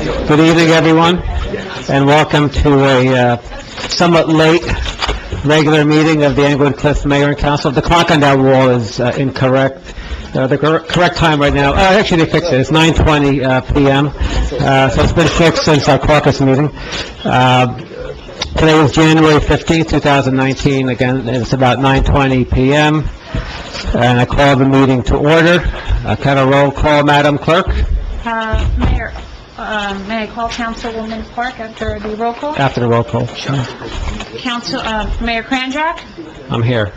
Good evening, everyone, and welcome to a somewhat late regular meeting of the Englewood Cliffs Mayor and Council. The clock on that wall is incorrect. The correct time right now, actually they fixed it, it's 9:20 p.m., so it's been fixed since our caucus meeting. Today is January 15th, 2019, again, it's about 9:20 p.m., and I call the meeting to order. Can I roll call, Madam Clerk? Mayor, may I call Councilwoman Park after the roll call? After the roll call. Mayor Kranjak? I'm here.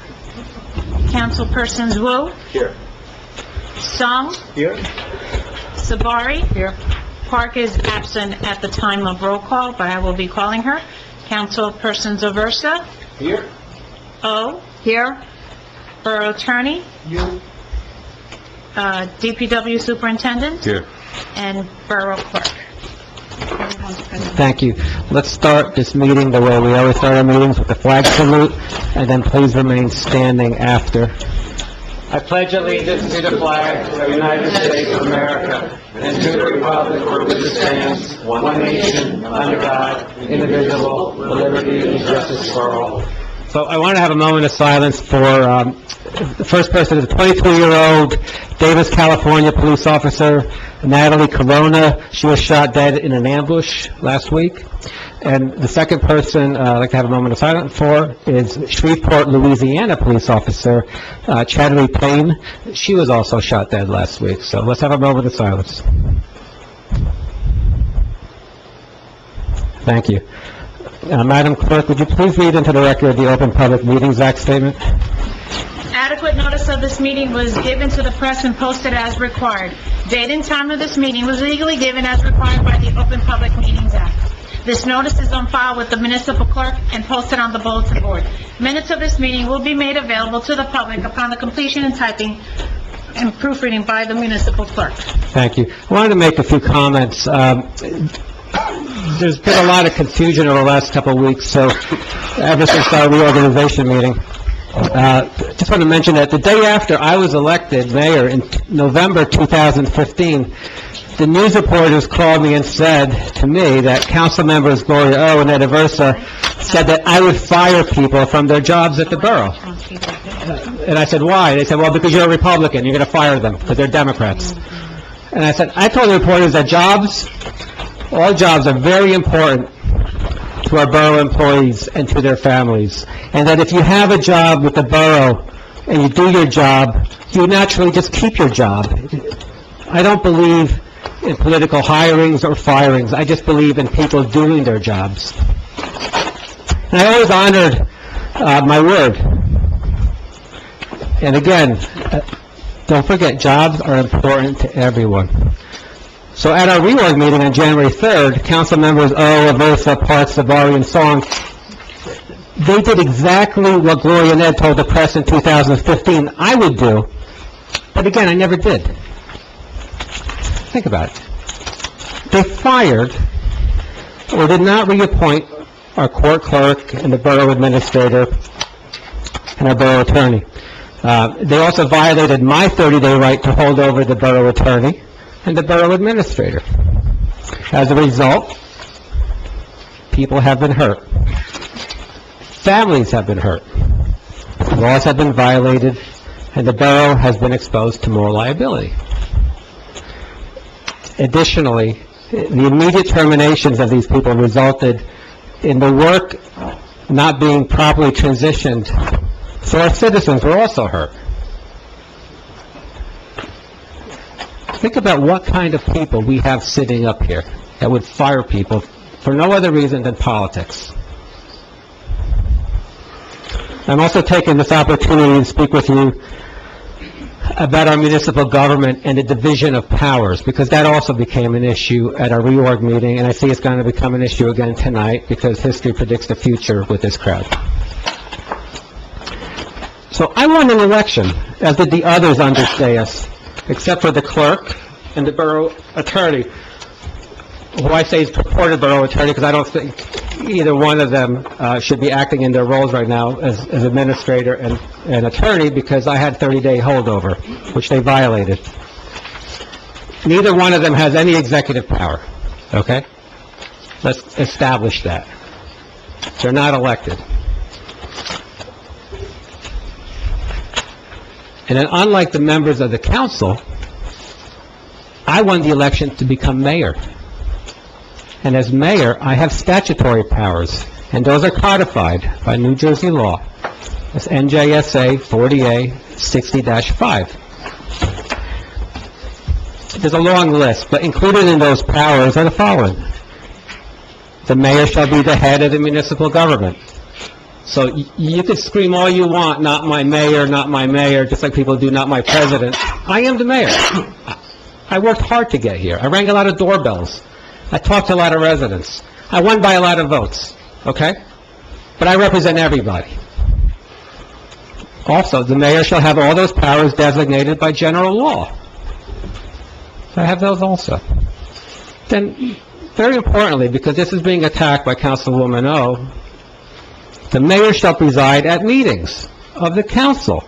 Councilpersons Wu? Here. Song? Here. Sabari? Here. Park is absent at the time of roll call, but I will be calling her. Councilpersons Aversa? Here. O? Here. Borough Attorney? You. DPW Superintendent? Here. And Borough Clerk. Everyone's present. Thank you. Let's start this meeting the way we always start our meetings, with the flag salute, and then please remain standing after. I pledge allegiance to the flag of the United States of America and to the republic for which it stands, one nation, under God, indivisible, with liberty and justice for all. So I want to have a moment of silence for the first person is a 22-year-old Davis, California police officer, Natalie Corona. She was shot dead in an ambush last week. And the second person I'd like to have a moment of silence for is Shreveport, Louisiana police officer, Chadley Payne. She was also shot dead last week. So let's have a moment of silence. Thank you. Madam Clerk, would you please read into the record the Open Public Meetings Act statement? Adequate notice of this meeting was given to the press and posted as required. Date and time of this meeting was legally given as required by the Open Public Meetings Act. This notice is on file with the municipal clerk and posted on the bulletin board. Minutes of this meeting will be made available to the public upon the completion and typing and proofreading by the municipal clerk. Thank you. I wanted to make a few comments. There's been a lot of confusion over the last couple of weeks, so ever since our reorganization meeting. Just want to mention that the day after I was elected mayor in November 2015, the news reporters called me and said to me that council members Gloria O. and Ed Aversa said that I would fire people from their jobs at the borough. And I said, why? They said, well, because you're a Republican, you're going to fire them, because they're Democrats. And I said, I told the reporters that all jobs are very important to our borough employees and to their families, and that if you have a job with the borough and you do your job, you naturally just keep your job. I don't believe in political hirings or firings. I just believe in people doing their jobs. And I always honored my word. And again, don't forget, jobs are important to everyone. So at our reorg meeting on January 3rd, council members O, Aversa, Park, Sabari, and Song, they did exactly what Gloria and Ed told the press in 2015 I would do, but again, I never did. Think about it. They fired or did not reappoint our court clerk and the borough administrator and our borough attorney. They also violated my 30-day right to hold over the borough attorney and the borough administrator. As a result, people have been hurt. Families have been hurt. Laws have been violated, and the borough has been exposed to more liability. Additionally, the immediate terminations of these people resulted in the work not being properly transitioned, so our citizens were also hurt. Think about what kind of people we have sitting up here that would fire people for no other reason than politics. I'm also taking this opportunity to speak with you about our municipal government and the division of powers, because that also became an issue at our reorg meeting, and I see it's going to become an issue again tonight because history predicts the future with this crowd. So I won an election, as did the others on this dais, except for the clerk and the borough attorney, who I say is purported borough attorney, because I don't think either one of them should be acting in their roles right now as administrator and attorney, because I had 30-day holdover, which they violated. Neither one of them has any executive power. okay? Let's establish that. They're not elected. And then unlike the members of the council, I won the election to become mayor. And as mayor, I have statutory powers, and those are codified by New Jersey law. It's NJSA 40A 60-5. There's a long list, but included in those powers are the following. The mayor shall be the head of the municipal government. So you could scream all you want, not my mayor, just like people do, not my president. I am the mayor. I worked hard to get here. I rang a lot of doorbells. I talked to a lot of residents. I won by a lot of votes, okay? But I represent everybody. Also, the mayor shall have all those powers designated by general law. So I have those also. Then, very importantly, because this is being attacked by Councilwoman O, the mayor shall preside at meetings of the council,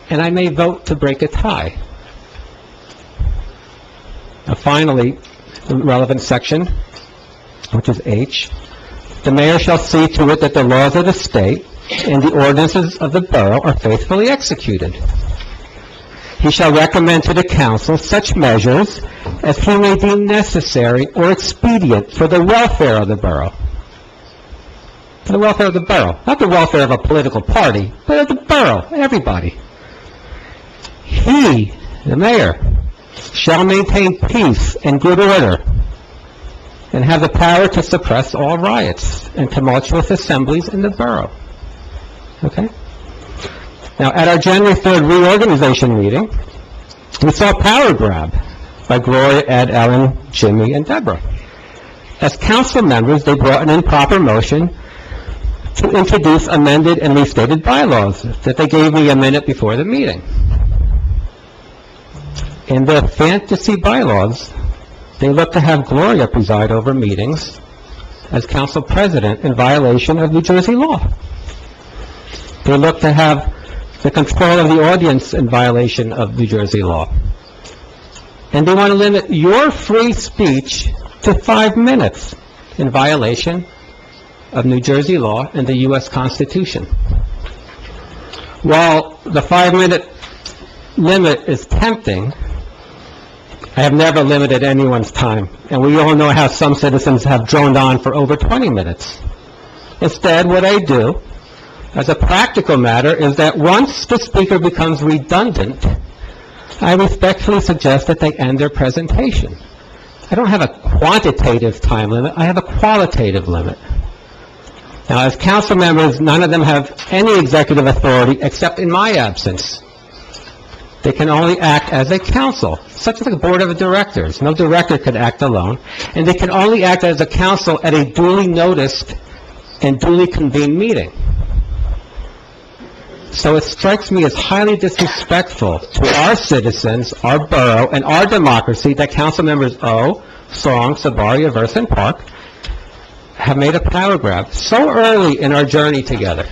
and I may vote to break a tie. Now, finally, the relevant section, which is H, the mayor shall see to it that the laws of the state and the ordinances of the borough are faithfully executed. He shall recommend to the council such measures as he may deem necessary or expedient for the welfare of the borough. For the welfare of the borough, not the welfare of a political party, but of the borough, everybody. He, the mayor, shall maintain peace and good order, and have the power to suppress all riots and tumultuous assemblies in the borough. Okay? Now, at our January 3rd reorganization meeting, we saw a power grab by Gloria, Ed, Ellen, Jimmy, and Deborah. As council members, they brought an improper motion to introduce amended and restated bylaws that they gave me a minute before the meeting. In their fantasy bylaws, they look to have Gloria preside over meetings as council president in violation of New Jersey law. They look to have the control of the audience in violation of New Jersey law. And they want to limit your free speech to 5 minutes in violation of New Jersey law and the U.S. Constitution. While the 5-minute limit is tempting, I have never limited anyone's time, and we all know how some citizens have droned on for over 20 minutes. Instead, what I do, as a practical matter, is that once the speaker becomes redundant, I respectfully suggest that they end their presentation. I don't have a quantitative time limit, I have a qualitative limit. Now, as council members, none of them have any executive authority except in my absence. They can only act as a council, such as a board of directors. No director could act alone. And they can only act as a council at a duly noticed and duly convened meeting. So it strikes me as highly disrespectful to our citizens, our borough, and our democracy that council members O, Song, Sabari, Aversa, and Park have made a power grab so early in our journey together.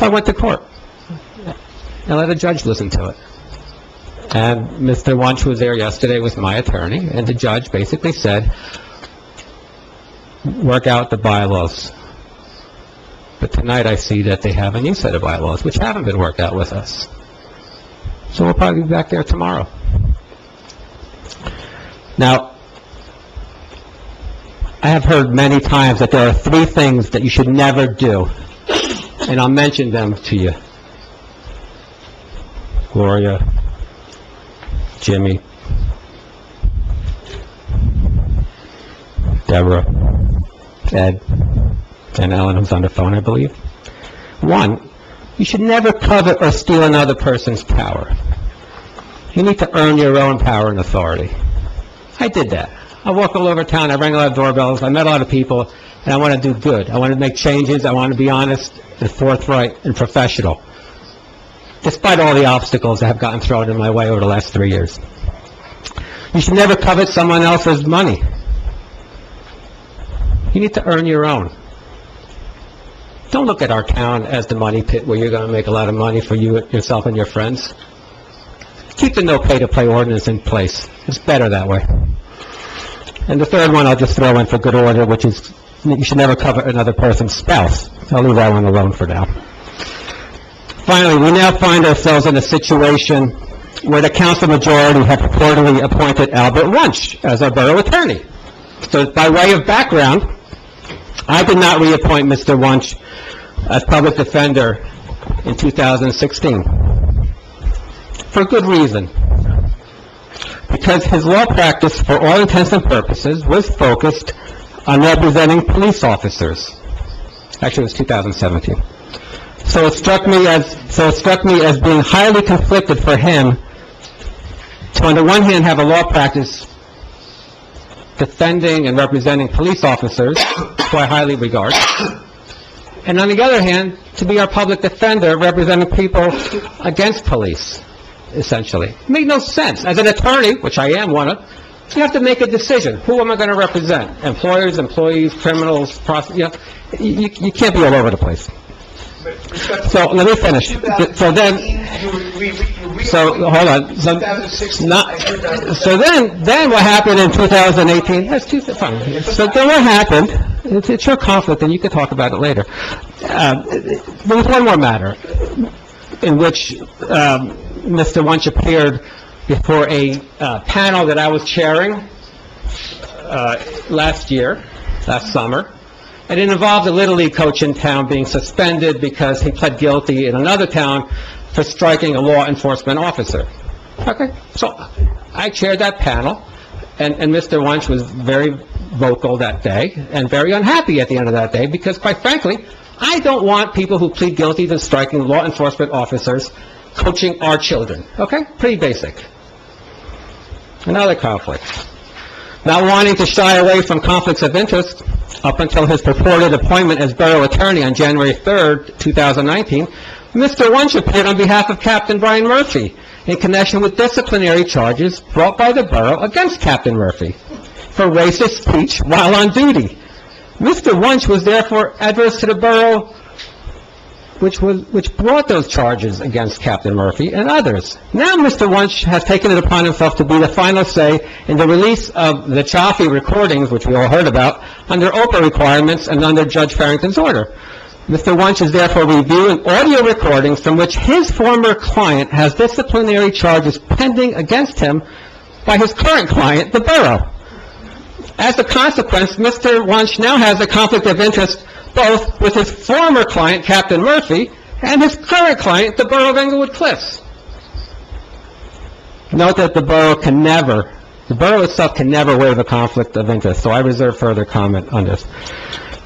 I went to court and let a judge listen to it. And Mr. Wunsch was there yesterday with my attorney, and the judge basically said, work out the bylaws. But tonight I see that they have a new set of bylaws, which haven't been worked out with us. So we'll probably be back there tomorrow. Now, I have heard many times that there are 3 things that you should never do, and I'll mention them to you. Gloria, Jimmy, Deborah, Ed, and Ellen, who's on the phone, I believe. 1, you should never covet or steal another person's power. You need to earn your own power and authority. I did that. I walked all over town, I rang a lot of doorbells, I met a lot of people, and I want to do good. I want to make changes, I want to be honest and forthright and professional, despite all the obstacles that have gotten thrown in my way over the last 3 years. You should never covet someone else's money. You need to earn your own. Don't look at our town as the money pit where you're going to make a lot of money for you, yourself, and your friends. keep the no pay-to-play ordinance in place. It's better that way. And the third one I'll just throw in for good order, which is you should never cover another person's spouse. I'll leave that one alone for now. Finally, we now find ourselves in a situation where the council majority have reportedly appointed Albert Wunsch as our borough attorney. So by way of background, I did not reappoint Mr. Wunsch as public defender in 2016. For good reason. Because his law practice, for all intents and purposes, was focused on representing police officers. Actually, it was 2017. So it struck me as being highly conflicted for him to, on the one hand, have a law practice defending and representing police officers, who I highly regard, and on the other hand, to be our public defender representing people against police, essentially. It made no sense. As an attorney, which I am one of, you have to make a decision. Who am I going to represent? Employers, employees, criminals, you can't be all over the place. So, let me finish. So then, hold on. So then what happened in 2018, fine. So then what happened, it's your conflict, and you can talk about it later. There was one more matter in which Mr. Wunsch appeared before a panel that I was chairing last summer. And it involved a Little League coach in town being suspended because he pled guilty in another town for striking a law enforcement officer. Okay, so I chaired that panel, and Mr. Wunsch was very vocal that day, and very unhappy at the end of that day, because quite frankly, I don't want people who plead guilty to striking law enforcement officers coaching our children. Okay, pretty basic. Another conflict. Not wanting to shy away from conflicts of interest, up until his purported appointment as borough attorney on January 3rd, 2019, Mr. Wunsch appeared on behalf of Captain Brian Murphy in connection with disciplinary charges brought by the borough against Captain Murphy for racist speech while on duty. Mr. Wunsch was therefore adverse to the borough, which brought those charges against Captain Murphy and others. Now Mr. Wunsch has taken it upon himself to be the final say in the release of the Chaffee recordings, which we all heard about, under OPA requirements and under Judge Farrington's order. Mr. Wunsch is therefore reviewing audio recordings from which his former client has disciplinary charges pending against him by his current client, the borough. As a consequence, Mr. Wunsch now has a conflict of interest both with his former client, Captain Murphy, and his current client, the Borough of Englewood Cliffs. Note that the borough itself can never waive a conflict of interest, so I reserve further comment on this.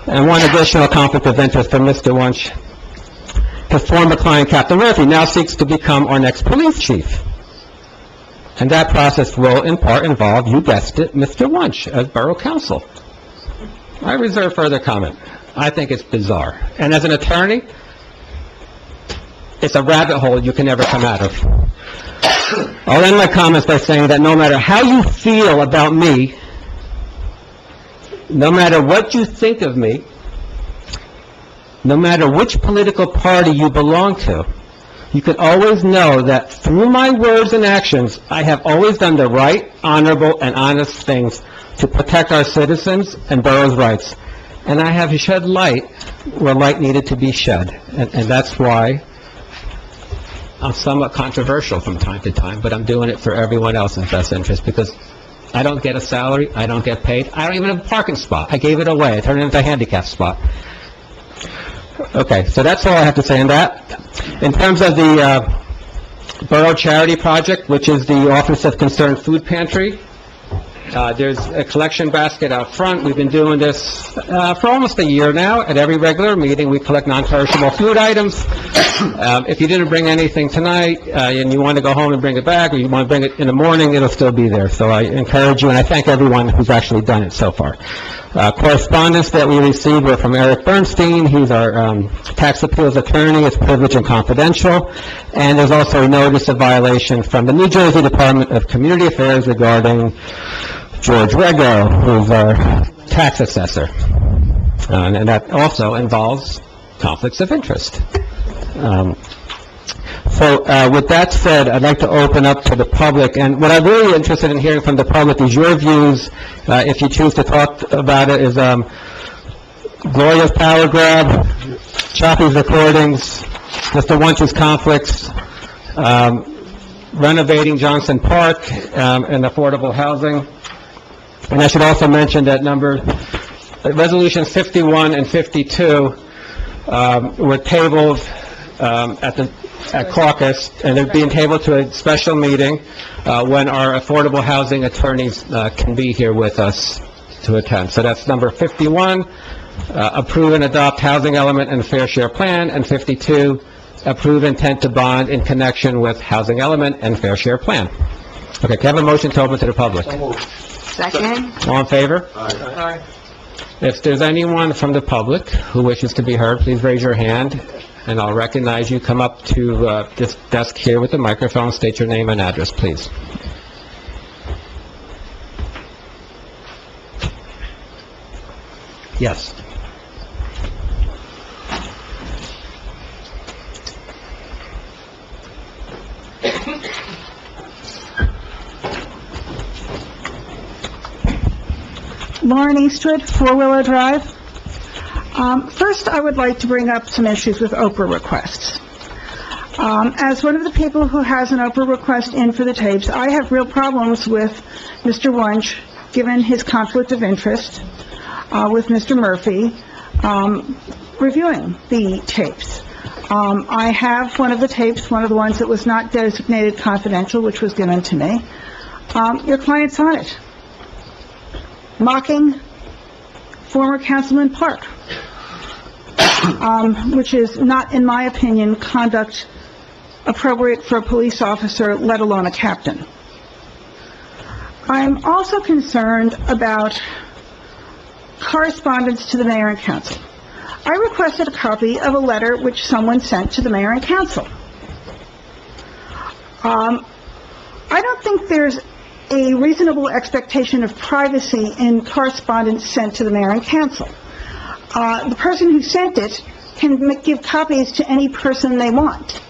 And one additional conflict of interest for Mr. Wunsch. His former client, Captain Murphy, now seeks to become our next police chief. And that process will, in part, involve, you guessed it, Mr. Wunsch as borough council. I reserve further comment. I think it's bizarre. And as an attorney, it's a rabbit hole you can never come out of. I'll end my comments by saying that no matter how you feel about me, no matter what you think of me, no matter which political party you belong to, you can always know that through my words and actions, I have always done the right, honorable, and honest things to protect our citizens and borough's rights. And I have shed light where light needed to be shed. And that's why I'm somewhat controversial from time to time, but I'm doing it for everyone else's best interest, because I don't get a salary, I don't get paid, I don't even have a parking spot. I gave it away, I turned it into a handicap spot. Okay, so that's all I have to say on that. In terms of the Borough Charity Project, which is the Office of Concerned Food Pantry, there's a collection basket out front. We've been doing this for almost a year now. At every regular meeting, we collect non-perishable food items. If you didn't bring anything tonight, and you want to go home and bring it back, or you want to bring it in the morning, it'll still be there. So I encourage you, and I thank everyone who's actually done it so far. Correspondence that we received were from Eric Bernstein. He's our tax appeals attorney. It's privileged and confidential. And there's also a notice of violation from the New Jersey Department of Community Affairs regarding George Rego, who's our tax assessor. And that also involves conflicts of interest. So, with that said, I'd like to open up to the public, and what I'm really interested in hearing from the public is your views, if you choose to talk about it, is, Gloria's power grab, Choppy's recordings, Mr. Wunsch's conflicts, renovating Johnson Park, and affordable housing. And I should also mention that Resolutions 51 and 52, were tabled, at caucus, and they're being tabled to a special meeting, when our affordable housing attorneys, can be here with us to attend. So that's number 51, approve and adopt housing element and fair share plan, and 52, approve intent to bond in connection with housing element and fair share plan. Okay, can I have a motion to open to the public? Second? All in favor? If there's anyone from the public who wishes to be heard, please raise your hand, and I'll recognize you. Come up to this desk here with the microphone, state your name and address, please. Yes. Lauren Eastwood, Four Willow Drive. First, I would like to bring up some issues with Oprah requests. As one of the people who has an Oprah request in for the tapes, I have real problems with Mr. Wunsch, given his conflict of interest with Mr. Murphy, reviewing the tapes. I have one of the tapes, one of the ones that was not designated confidential, which was given to me. Your client's on it, mocking former Councilman Park, which is not, in my opinion, conduct appropriate for a police officer, let alone a captain. I'm also concerned about correspondence to the mayor and council. I requested a copy of a letter which someone sent to the mayor and council. I don't think there's a reasonable expectation of privacy in correspondence sent to the mayor and council. The person who sent it can give copies to any person they want.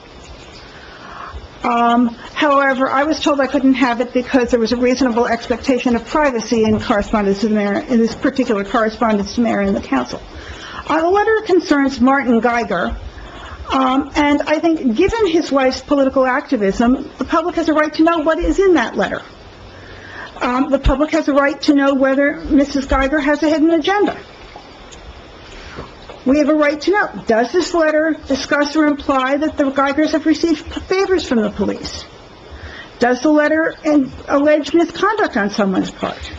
However, I was told I couldn't have it because there was a reasonable expectation of privacy in correspondence to the mayor, in this particular correspondence to the mayor and the council. The letter concerns Martin Geiger, and I think given his wife's political activism, the public has a right to know what is in that letter. The public has a right to know whether Mrs. Geiger has a hidden agenda. We have a right to know, does this letter discuss or imply that the Geigers have received favors from the police? Does the letter allege misconduct on someone's part?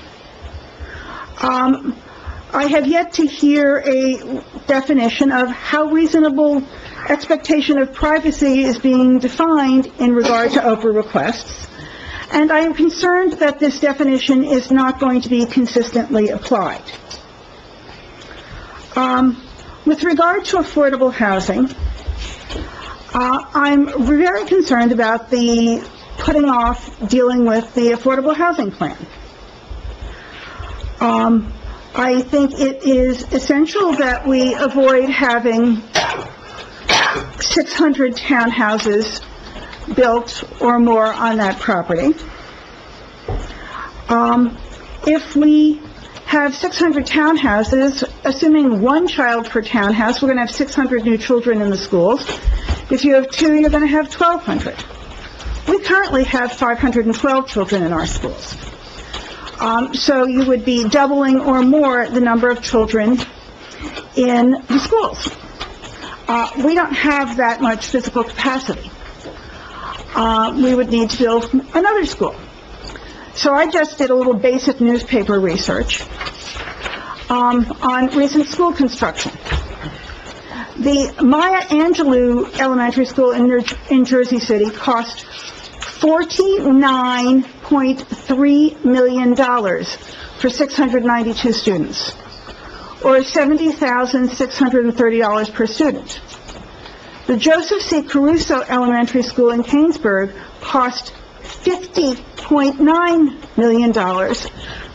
I have yet to hear a definition of how reasonable expectation of privacy is being defined in regard to Oprah requests, and I am concerned that this definition is not going to be consistently applied. With regard to affordable housing, I'm very concerned about the putting off dealing with the affordable housing plan. I think it is essential that we avoid having 600 townhouses built or more on that property. If we have 600 townhouses, assuming one child per townhouse, we're going to have 600 new children in the schools. If you have two, you're going to have 1,200. We currently have 512 children in our schools. So you would be doubling or more the number of children in the schools. We don't have that much physical capacity. We would need to build another school. So I just did a little basic newspaper research on recent school construction. The Maya Angelou Elementary School in Jersey City cost $49.3 million for 692 students, or $70,630 per student. The Joseph C. Caruso Elementary School in Canesburg cost $50.9 million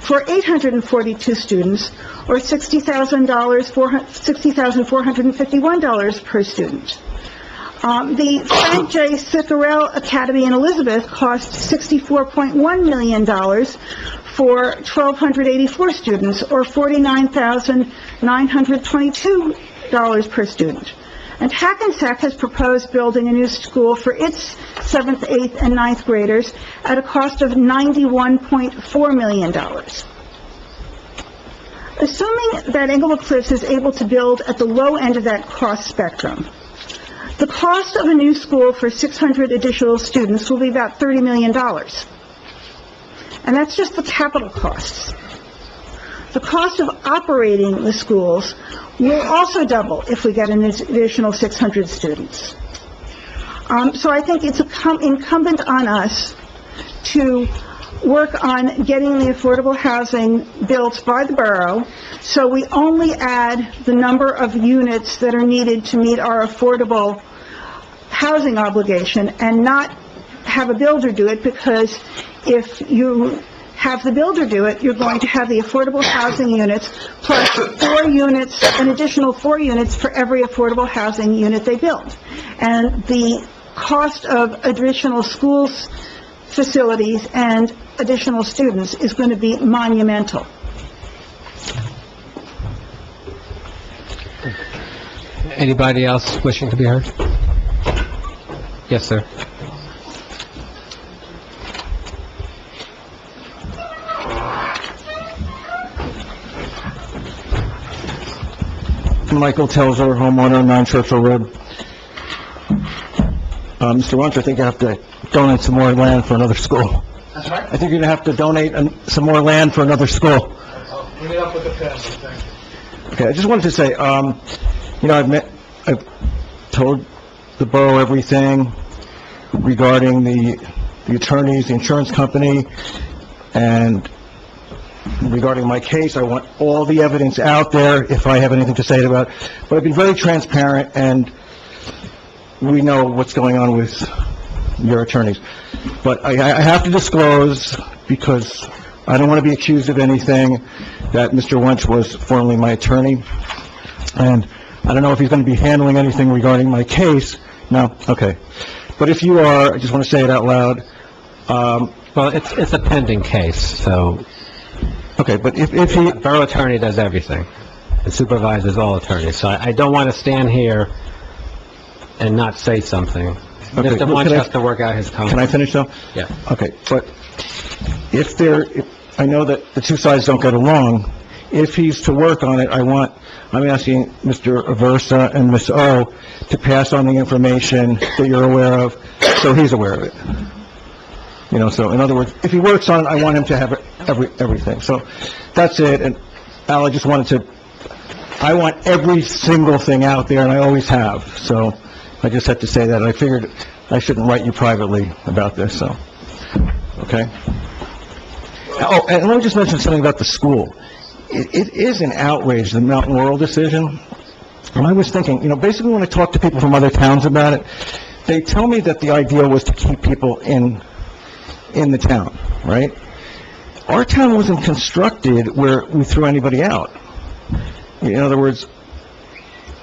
for 842 students, or $60,451 per student. The Frank J. Ciccarelli Academy in Elizabeth cost $64.1 million for 1,284 students, or $49,922 per student. And Hackensack has proposed building a new school for its 7th, 8th, and 9th graders at a cost of $91.4 million. Assuming that Englewood Cliffs is able to build at the low end of that cost spectrum, the cost of a new school for 600 additional students will be about $30 million. And that's just the capital costs. The cost of operating the schools will also double if we get an additional 600 students. So I think it's incumbent on us to work on getting the affordable housing built by the borough, so we only add the number of units that are needed to meet our affordable housing obligation, and not have a builder do it, because if you have the builder do it, you're going to have the affordable housing units plus 4 units, an additional 4 units for every affordable housing unit they build. And the cost of additional schools, facilities, and additional students is going to be monumental. Anybody else wishing to be heard? Yes, sir. Michael Telzer, homeowner, 9 Churchill Road. Mr. Wunsch, I think you have to donate some more land for another school. That's right. I think you're going to have to donate some more land for another school. I'll bring it up with the family, thank you. Okay, I just wanted to say, you know, I've told the borough everything regarding the attorneys, the insurance company, and regarding my case. I want all the evidence out there if I have anything to say about it. But I've been very transparent, and we know what's going on with your attorneys. But I have to disclose, because I don't want to be accused of anything, that Mr. Wunsch was formerly my attorney. And I don't know if he's going to be handling anything regarding my case. No? Okay. But if you are, I just want to say it out loud. Well, it's a pending case, so Okay, but if he... the borough attorney does everything and supervises all attorneys. So I don't want to stand here and not say something. Okay, Mr. well, Wunsch can I- has to work out his Can I contract. finish though? Yeah. Okay, but if I know that the two sides don't get along. If he's to work on it, I'm asking Mr. Aversa and Ms. O to pass on the information that you're aware of, so he's aware of it. You know, so in other words, if he works on it, I want him to have everything. So that's it. And Al, I want every single thing out there, and I always have. So I just had to say that. I figured I shouldn't write you privately about this, so, okay? Oh, and let me just mention something about the school. It is an outrage, the Mountain Laurel decision. And I was thinking, you know, basically when I talk to people from other towns about it, they tell me that the idea was to keep people in the town, right? Our town wasn't constructed where we threw anybody out. In other words,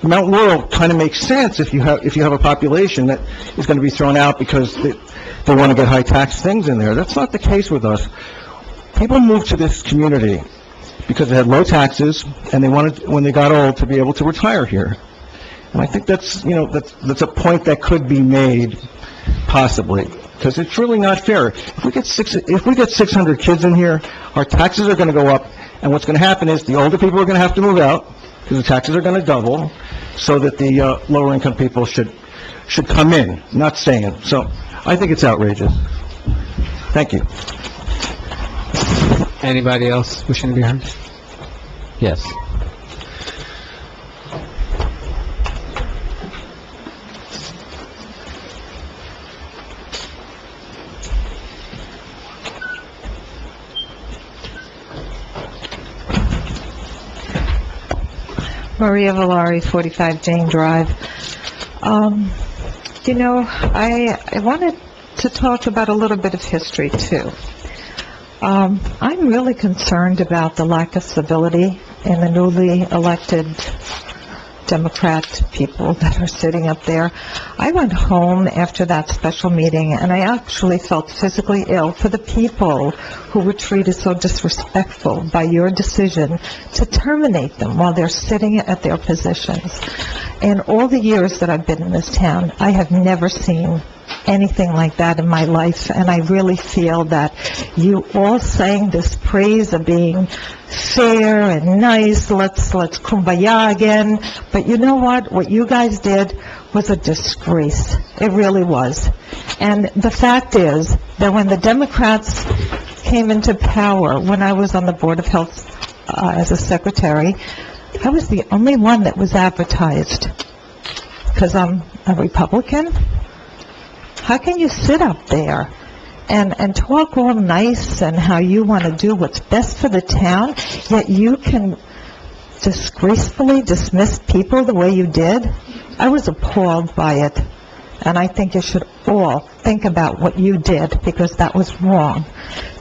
Mount Laurel kind of makes sense if you have a population that is going to be thrown out because they want to get high tax things in there. That's not the case with us. People moved to this community because they had low taxes, and they wanted, when they got old, to be able to retire here. And I think that's, you know, that's a point that could be made, possibly, because it's really not fair. If we get 600 kids in here, our taxes are going to go up, and what's going to happen is the older people are going to have to move out, because the taxes are going to double, so that the lower-income people should come in, not stay in. So I think it's outrageous. Thank you. Anybody else wishing to be heard? Yes. Maria Valari, 45 Jane Drive. You know, I wanted to talk about a little bit of history, too. I'm really concerned about the lack of civility in the newly elected Democrat people that are sitting up there. I went home after that special meeting, and I actually felt physically ill for the people who were treated so disrespectful by your decision to terminate them while they're sitting at their positions. In all the years that I've been in this town, I have never seen anything like that in my life, and I really feel that you all sang this praise of being fair and nice, let's kumbaya again, but you know what you guys did was a disgrace. It really was. And the fact is that when the Democrats came into power, when I was on the Board of Health as a secretary, I was the only one that was advertised, because I'm a Republican. How can you sit up there and talk all nice and how you want to do what's best for the town, yet you can disgracefully dismiss people the way you did? I was appalled by it, and I think you should all think about what you did, because that was wrong.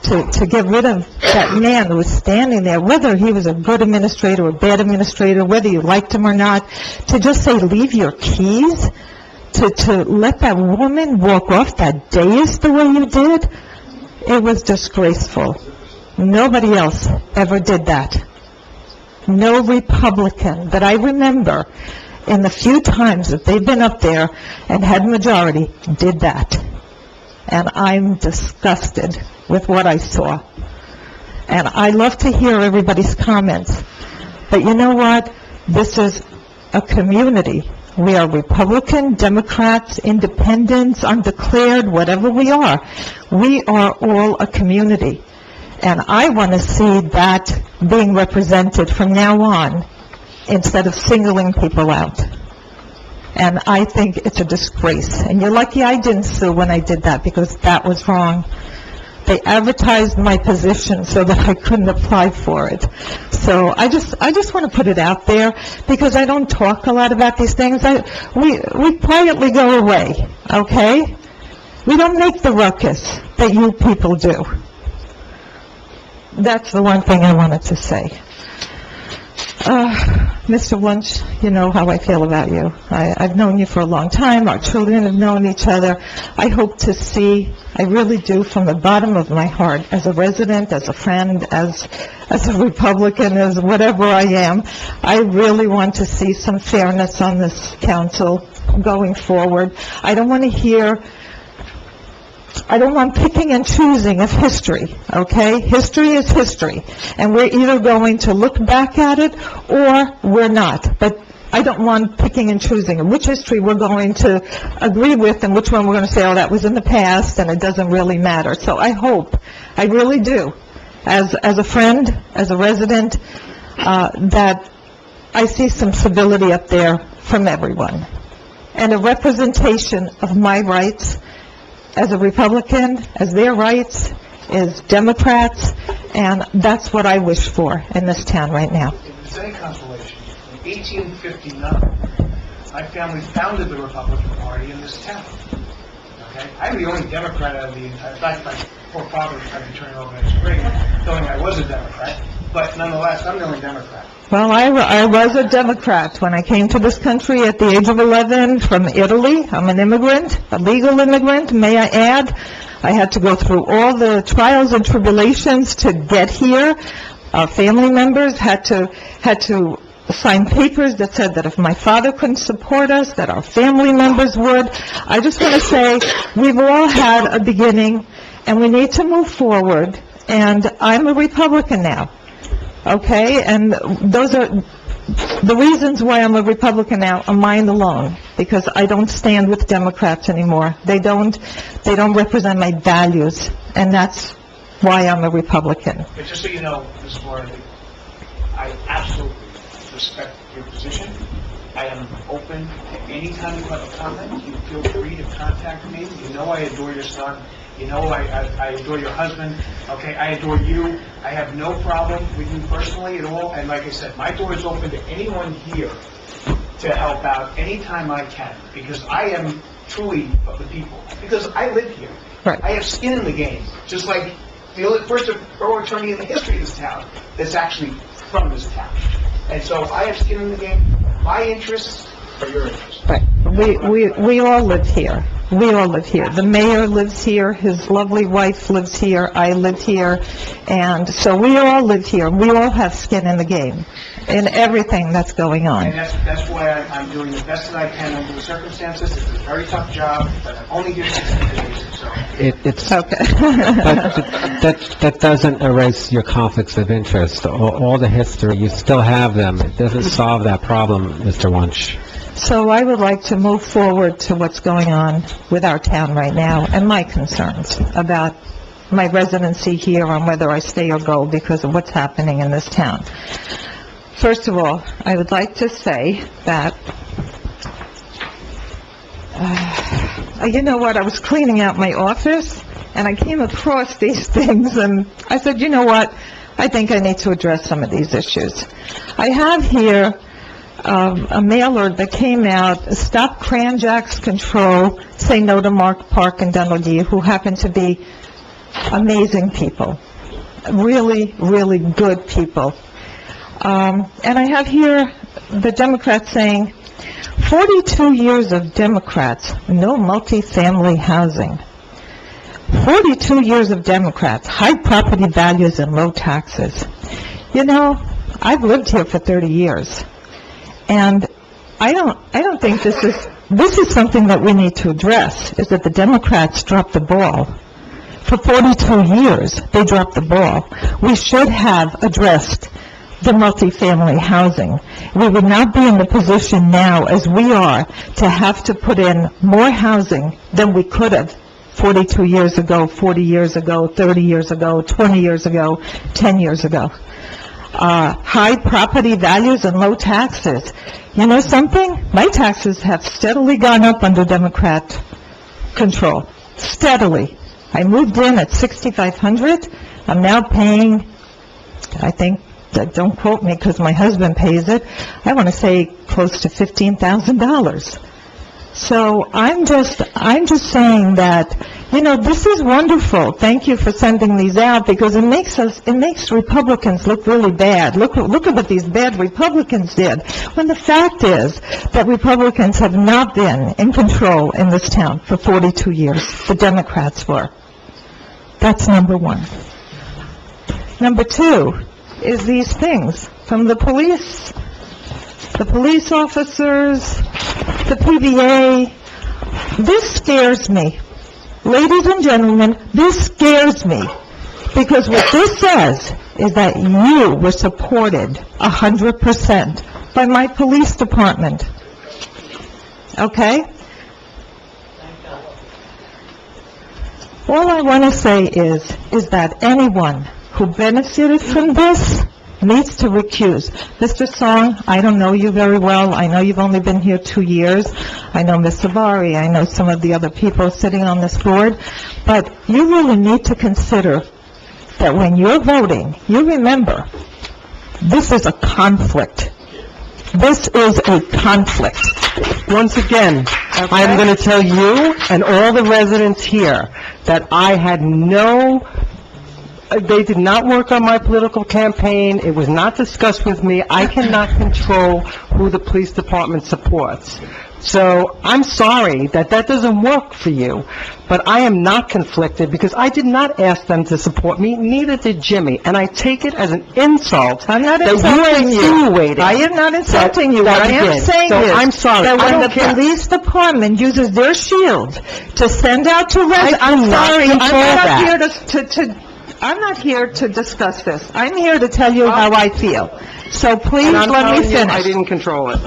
To get rid of that man who was standing there, whether he was a good administrator or a bad administrator, whether you liked him or not, to just say, leave your keys, to let that woman walk off that dais the way you did, it was disgraceful. Nobody else ever did that. No Republican that I remember, in the few times that they've been up there and had majority, did that. And I'm disgusted with what I saw. And I love to hear everybody's comments. But you know what? This is a community. We are Republican, Democrats, Independents, undeclared, whatever we are. We are all a community. And I want to see that being represented from now on, instead of singling people out. And I think it's a disgrace. And you're lucky I didn't sue when I did that, because that was wrong. They advertised my position so that I couldn't apply for it. So I just want to put it out there, because I don't talk a lot about these things. We quietly go away, okay? We don't make the ruckus that you people do. That's the one thing I wanted to say. Mr. Lynch, you know how I feel about you. I've known you for a long time. Our children have known each other. I hope to see, I really do, from the bottom of my heart, as a resident, as a friend, as a Republican, as whatever I am, I really want to see some fairness on this council going forward. I don't want picking and choosing of history, okay? History is history, and we're either going to look back at it or we're not. But I don't want picking and choosing of which history we're going to agree with and which one we're going to say, oh, that was in the past and it doesn't really matter. So I hope, I really do, as a friend, as a resident, that I see some civility up there from everyone, and a representation of my rights as a Republican, as their rights, as Democrats, and that's what I wish for in this town right now. If there's any consolation, in 1859, my family founded the Republican Party in this town. Okay? I'm the only Democrat out of the entire... In fact, my forefathers tried to turn over next spring, telling I was a Democrat, but nonetheless, I'm the only Democrat. Well, I was a Democrat when I came to this country at the age of 11 from Italy. I'm an immigrant, a legal immigrant, may I add. I had to go through all the trials and tribulations to get here. Our family members had to sign papers that said that if my father couldn't support us, that our family members would. I just want to say, we've all had a beginning, and we need to move forward, and I'm a Republican now. Okay, and those are the reasons why I'm a Republican now, are mine alone, because I don't stand with Democrats anymore. They don't represent my values, and that's why I'm a Republican. But just so you know, Ms. Moore, I absolutely respect your position. I am open to any time you have a comment. You feel free to contact me. You know I adore your son. You know I adore your husband. Okay, I adore you. I have no problem with you personally at all. And like I said, my door is open to anyone here to help out anytime I can, because I am truly of the people. Because I live here. Right. I have skin in the game, just like the first borough attorney in the history of this town that's actually from this town. And so I have skin in the game. my interests or your interests? Right. We all live here. We all live here. The mayor lives here, his lovely wife lives here, I live here, and so we all live here. We all have skin in the game, in everything that's going And on. that's why I'm doing the best that I can under the circumstances. It's a very tough job, but I'm only here 60 days, so. It's, Okay. but that doesn't erase your conflicts of interest. All the history, you still have them. It doesn't solve that problem, Mr. Wunsch. So I would like to move forward to what's going on with our town right now and my concerns about my residency here on whether I stay or go because of what's happening in this town. First of all, I would like to say that, you know what, I was cleaning out my office and I came across these things and I said, you know what, I think I need to address some of these issues. I have here a mailer that came out, Stop Cranjacks Control, Say No to Mark Park and Dunleavy, who happen to be amazing people, really, really good people. And I have here the Democrats saying, 42 years of Democrats, no multifamily housing. 42 years of Democrats, high property values and low taxes. You know, I've lived here for 30 years. And I don't think this is something that we need to address, is that the Democrats dropped the ball. For 42 years, they dropped the ball. We should have addressed the multifamily housing. We would not be in the position now, as we are, to have to put in more housing than we could have 42 years ago, 40 years ago, 30 years ago, 20 years ago, 10 years ago. High property values and low taxes. You know something? My taxes have steadily gone up under Democrat control. Steadily. I moved in at $6,500. I'm now paying, I think, don't quote me because my husband pays it, I want to say close to $15,000. So I'm just saying that, you know, this is wonderful. Thank you for sending these out because it makes Republicans look really bad. Look at what these bad Republicans did. When the fact is that Republicans have not been in control in this town for 42 years. The Democrats were. That's number one. Number two is these things from the police officers, the PBA. This scares me. Ladies and gentlemen, this scares me, because what this says is that you were supported 100% by my police department. Okay? All I want to say is that anyone who benefited from this needs to recuse. Mr. Song, I don't know you very well. I know you've only been here 2 years. I know Ms. Savari. I know some of the other people sitting on this board. But you really need to consider that when you're voting, you remember, this is a conflict. This is a conflict. Once again, I'm going to tell you and all the residents here that I had they did not work on my political campaign. It was not discussed with me. I cannot control who the police department supports. So I'm sorry that doesn't work for you, but I am not conflicted because I did not ask them to support me, neither did Jimmy. And I take it as an insult I'm not that insulting you you. are insinuating. I am not insulting you. that What I you am did. saying So is I'm sorry. that I when the don't care. police department uses their shield to send out to residents, I I'm do not sorry, control I'm not here to discuss this. I'm here to tell you how I feel. So please And I'm let me telling you, I finish. didn't control it.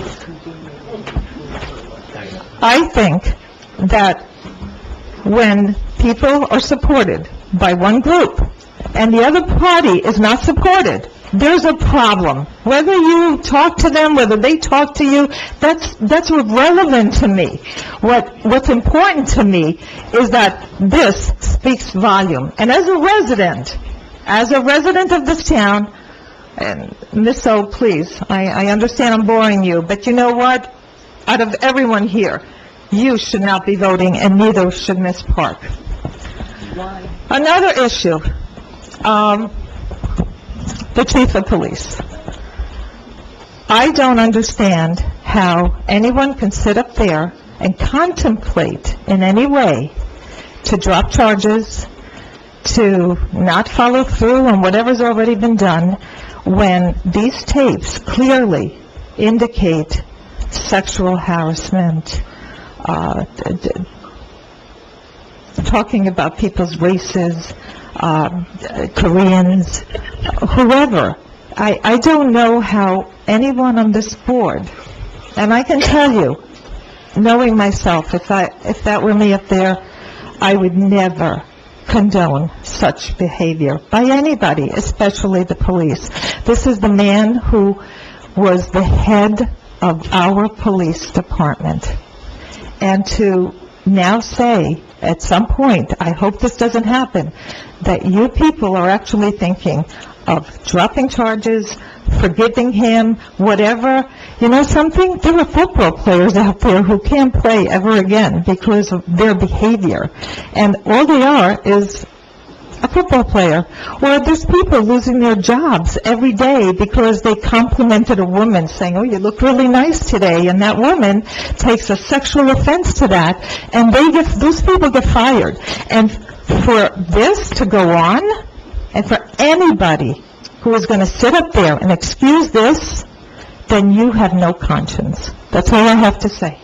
I think that when people are supported by one group and the other party is not supported, there's a problem. Whether you talk to them, whether they talk to you, that's irrelevant to me. What's important to me is that this speaks volume. And as a resident of this town, and Miss O, please, I understand I'm boring you, but you know what? Out of everyone here, you should not be voting, and neither should Miss Park. Another issue, the chief of police. I don't understand how anyone can sit up there and contemplate in any way to drop charges, to not follow through on whatever's already been done, when these tapes clearly indicate sexual harassment, talking about people's races, Koreans, whoever. I don't know how anyone on this board, and I can tell you, knowing myself, if that were me up there, I would never condone such behavior by anybody, especially the police. This is the man who was the head of our police department. And to now say, at some point, I hope this doesn't happen, that you people are actually thinking of dropping charges, forgiving him, whatever. You know something? There are football players out there who can't play ever again because of their behavior. And all they are is a football player. Or there's people losing their jobs every day because they complimented a woman saying, "Oh, you look really nice today," and that woman takes a sexual offense to that, and those people get fired. And for this to go on, and for anybody who is going to sit up there and excuse this, then you have no conscience. That's all I have to say.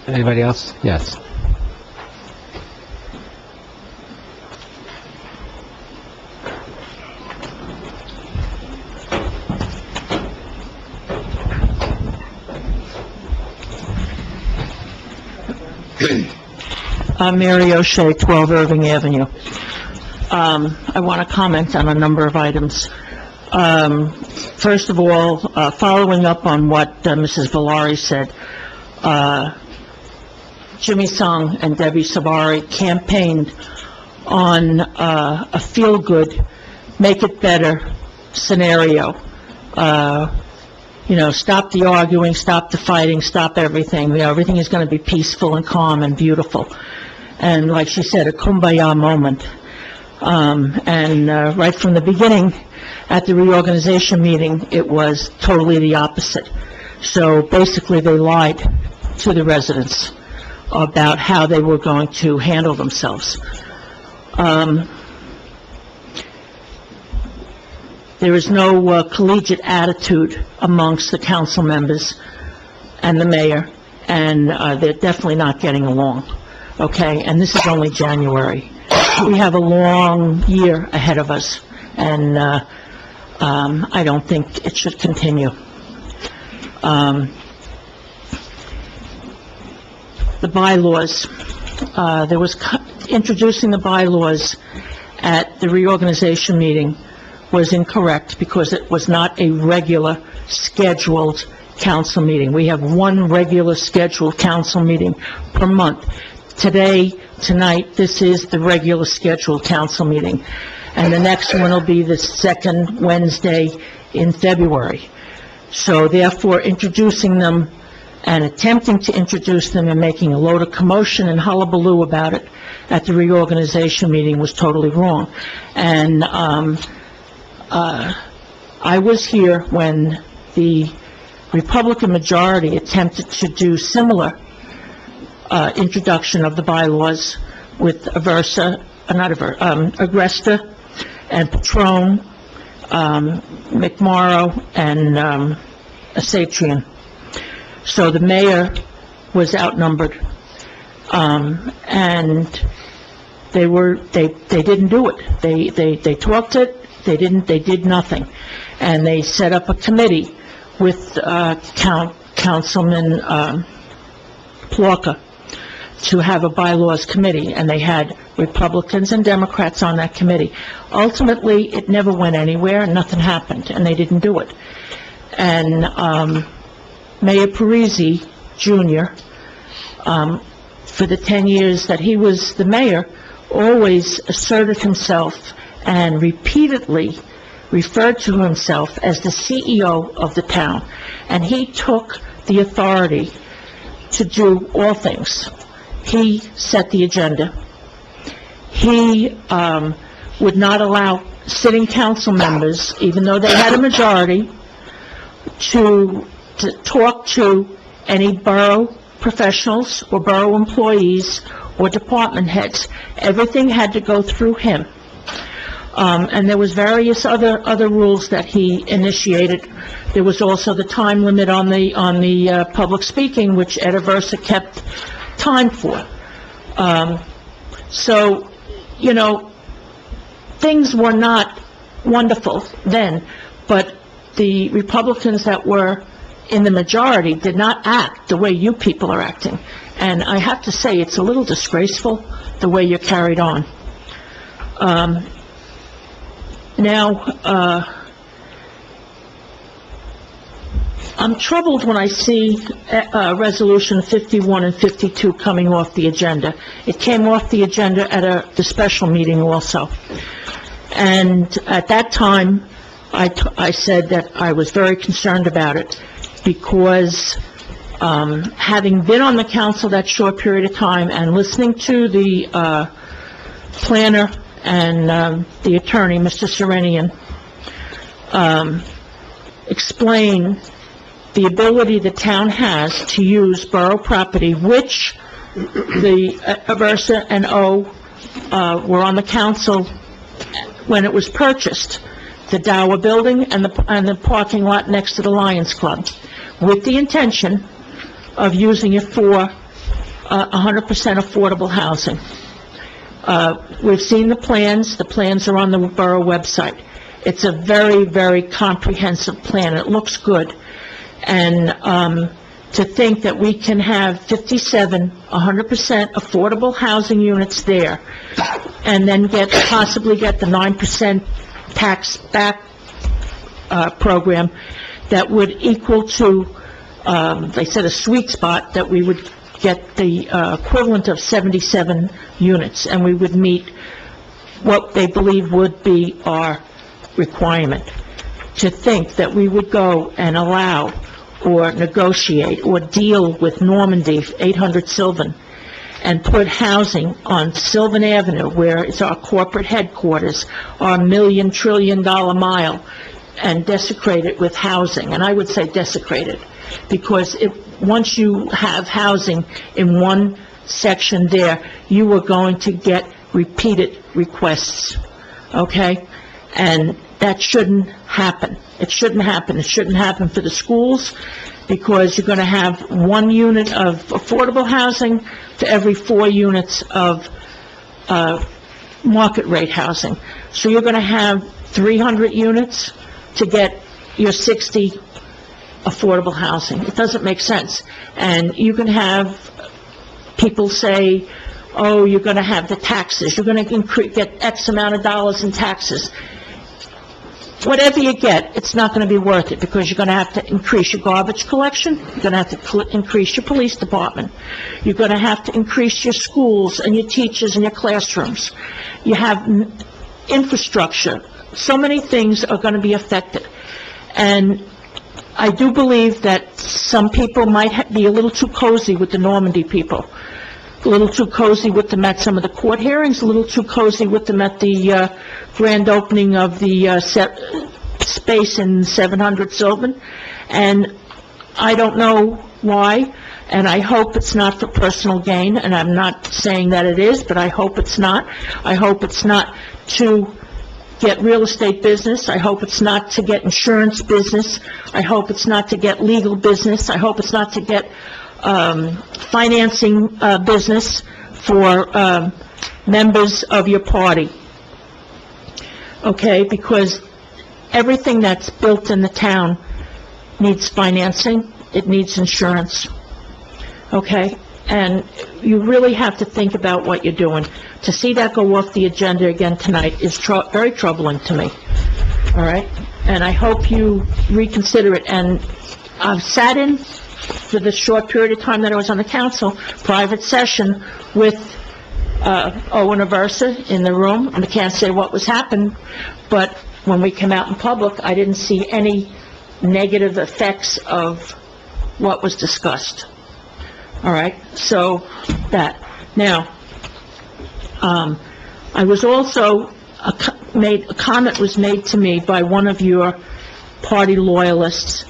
Anybody else? Yes. I'm Mary O'Shea, 12 Irving Avenue. I want to comment on a number of items. First of all, following up on what Mrs. Valari said, Jimmy Sung and Debbie Savari campaigned on a feel-good, make-it-better scenario. Stop the arguing, stop the fighting, stop everything. Everything is going to be peaceful and calm and beautiful. And like she said, a kumbaya moment. Right from the beginning, at the reorganization meeting, it was totally the opposite. So basically, they lied to the residents about how they were going to handle themselves. There is no collegiate attitude amongst the council members and the mayor, and they're definitely not getting along, okay? And this is only January. We have a long year ahead of us, and I don't think it should continue. The bylaws, introducing the bylaws at the reorganization meeting was incorrect because it was not a regular scheduled council meeting. We have one regular scheduled council meeting per month. Tonight, this is the regular scheduled council meeting. And the next one will be the second Wednesday in February. So therefore, introducing them and attempting to introduce them and making a load of commotion and hullabaloo about it at the reorganization meeting was totally wrong. And I was here when the Republican majority attempted to do similar introduction of the bylaws with Agresta and Patron, McMorrow, and Asatrian. So the mayor was outnumbered, and they didn't do it. They talked it. They did nothing. And they set up a committee with Councilman Plorka to have a bylaws committee, and they had Republicans and Democrats on that committee. Ultimately, it never went anywhere, and nothing happened, and they didn't do it. And Mayor Parisi Jr., for the 10 years that he was the mayor, always asserted himself and repeatedly referred to himself as the CEO of the town. And he took the authority to do all things. He set the agenda. He would not allow sitting council members, even though they had a majority, to talk to any borough professionals or borough employees or department heads. Everything had to go through him. And there was various other rules that he initiated. There was also the time limit on the public speaking, which Ed Aversa kept time for. So, you know, things were not wonderful then, but the Republicans that were in the majority did not act the way you people are acting. And I have to say, it's a little disgraceful, the way you're carried on. I'm troubled when I see Resolution 51 and 52 coming off the agenda. It came off the agenda at the special meeting also. And at that time, I said that I was very concerned about it, because having been on the council that short period of time and listening to the planner and the attorney, Mr. Serenian, explain the ability the town has to use borough property, which the Aversa and O were on the council when it was purchased, the Dower Building and the parking lot next to the Lions Club, with the intention of using it for 100% affordable housing. We've seen the plans are on the borough website. It's a very, very comprehensive plan, it looks good. And to think that we can have 57 100% affordable housing units there, and then possibly get the 9% tax back program that would equal to, they said a sweet spot, that we would get the equivalent of 77 units, and we would meet what they believe would be our requirement. To think that we would go and allow or negotiate or deal with Normandy, 800 Sylvan, and put housing on Sylvan Avenue, where it's our corporate headquarters, our $1 trillion mile, and desecrate it with housing. And I would say desecrate it, because once you have housing in one section there, you are going to get repeated requests, okay? And that shouldn't happen. It shouldn't happen. It shouldn't happen for the schools, because you're going to have 1 unit of affordable housing to every 4 units of market rate housing. So you're going to have 300 units to get your 60 affordable housing. It doesn't make sense. And you can have people say, oh, you're going to have the taxes, you're going to get X amount of dollars in taxes. Whatever you get, it's not going to be worth it, because you're going to have to increase your garbage collection, you're going to have to increase your police department, you're going to have to increase your schools and your teachers and your classrooms. You have infrastructure. So many things are going to be affected. And I do believe that some people might be a little too cozy with the Normandy people, a little too cozy with them at some of the court hearings, a little too cozy with them at the grand opening of the space in 700 Sylvan. And I don't know why, and I hope it's not for personal gain, and I'm not saying that it is, but I hope it's not. I hope it's not to get real estate business. I hope it's not to get insurance business. I hope it's not to get legal business. I hope it's not to get financing business for members of your party. Okay, because everything that's built in the town needs financing, it needs insurance. Okay? And you really have to think about what you're doing. To see that go off the agenda again tonight is very troubling to me. All right? And I hope you reconsider it. And I've sat in, for the short period of time that I was on the council, private session with Owen Aversa in the room, and I can't say what was happened, but when we came out in public, I didn't see any negative effects of what was discussed. All right, so that. Now, I was also a comment was made to me by one of your party loyalists,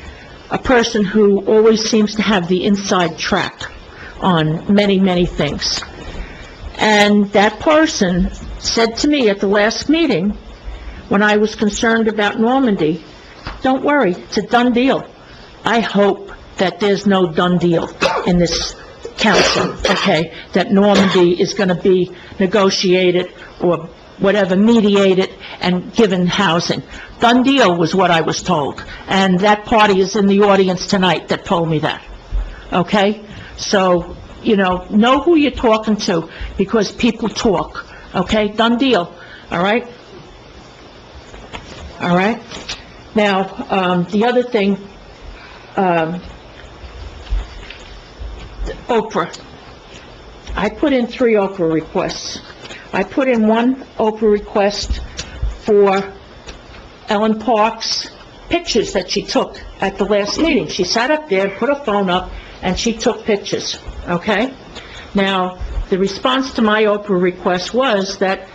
a person who always seems to have the inside track on many, many things. And that person said to me at the last meeting, when I was concerned about Normandy, "Don't worry, it's a done deal." I hope that there's no done deal in this council, okay? That Normandy is going to be negotiated or whatever, mediated and given housing. Done deal was what I was told. And that party is in the audience tonight that told me that, okay? So, know who you're talking to, because people talk, okay? Done deal, all right? All right? Now, the other thing, Oprah. I put in 3 Oprah requests. I put in one Oprah request for Ellen Park's pictures that she took at the last meeting. She sat up there, put her phone up, and she took pictures, okay? Now, the response to my Oprah request was that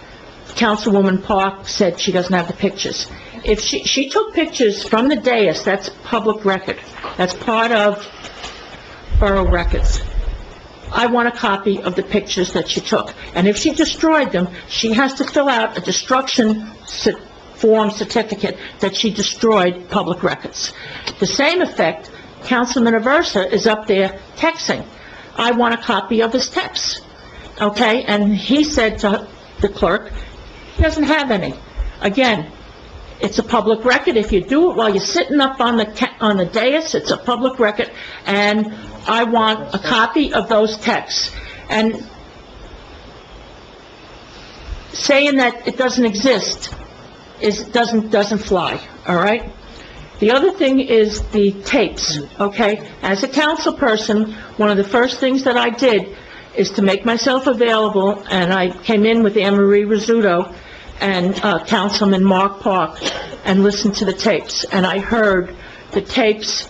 Councilwoman Park said she doesn't have the pictures. If she took pictures from the dais, that's public record. That's part of borough records. I want a copy of the pictures that she took. And if she destroyed them, she has to fill out a destruction form certificate that she destroyed public records. The same effect, Councilman Aversa is up there texting. I want a copy of his texts, okay? And he said to the clerk, he doesn't have any. Again, it's a public record. If you do it while you're sitting up on the dais, it's a public record, and I want a copy of those texts. And saying that it doesn't exist doesn't fly, all right? The other thing is the tapes, okay? As a council person, one of the first things that I did is to make myself available, and I came in with Anne Marie Rizzuto and Councilman Mark Park and listened to the tapes. And I heard the tapes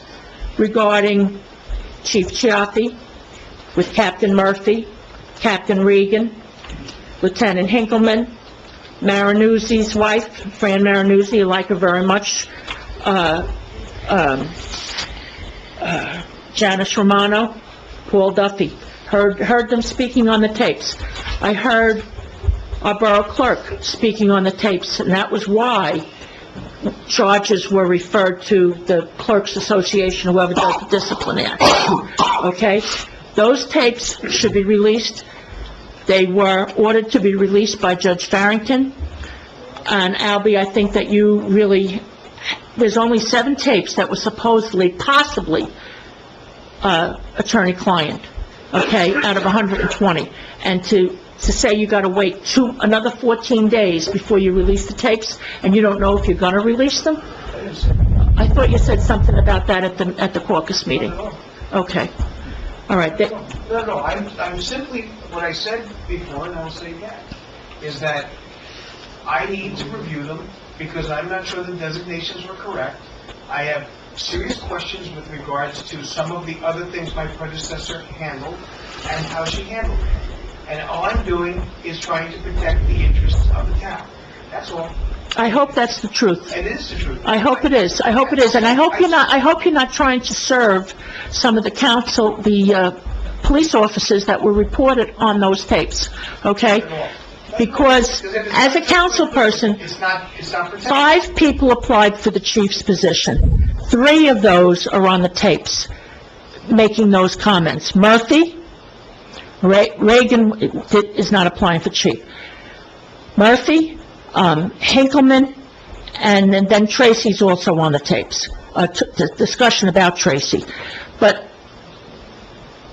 regarding Chief Chiappi with Captain Murphy, Captain Regan, Lieutenant Hinkleman, Marinuzzi's wife, Fran Marinuzzi, I like her very much, Janice Romano, Paul Duffy. Heard them speaking on the tapes. I heard our borough clerk speaking on the tapes, and that was why charges were referred to the Clerks Association, whoever does the disciplinary action, okay? Those tapes should be released. They were ordered to be released by Judge Farrington. And Albie, I think that you really, there's only 7 tapes that were supposedly, possibly, attorney-client, okay, out of 120. And to say you gotta wait another 14 days before you release the tapes, and you don't know if you're gonna release them? I thought you said something about that at the caucus meeting. Okay. All right. No, I'm simply, what I said before, and I'll say again, is that I need to review them, because I'm not sure the designations were correct. I have serious questions with regards to some of the other things my predecessor handled, and how she handled it. And all I'm doing is trying to protect the interests of the town. That's all. I hope that's the truth. It is the truth. I hope it is. I hope it is. And I hope you're not trying to serve some of the police officers that were reported on those tapes, okay? Because as a council person, It's not protected. 5 people applied for the chief's position. 3 of those are on the tapes, making those comments. Murphy, Reagan is not applying for chief. Murphy, Hinkleman, and then Tracy's also on the tapes, the discussion about Tracy. But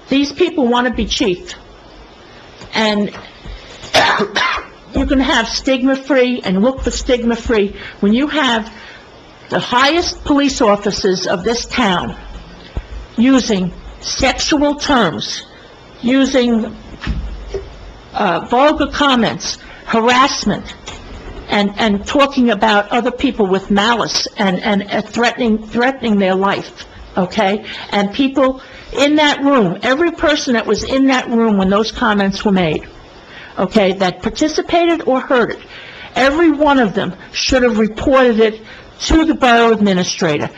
these people want to be chief, and you can have stigma-free and look for stigma-free when you have the highest police officers of this town using sexual terms, using vulgar comments, harassment, and talking about other people with malice and threatening their life, okay? And people in that room, every person that was in that room when those comments were made, okay, that participated or heard it, every one of them should have reported it to the borough administrator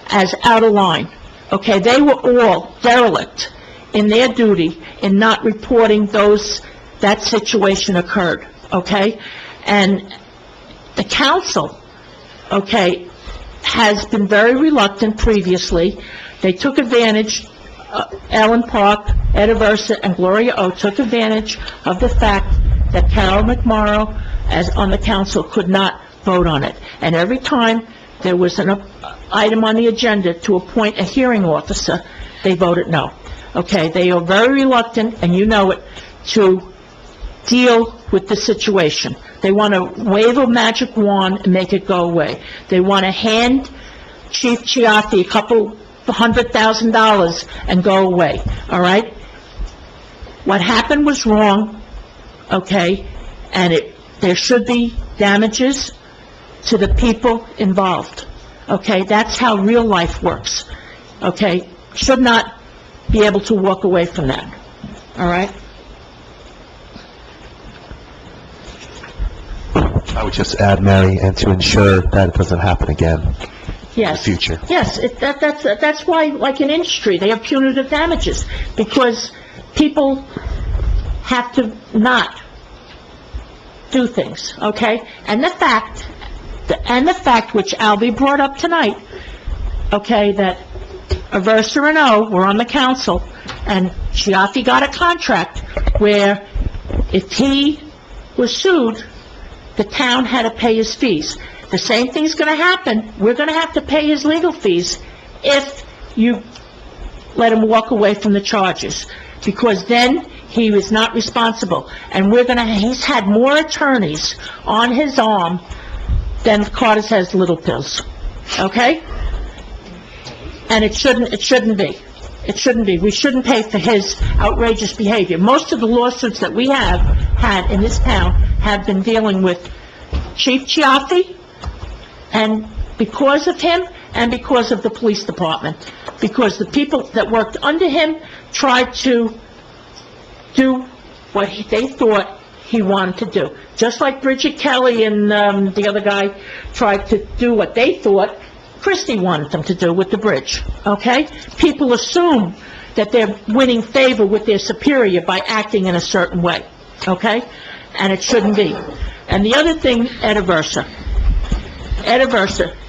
as out of line, okay? They were all derelict in their duty in not reporting that situation occurred, okay? And the council, okay, has been very reluctant previously. They took advantage, Ellen Park, Ed Aversa, and Gloria O. took advantage of the fact that Carol McMorrow, as on the council, could not vote on it. And every time there was an item on the agenda to appoint a hearing officer, they voted no. Okay, they are very reluctant, and you know it, to deal with the situation. They want to wave a magic wand and make it go away. They want to hand Chief Chiaffi a couple $100,000 and go away, all right? What happened was wrong, okay, and there should be damages to the people involved, okay? That's how real life works, okay? Should not be able to walk away from that, all right? I would just add, Mary, and to ensure that it doesn't happen again in the Yes. future. Yes, that's why, like in industry, they have punitive damages, because people have to not do things, okay? And the fact which Albie brought up tonight, okay, that Aversa and O were on the council, and Chiaffi got a contract where if he was sued, the town had to pay his fees. The same thing's gonna happen. We're gonna have to pay his legal fees if you let him walk away from the charges, because then he was not responsible. And he's had more attorneys on his arm than Carter's has Little Pills, okay? And it shouldn't be. It shouldn't be. We shouldn't pay for his outrageous behavior. Most of the lawsuits that we have had in this town have been dealing with Chief Chiaffi, and because of him, and because of the police department. Because the people that worked under him tried to do what they thought he wanted to do. Just like Bridget Kelly and the other guy tried to do what they thought Christie wanted them to do with the bridge, okay? People assume that they're winning favor with their superior by acting in a certain way, okay? And it shouldn't be. And the other thing, Ed Aversa,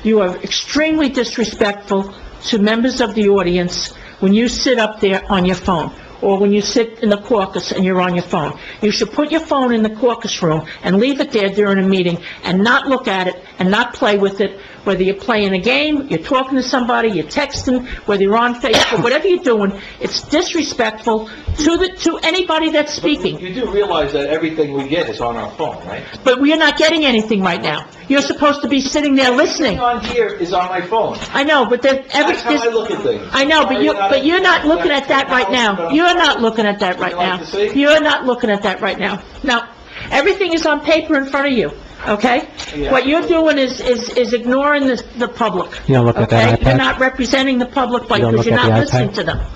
you are extremely disrespectful to members of the audience when you sit up there on your phone, or when you sit in the caucus and you're on your phone. You should put your phone in the caucus room and leave it there during a meeting and not look at it and not play with it, whether you're playing a game, you're talking to somebody, you're texting, whether you're on Facebook, whatever you're doing, it's disrespectful to anybody that's speaking. You do realize that everything we get is on our phone, right? But we are not getting anything right now. You're supposed to be sitting there listening. Everything on here is on my phone. I know, but That's how I look at things. I know, but you're not looking at that right now. You're not looking at that right now. You're not looking at that right now. No, everything is on paper in front of you, okay? Yeah. What you're doing is ignoring the public. You don't look at that Okay? You're iPad? not representing the public You don't because look you're at not the listening iPad? to them.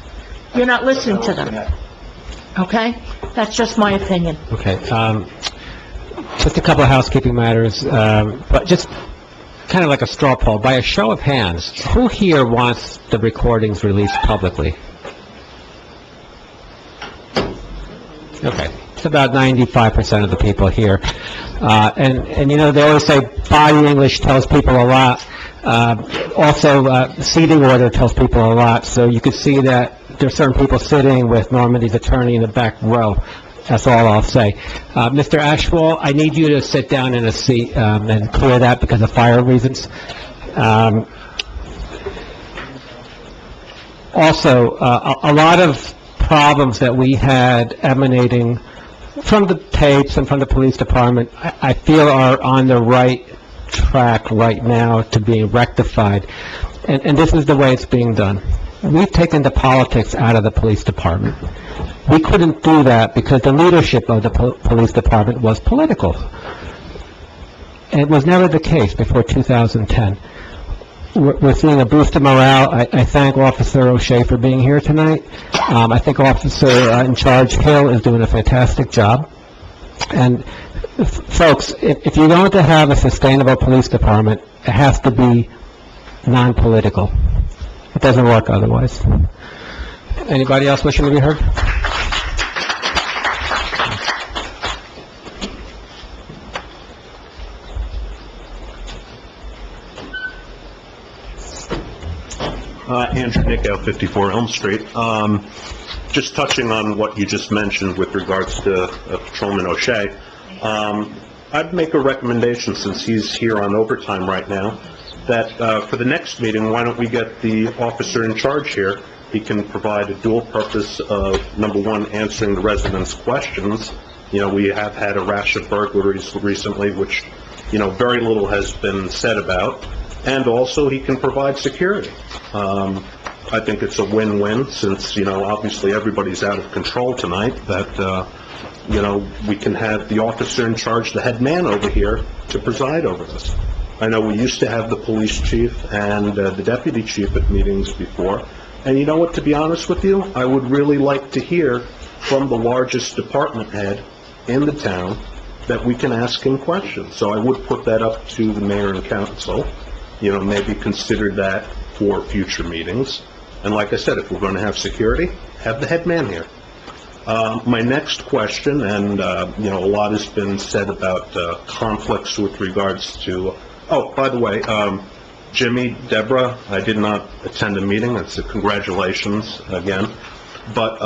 You're not listening to them, okay? That's just my opinion. Okay, just a couple of housekeeping matters, but just kind of like a straw poll. By a show of hands, who here wants the recordings released publicly? Okay, it's about 95% of the people here. And you know, they always say body English tells people a lot. Also, seating order tells people a lot, so you can see that there's certain people sitting with Normandy's attorney in the back row. That's all I'll say. Mr. Ashwell, I need you to sit down in a seat, and clear that because of fire reasons. Also, a lot of problems that we had emanating from the tapes and from the police department, I feel are on the right track right now to being rectified. And this is the way it's being done. We've taken the politics out of the police department. We couldn't do that because the leadership of the police department was political. It was never the case before 2010. We're seeing a boost of morale. I thank Officer O'Shea for being here tonight. I think Officer in charge Hill is doing a fantastic job. And Folks, if you're going to have a sustainable police department, it has to be non-political. It doesn't work otherwise. Anybody else wishing to be heard? Andrew Nickow, 54 Elm Street. Just touching on what you just mentioned with regards to Patrolman O'Shea, I'd make a recommendation, since he's here on overtime right now, that for the next meeting, why don't we get the officer in charge here? He can provide a dual purpose of, number one, answering the residents' questions. You know, we have had a rash of burglaries recently, which, you know, very little has been said about. And also, he can provide security. I think it's a win-win, since, you know, obviously everybody's out of control tonight, that, you know, we can have the officer in charge, the head man over here, to preside over this. I know we used to have the police chief and the deputy chief at meetings before, and you know what, to be honest with you, I would really like to hear from the largest department head in the town that we can ask him questions. So I would put that up to the mayor and council, you know, maybe consider that for future meetings. And like I said, if we're going to have security, have the head man here. My next question, and, you know, a lot has been said about conflicts with regards to, oh, by the way, Jimmy, Deborah, I did not attend a meeting. That's a congratulations again. But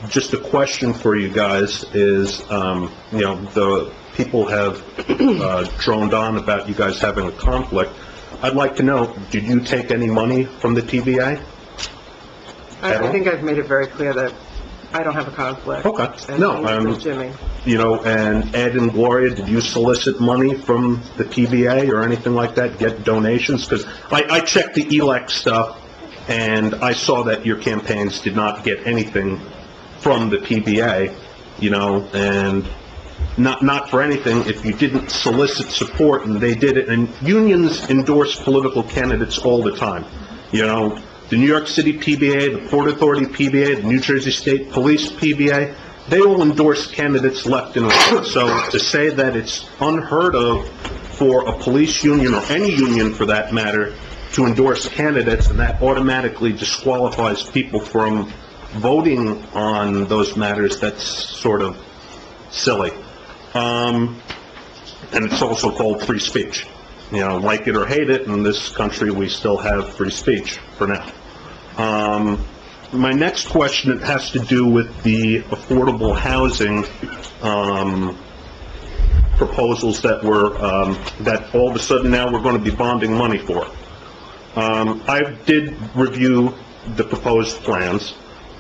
just a question for you guys is, you know, the people have droned on about you guys having a conflict. I'd like to know, did you take any money from the TVA? I think I've made it very clear that I don't have a conflict. Okay. No, With Jimmy. you know, and Ed and Gloria, did you solicit money from the TVA or anything like that, get donations? Because I checked the ELEC stuff, and I saw that your campaigns did not get anything from the TVA, you know, and not for anything, if you didn't solicit support, and they did it, and unions endorse political candidates all the time, you know, the New York City PBA, the Port Authority PBA, the New Jersey State Police PBA, they all endorse candidates left and right. So to say that it's unheard of for a police union, or any union for that matter, to endorse candidates, and that automatically disqualifies people from voting on those matters, that's sort of silly. And it's also called free speech. You know, like it or hate it, in this country, we still have free speech for now. My next question has to do with the affordable housing proposals that were, that all of a sudden now we're going to be bonding money for. I did review the proposed plans,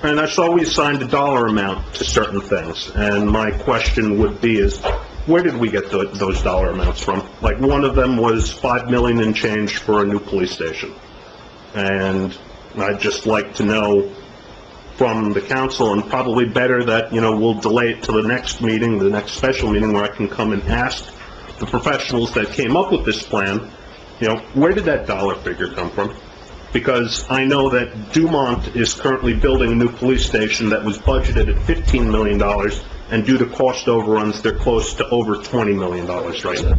and I saw we assigned a dollar amount to certain things, and my question would be is, where did we get those dollar amounts from? Like, one of them was $5 million and change for a new police station. And I'd just like to know from the council, and probably better that, you know, we'll delay it to the next meeting, the next special meeting, where I can come and ask the professionals that came up with this plan, you know, where did that dollar figure come from? Because I know that Dumont is currently building a new police station that was budgeted at $15 million, and due to cost overruns, they're close to over $20 million right now.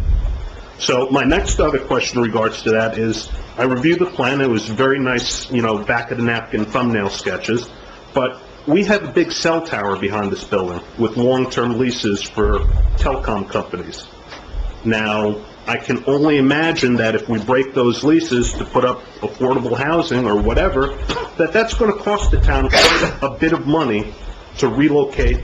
So my next other question in regards to that is, I reviewed the plan, it was very nice, you know, back-of-the-napkin thumbnail sketches, but we have a big cell tower behind this building with long-term leases for telecom companies. Now, I can only imagine that if we break those leases to put up affordable housing or whatever, that's going to cost the town a bit of money to relocate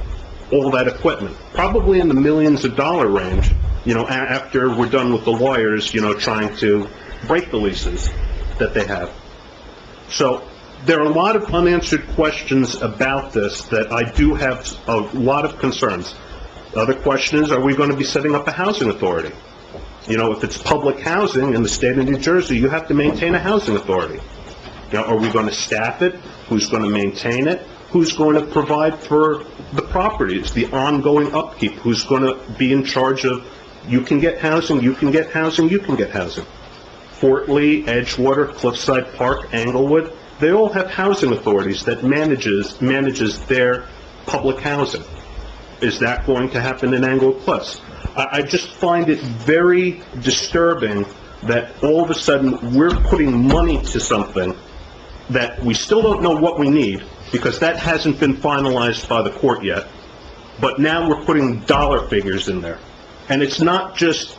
all that equipment, probably in the millions of dollar range, you know, after we're done with the lawyers, you know, trying to break the leases that they have. So there are a lot of unanswered questions about this that I do have a lot of concerns. The other question is, are we going to be setting up a housing authority? You know, if it's public housing in the state of New Jersey, you have to maintain a housing authority. You know, are we going to staff it? Who's going to maintain it? Who's going to provide for the properties, the ongoing upkeep? Who's going to be in charge of, you can get housing, you can get housing, you can get housing? Fort Lee, Edgewater, Cliffside Park, Englewood, they all have housing authorities that manages their public housing. Is that going to happen in Englewood Cliffs? I just find it very disturbing that all of a sudden we're putting money to something that we still don't know what we need, because that hasn't been finalized by the court yet, but now we're putting dollar figures in there. And it's not just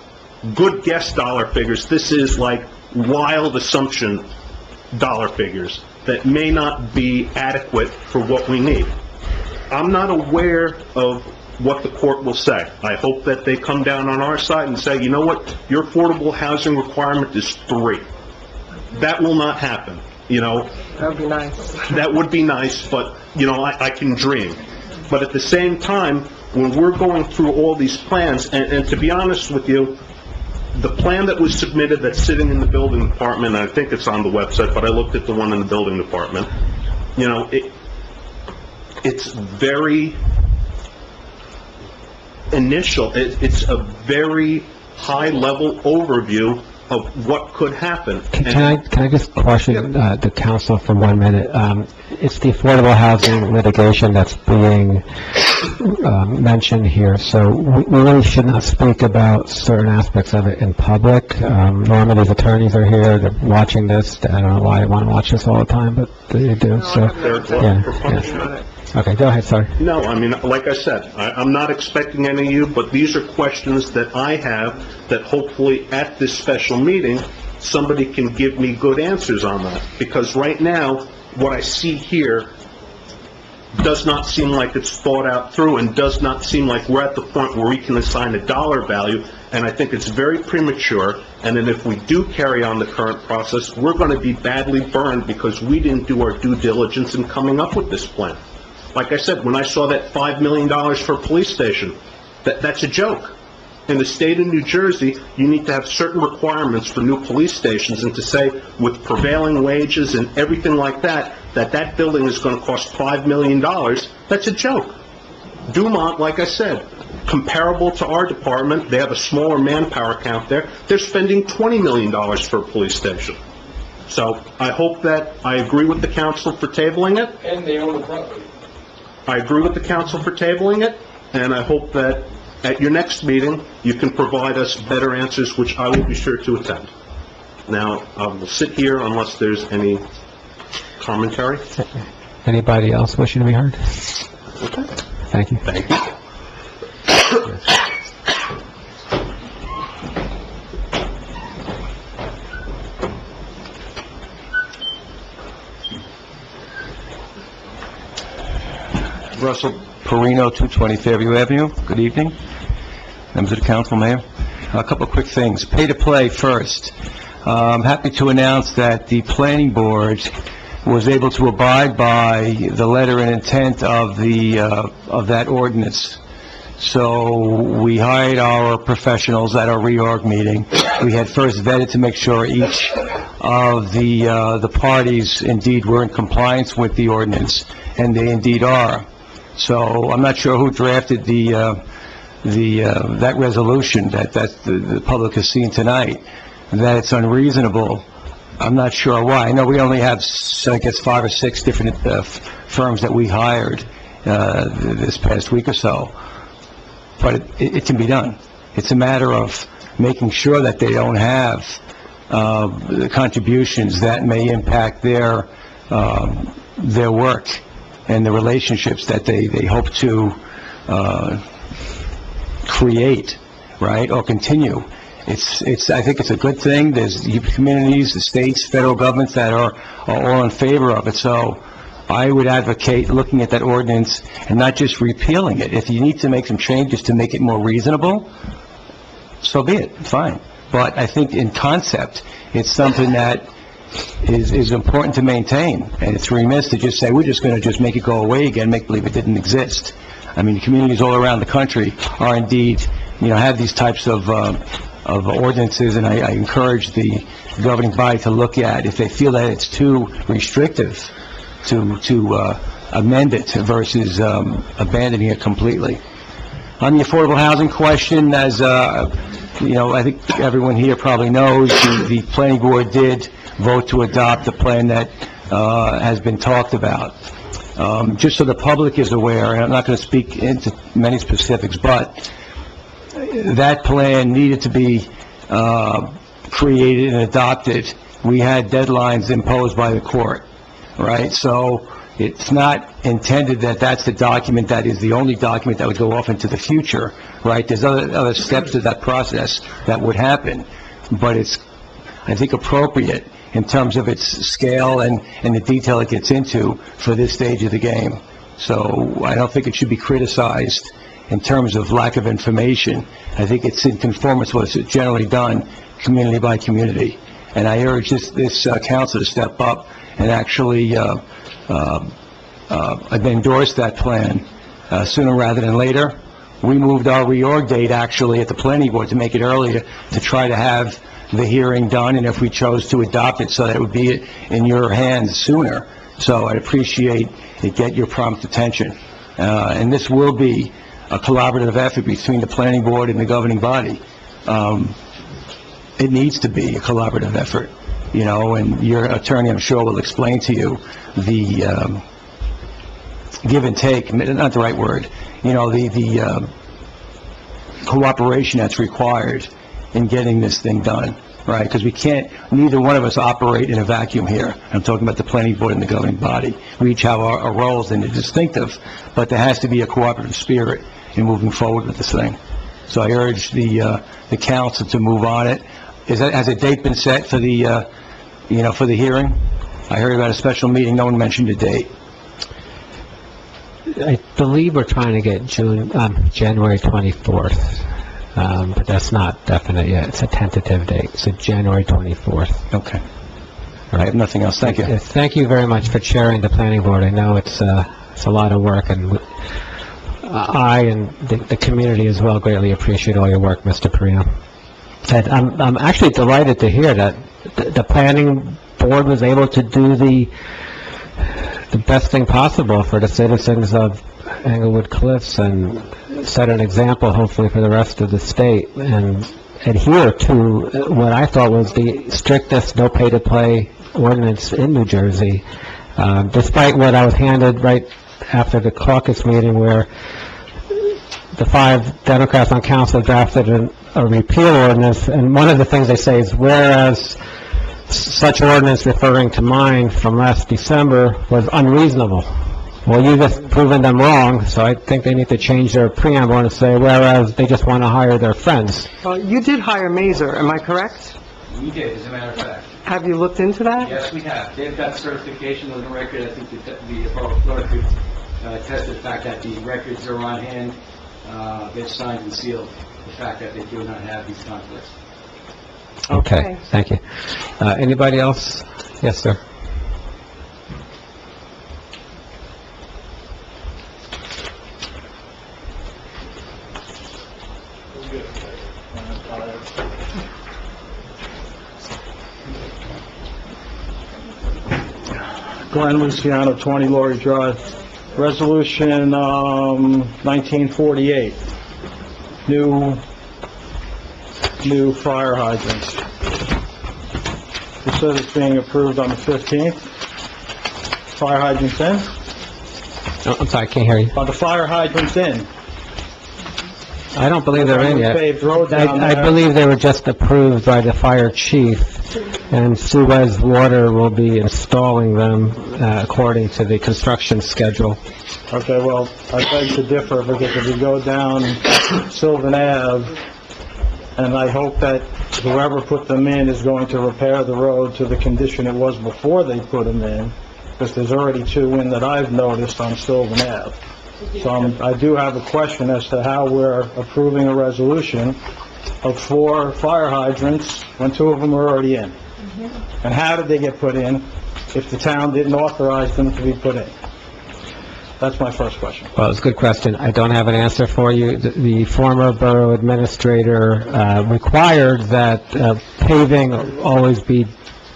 good guess dollar figures, this is like wild assumption dollar figures that may not be adequate for what we need. I'm not aware of what the court will say. I hope that they come down on our side and say, you know what, your affordable housing requirement is 3. That will not happen, you know? That would be nice. That would be nice, but, you know, I can dream. But at the same time, when we're going through all these plans, and to be honest with you, the plan that was submitted that's sitting in the building department, I think it's on the website, but I looked at the one in the building department, you know, it's very initial. It's a very high-level overview of what could happen. Can I just question the council for 1 minute? It's the affordable housing litigation that's being mentioned here, so we really should not speak about certain aspects of it in public. Normally, these attorneys are here, they're watching this. I don't know why they want to watch this all the time, but they do, so, yeah. Okay, go ahead, sorry. No, I mean, like I said, I'm not expecting any of you, but these are questions that I have that hopefully at this special meeting, somebody can give me good answers on that. Because right now, what I see here does not seem like it's thought out through, and does not seem like we're at the point where we can assign a dollar value, and I think it's very premature. And then if we do carry on the current process, we're going to be badly burned because we didn't do our due diligence in coming up with this plan. Like I said, when I saw that $5 million for a police station, that's a joke. In the state of New Jersey, you need to have certain requirements for new police stations, and to say with prevailing wages and everything like that, that building is going to cost $5 million, that's a joke. Dumont, like I said, comparable to our department, they have a smaller manpower count there, they're spending $20 million for a police station. So I hope that, I agree with the council for tabling it. And they own the property. I agree with the council for tabling it, and I hope that at your next meeting, you can provide us better answers, which I will be sure to attend. Now, I will sit here unless there's any commentary. Anybody else wishing to be heard? Okay. Thank you. Thank you. Russell Perino, 220 Fairview Avenue. Good evening, members of the council, mayor. A couple of quick things. Pay to play first. I'm happy to announce that the planning board was able to abide by the letter and intent of that ordinance. So we hired our professionals at our reorg meeting. We had first vetted to make sure each of the parties indeed were in compliance with the ordinance, and they indeed are. So I'm not sure who drafted that resolution that the public has seen tonight, that it's unreasonable. I'm not sure why. I know we only have, I guess, 5 or 6 different firms that we hired this past week or so, but it can be done. It's a matter of making sure that they don't have the contributions that may impact their work and the relationships that they hope to create, right, or continue. I think it's a good thing. There's communities, the states, federal governments that are all in favor of it. So I would advocate looking at that ordinance and not just repealing it. If you need to make some changes to make it more reasonable, so be it, fine. But I think in concept, it's something that is important to maintain, and it's remiss to just say, we're just going to just make it go away again, make believe it didn't exist. I mean, communities all around the country are indeed, have these types of ordinances, and I encourage the governing body to look at, if they feel that it's too restrictive, to amend it versus abandoning it completely. On the affordable housing question, as I think everyone here probably knows, the planning board did vote to adopt the plan that has been talked about. Just so the public is aware, and I'm not going to speak into many specifics, but that plan needed to be created and adopted, we had deadlines imposed by the court, right? So it's not intended that that's the document that is the only document that would go off into the future, right? There's other steps to that process that would happen, but it's, I think, appropriate in terms of its scale and the detail it gets into for this stage of the game. So I don't think it should be criticized in terms of lack of information. I think it's in conformance with what's generally done, community by community. And I urge this council to step up and actually endorse that plan sooner rather than later. We moved our reorg date actually at the planning board to make it earlier, to try to have the hearing done, and if we chose to adopt it, so that it would be in your hands sooner. So I'd appreciate it get your prompt attention. And this will be a collaborative effort between the planning board and the governing body. It needs to be a collaborative effort, you know, and your attorney, I'm sure, will explain to you the give and take, not the right word, you know, the cooperation that's required in getting this thing done, right? Because we can't, neither one of us operate in a vacuum here. I'm talking about the planning board and the governing body. We each have our roles and they're distinctive, but there has to be a cooperative spirit in moving forward with this thing. So I urge the council to move on it. Has a date been set for the, you know, for the hearing? I heard about a special meeting, no one mentioned a date. I believe we're trying to get January 24th, but that's not definite yet. It's a tentative date, so January 24th. Okay. All right, I have nothing else. Thank you. Thank you very much for chairing the planning board. I know it's a lot of work, and I and the community as well greatly appreciate all your work, Mr. Perino. And I'm actually delighted to hear that the planning board was able to do the best thing possible for the citizens of Englewood Cliffs and set an example, hopefully, for the rest of the state, and adhere to what I thought was the strictest no pay-to-play ordinance in New Jersey, despite what I was handed right after the caucus meeting, where the 5 Democrats on council drafted a repeal ordinance, and one of the things they say is, whereas such ordinance referring to mine from last December was unreasonable. Well, you've just proven them wrong, so I think they need to change their preamble and say, whereas they just want to hire their friends. You did hire Mazer, am I correct? We did, as a matter of fact. Have you looked into that? Yes, we have. They've got certification on the record. I think the Borough Clerk could attest to the fact that the records are on hand. They've signed and sealed the fact that they do not have these conflicts. Okay, thank you. Anybody else? Yes, sir. Glenn Luciano, 20 Laurie Drive. Resolution 1948, new fire hydrants. It says it's being approved on the 15th. Fire hydrants in? Oh, I'm sorry, I can't hear you. Are the fire hydrants in? I don't believe they're in yet. Paved road down I there. believe they were just approved by the fire chief, and Suez Water will be installing them according to the construction schedule. Okay, well, I beg to differ, because if you go down Sylvan Ave, and I hope that whoever put them in is going to repair the road to the condition it was before they put them in, because there's already 2 in that I've noticed on Sylvan Ave. So I do have a question as to how we're approving a resolution of 4 fire hydrants when 2 of them are already in. And how did they get put in if the town didn't authorize them to be put in? That's my first question. Well, it's a good question. I don't have an answer for you. The former borough administrator required that paving always be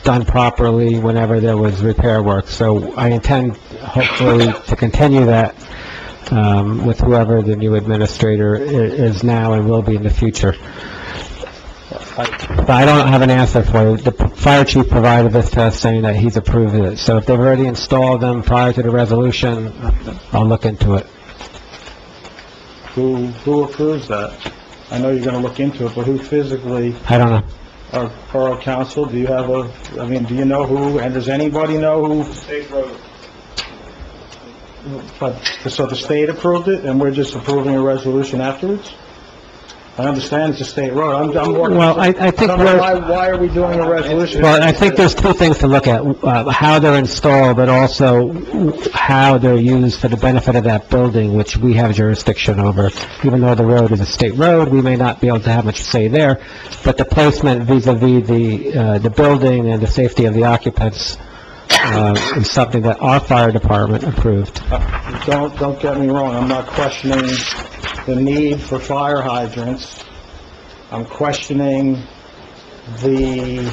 done properly whenever there was repair work. So I intend, hopefully, to continue that with whoever the new administrator is now and will be in the future. But I don't have an answer for you. The fire chief provided this to us saying that he's approved it. So if they've already installed them prior to the resolution, I'll look into it. Who approves that? I know you're gonna look into it, but who physically, I don't know. our borough council, do you have do you know who, and does anybody know who? State road. But, so the state approved it, and we're just approving a resolution afterwards? I understand it's a state road, I'm working... Well, I think don't know we're- why are we doing a resolution? Well, I think there's two things to look at, how they're installed, but also how they're used for the benefit of that building, which we have jurisdiction over. Even though the road is a state road, we may not be able to have much say there, but the placement vis-à-vis the building and the safety of the occupants is something that our fire department approved. Don't get me wrong, I'm not questioning the need for fire hydrants. I'm questioning the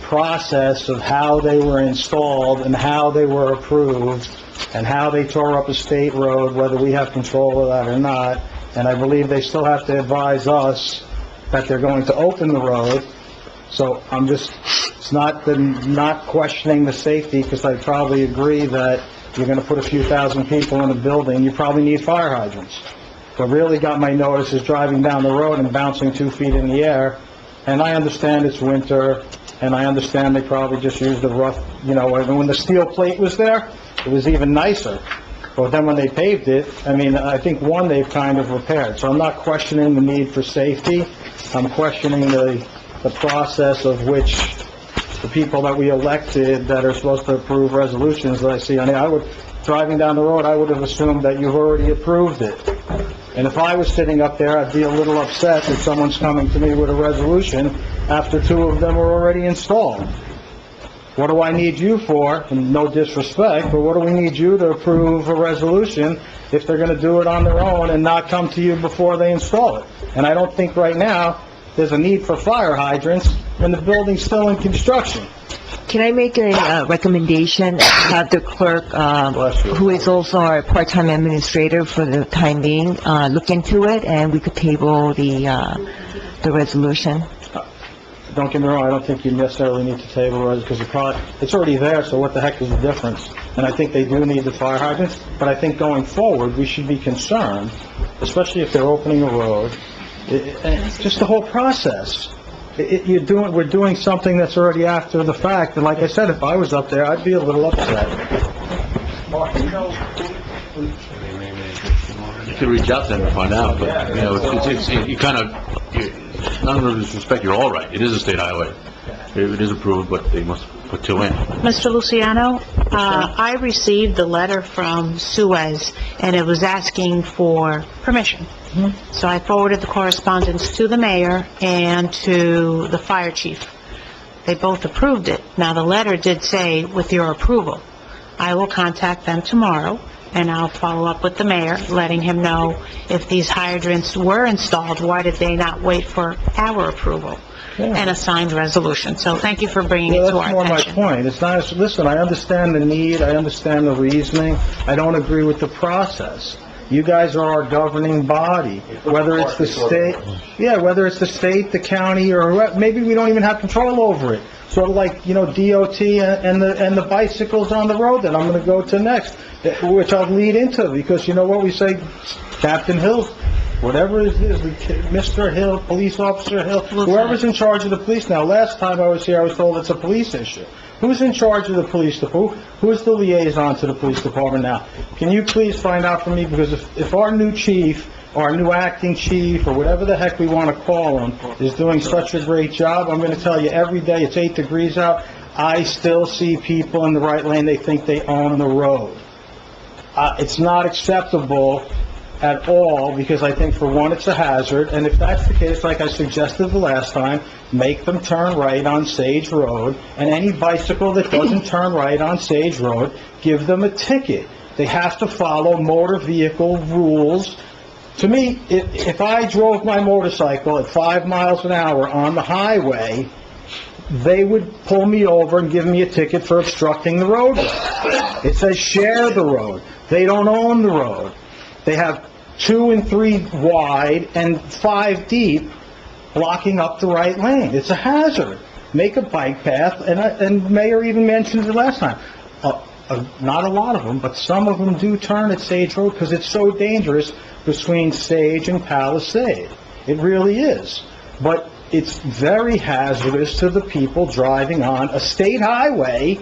process of how they were installed and how they were approved and how they tore up a state road, whether we have control of that or not. And I believe they still have to advise us that they're going to open the road. So I'm just, it's not questioning the safety, because I probably agree that you're going to put a few thousand people in a building, you probably need fire hydrants. What really got my notice is driving down the road and bouncing 2 feet in the air. And I understand it's winter, and I understand they probably just used a rough, when the steel plate was there, it was even nicer. But then when they paved it, I think one they've kind of repaired. So I'm not questioning the need for safety. I'm questioning the process of which the people that we elected that are supposed to approve resolutions that I see on it. Driving down the road, I would have assumed that you've already approved it. And if I was sitting up there, I'd be a little upset that someone's coming to me with a resolution after 2 of them are already installed. What do I need you for? And no disrespect, but what do we need you to approve a resolution if they're gonna do it on their own and not come to you before they install it? And I don't think right now there's a need for fire hydrants when the building's still in construction. Can I make a recommendation, have the clerk, who is also our part-time administrator for the time being, look into it, and we could table the resolution? Don't get me wrong, I don't think you necessarily need to table it, because it's already there, so what the heck is the difference? And I think they do need the fire hydrants, but I think going forward, we should be concerned, especially if they're opening a road, and just the whole process. We're doing something that's already after the fact, and like I said, if I was up there, I'd be a little upset. You could reach out to them and find out, but, you kind of, none of disrespect, you're all right. It is a state highway. It is approved, but they must put 2 in. Mr. Luciano, I received the letter from Suez, and it was asking for permission. So I forwarded the correspondence to the mayor and to the fire chief. They both approved it. Now, the letter did say, with your approval. I will contact them tomorrow, and I'll follow up with the mayor, letting him know if these hydrants were installed, why did they not wait for our approval and a signed resolution? So thank you for bringing it to our attention. That's more my point. It's not, listen, I understand the need, I understand the reasoning, I don't agree with the process. You guys are our governing body, whether it's the state, whether it's the state, the county, or maybe we don't even have control over it. Sort of like, DOT and the bicycles on the road that I'm gonna go to next, which I'll lead into, because you know what we say, Captain Hill, whatever it is, Mr. Hill, Police Officer Hill, whoever's in charge of the police now. Last time I was here, I was told it's a police issue. Who's in charge of the police department? Who's the liaison to the police department now? Can you please find out for me, because if our new chief, our new acting chief, or whatever the heck we want to call him, is doing such a great job, I'm going to tell you, every day, it's 8 degrees out, I still see people in the right lane, they think they own the road. It's not acceptable at all, because I think, for one, it's a hazard, and if that's the case, like I suggested the last time, make them turn right on Sage Road, and any bicycle that doesn't turn right on Sage Road, give them a ticket. They have to follow motor vehicle rules. To me, if I drove my motorcycle at 5 miles an hour on the highway, they would pull me over and give me a ticket for obstructing the roadway. It says share the road. They don't own the road. They have 2 and 3 wide and 5 deep blocking up the right lane. It's a hazard. Make a bike path, and Mayor even mentioned it last time. not a lot of them, but some of them do turn at Sage Road because it's so dangerous between Sage and Palisade. It really is. But it's very hazardous to the people driving on a state highway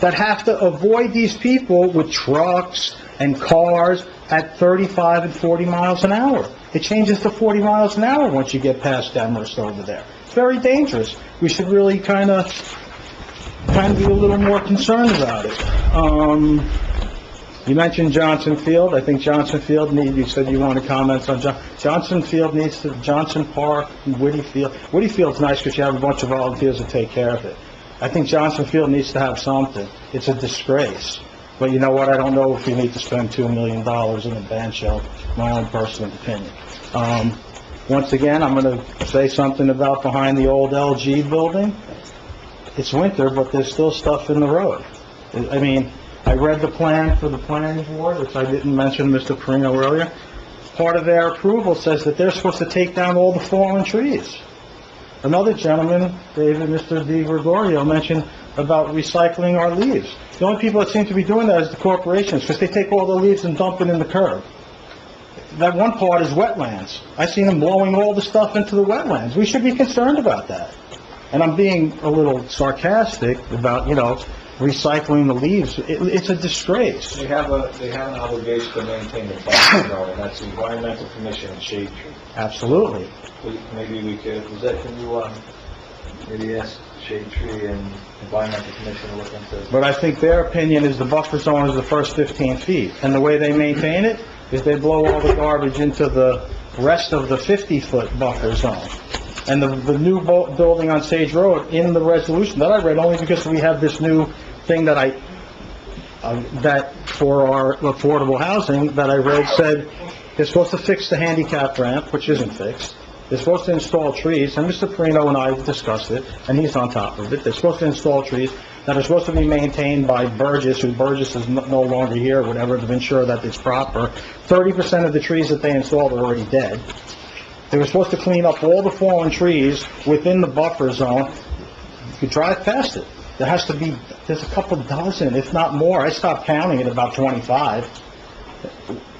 that have to avoid these people with trucks and cars at 35 and 40 miles an hour. It changes to 40 miles an hour once you get past Demorest over there. It's very dangerous. We should really kind of be a little more concerned about it. You mentioned Johnson Field. I think Johnson Field you said you wanted comments on Johnson Field needs to, Johnson Park, and Whitty Field. Whitty Field's nice because you have a bunch of volunteers that take care of it. I think Johnson Field needs to have something. It's a disgrace. But you know what? I don't know if you need to spend $2 million in a band shell, my own personal opinion. Once again, I'm going to say something about behind the old LG building. It's winter, but there's still stuff in the road. I mean, I read the plan for the planning board, which I didn't mention Mr. Perino earlier. Part of their approval says that they're supposed to take down all the fallen trees. Another gentleman, Mr. Di Gregorio, mentioned about recycling our leaves. The only people that seem to be doing that is the corporations, because they take all the leaves and dump it in the curb. That one part is wetlands. I seen them blowing all the stuff into the wetlands. We should be concerned about that. And I'm being a little sarcastic about, recycling the leaves. It's a disgrace. They have an obligation to maintain the buffer zone, and that's the Environmental Commission and Shade Tree. Absolutely. Maybe we could, can you, maybe ask Shade Tree and Environmental Commission to look into it? But I think their opinion is the buffer zone is the first 15 feet. And the way they maintain it is they blow all the garbage into the rest of the 50-foot buffer zone. And the new building on Sage Road, in the resolution that I read, only because we have this new thing that that for our affordable housing that I read said they're supposed to fix the handicap ramp, which isn't fixed. They're supposed to install trees, and Mr. Perino and I discussed it, and he's on top of it. They're supposed to install trees that are supposed to be maintained by Burgess, who Burgess is no longer here, whatever, to ensure that it's proper. 30% of the trees that they installed are already dead. They were supposed to clean up all the fallen trees within the buffer zone. You could drive past it. There's a couple dozen, if not more. I stopped counting at about 25.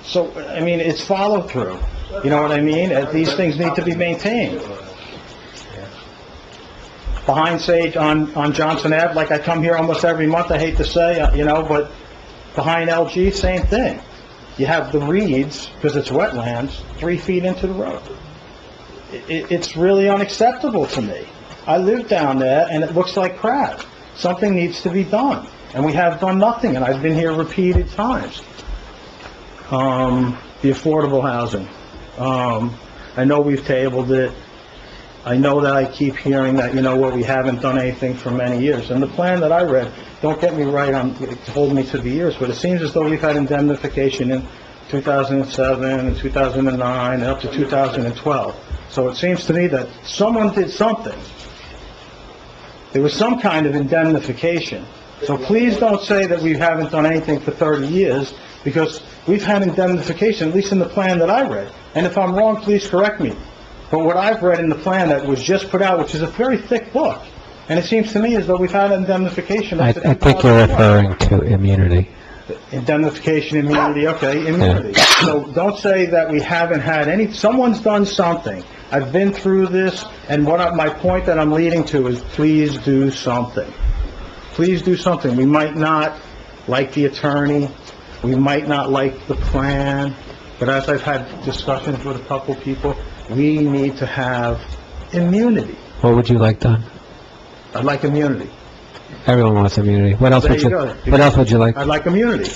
So, I mean, it's follow through. You know what I mean? These things need to be maintained. Behind Sage on Johnson Ave, like I come here almost every month, I hate to say, but behind LG, same thing. You have the reeds, because it's wetlands, 3 feet into the road. It's really unacceptable to me. I live down there, and it looks like crap. Something needs to be done, and we have done nothing, and I've been here repeated times. The affordable housing. I know we've tabled it. I know that I keep hearing that, we haven't done anything for many years. And the plan that I read, don't get me right, hold me to the years, but it seems as though we've had indemnification in 2007 and 2009 and up to 2012. So it seems to me that someone did something. There was some kind of indemnification. So please don't say that we haven't done anything for 30 years, because we've had indemnification, at least in the plan that I read. And if I'm wrong, please correct me. But what I've read in the plan that was just put out, which is a very thick book, and it seems to me as though we've had indemnification. I think you're referring to immunity. Indemnification, immunity, okay, immunity. So don't say that we haven't had any, someone's done something. I've been through this, and my point that I'm leading to is please do something. Please do something. We might not like the attorney, we might not like the plan, but as I've had discussions with a couple people, we need to have immunity. What would you like done? I'd like immunity. Everyone wants immunity. What else would you like? I'd like immunity.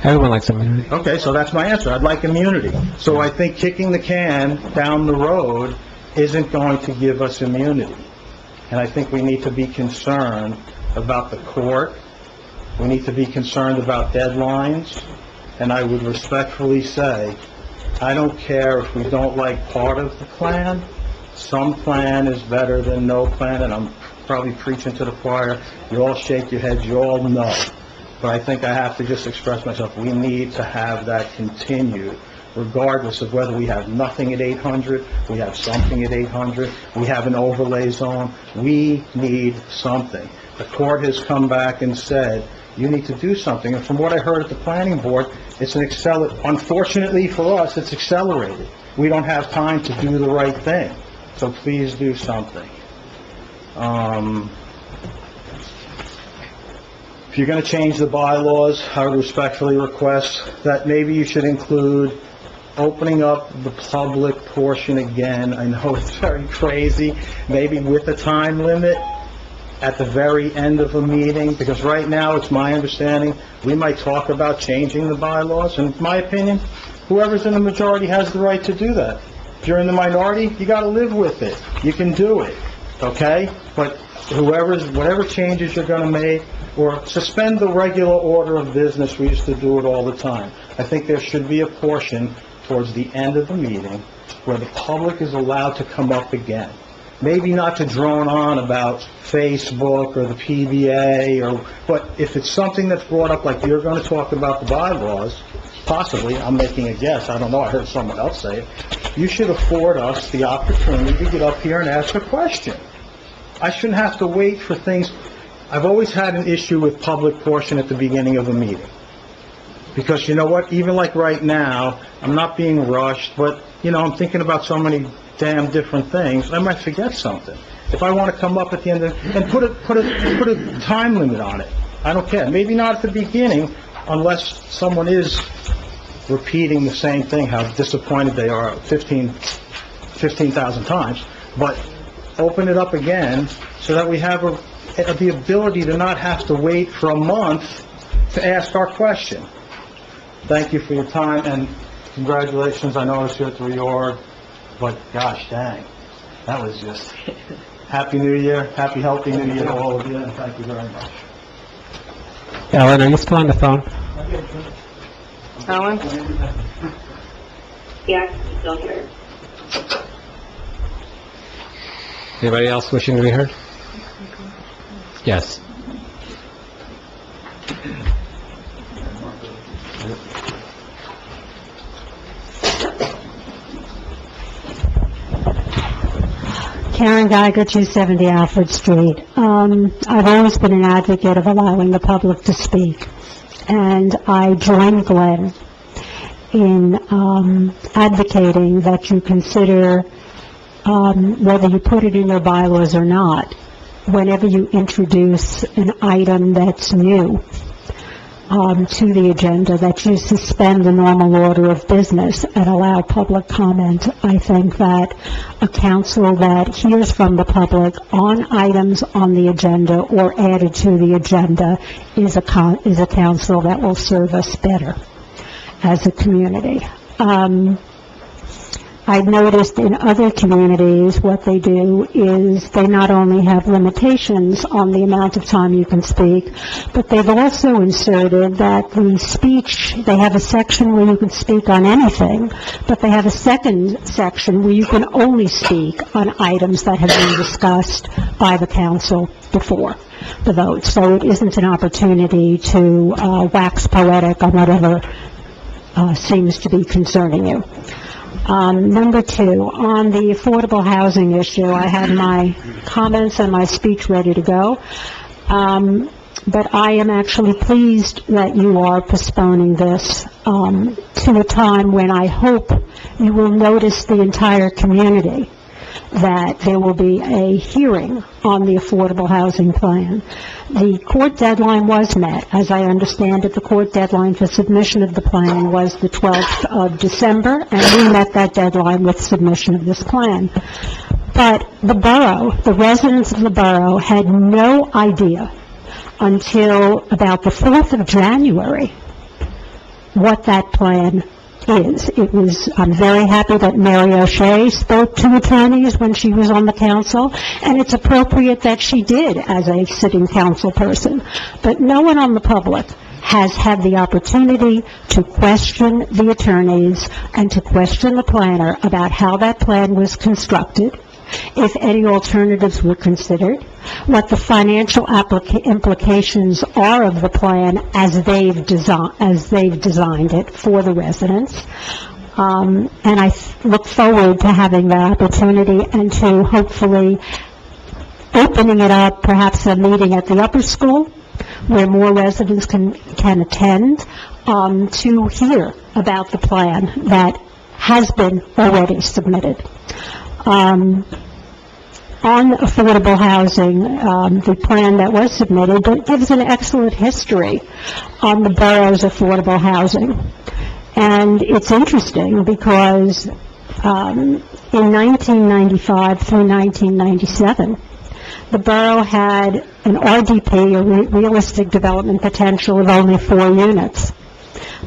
Everyone likes immunity. Okay, so that's my answer. I'd like immunity. So I think kicking the can down the road isn't going to give us immunity. And I think we need to be concerned about the court. We need to be concerned about deadlines. And I would respectfully say, I don't care if we don't like part of the plan. Some plan is better than no plan, and I'm probably preaching to the choir. You all shake your heads, you all know. But I think I have to just express myself. We need to have that continued, regardless of whether we have nothing at 800, we have something at 800, we have an overlay zone. We need something. The court has come back and said You need to do something. And from what I heard at the planning board, it's unfortunately for us, it's accelerated. We don't have time to do the right thing. So please do something. If you're going to change the bylaws, I would respectfully request that maybe you should include opening up the public portion again. I know it's very crazy, maybe with a time limit at the very end of a meeting, because right now, it's my understanding, we might talk about changing the bylaws, and in my opinion, whoever's in the majority has the right to do that. If you're in the minority, you gotta live with it. You can do it, okay? But whatever changes you're gonna make, or suspend the regular order of business, we used to do it all the time. I think there should be a portion towards the end of the meeting where the public is allowed to come up again. Maybe not to drone on about Facebook or the PBA, but if it's something that's brought up, like you're going to talk about the bylaws, possibly, I'm making a guess, I don't know, I heard someone else say it, you should afford us the opportunity to get up here and ask a question. I shouldn't have to wait for things. I've always had an issue with public portion at the beginning of a meeting. Because you know what, even like right now, I'm not being rushed, but, I'm thinking about so many damn different things, I might forget something. If I want to come up at the end and put a time limit on it, I don't care. Maybe not at the beginning, unless someone is repeating the same thing, how disappointed they are 15,000 times, but open it up again so that we have the ability to not have to wait for a month to ask our question. Thank you for your time, and congratulations, I know I was here at the reorg, but gosh dang, that was just, Happy New Year, happy, healthy New Year to all of you, and thank you very much. Ellen, are you still on the phone? Ellen? Yes, still here. Anybody else wishing to be heard? Yes. Karen Geiger, 270 Alfred Street. I've always been an advocate of allowing the public to speak, and I join Glenn in advocating that you consider, whether you put it in your bylaws or not, whenever you introduce an item that's new to the agenda, that you suspend the normal order of business and allow public comment. I think that a council that hears from the public on items on the agenda or added to the agenda is a council that will serve us better as a community. I've noticed in other communities, what they do is they not only have limitations on the amount of time you can speak, but they've also inserted that they have a section where you can speak on anything, but they have a second section where you can only speak on items that have been discussed by the council before the vote. So it isn't an opportunity to wax poetic on whatever seems to be concerning you. Number two, on the affordable housing issue, I had my comments and my speech ready to go, but I am actually pleased that you are postponing this to a time when I hope you will notice the entire community that there will be a hearing on the affordable housing plan. The court deadline was met. As I understand it, the court deadline for submission of the plan was the 12th of December, and we met that deadline with submission of this plan. But the residents of the borough had no idea until about the 4th of January what that plan is. I'm very happy that Mary O'Shea spoke to attorneys when she was on the council, and it's appropriate that she did as a sitting council person. But no one on the public has had the opportunity to question the attorneys and to question the planner about how that plan was constructed, if any alternatives were considered, what the financial implications are of the plan as they've designed it for the residents. And I look forward to having that opportunity and to hopefully opening it up, perhaps a meeting at the upper school where more residents can attend, to hear about the plan that has been already submitted. On affordable housing, the plan that was submitted gives an excellent history on the borough's affordable housing. And it's interesting because in 1995 through 1997, the borough had an RDP, a realistic development potential, of only 4 units.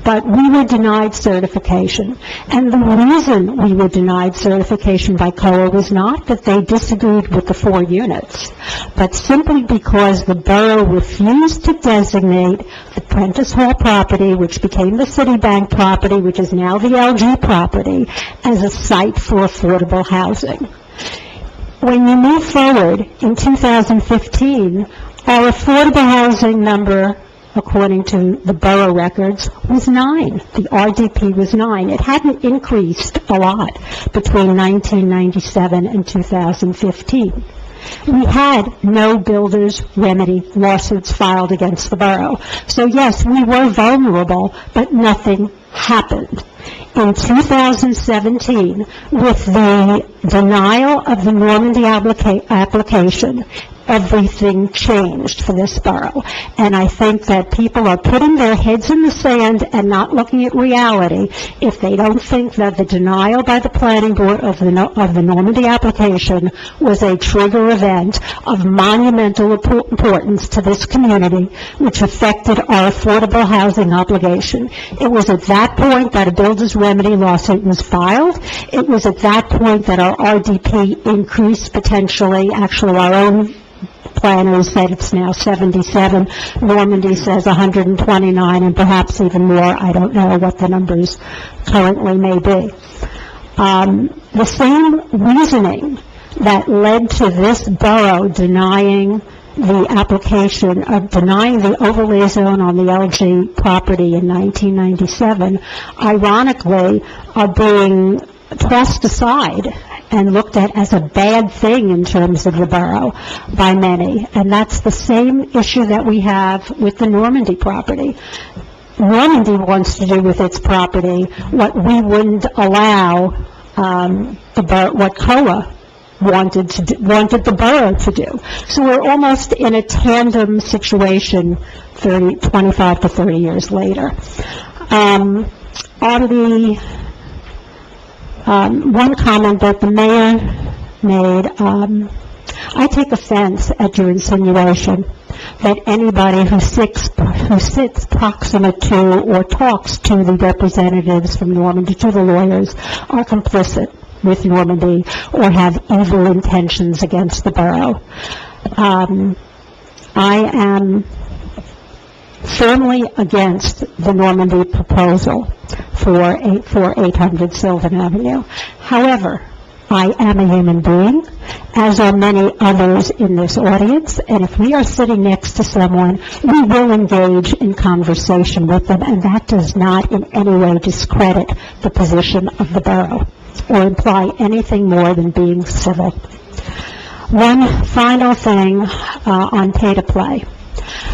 But we were denied certification. And the reason we were denied certification by COA was not that they disagreed with the 4 units, but simply because the borough refused to designate the Prentice Hall property, which became the Citibank property, which is now the LG property, as a site for affordable housing. When you move forward in 2015, our affordable housing number, according to the borough records, was 9. The RDP was 9. It hadn't increased a lot between 1997 and 2015. We had no builder's remedy lawsuits filed against the borough. So yes, we were vulnerable, but nothing happened. In 2017, with the denial of the Normandy application, everything changed for this borough. And I think that people are putting their heads in the sand and not looking at reality if they don't think that the denial by the planning board of the Normandy application was a trigger event of monumental importance to this community, which affected our affordable housing obligation. It was at that point that a builder's remedy lawsuit was filed. It was at that point that our RDP increased potentially. Actually, our own planners said it's now 77. Normandy says 129, and perhaps even more. I don't know what the numbers currently may be. The same reasoning that led to this borough denying the application of denying the overlay zone on the LG property in 1997, ironically, are being tossed aside and looked at as a bad thing in terms of the borough by many. And that's the same issue that we have with the Normandy property. Normandy wants to do with its property what we wouldn't allow what COA wanted the borough to do. So we're almost in a tandem situation 25 to 30 years later. On the one comment that the mayor made, I take offense at your insinuation that anybody who sits proximate to or talks to the representatives from Normandy, to the lawyers, are complicit with Normandy or have evil intentions against the borough. I am firmly against the Normandy proposal for 800 Sylvan Avenue. However, I am a human being, as are many others in this audience, and if we are sitting next to someone, we will engage in conversation with them, and that does not in any way discredit the position of the borough or imply anything more than being civil. One final thing on pay-to-play.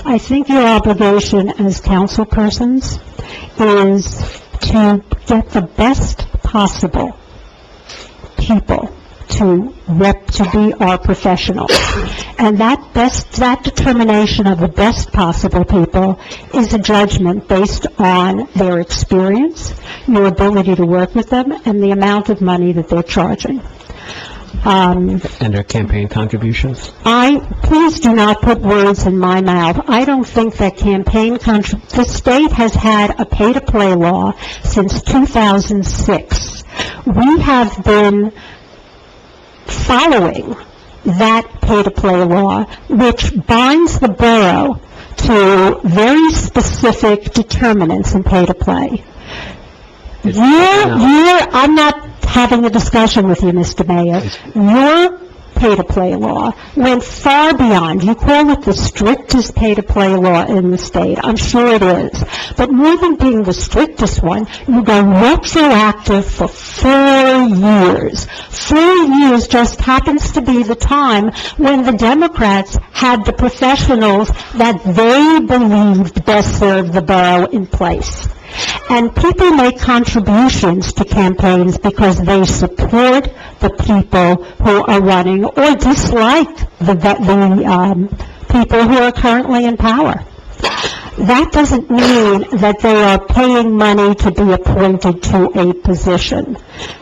I think your obligation as councilpersons is to get the best possible people to be our professionals. And that determination of the best possible people is a judgment based on their experience, your ability to work with them, and the amount of money that they're charging. And their campaign contributions? Please do not put words in my mouth. I don't think that the state has had a pay-to-play law since 2006. We have been following that pay-to-play law, which binds the borough to very specific determinants in pay-to-play. I'm not having a discussion with you, Mr. Mayor. Your pay-to-play law went far beyond. You call it the strictest pay-to-play law in the state. I'm sure it is. But more than being the strictest one, you go retroactive for 4 years. 4 years just happens to be the time when the Democrats had the professionals that they believed best served the borough in place. And people make contributions to campaigns because they support the people who are running or dislike the people who are currently in power. That doesn't mean that they are paying money to be appointed to a position.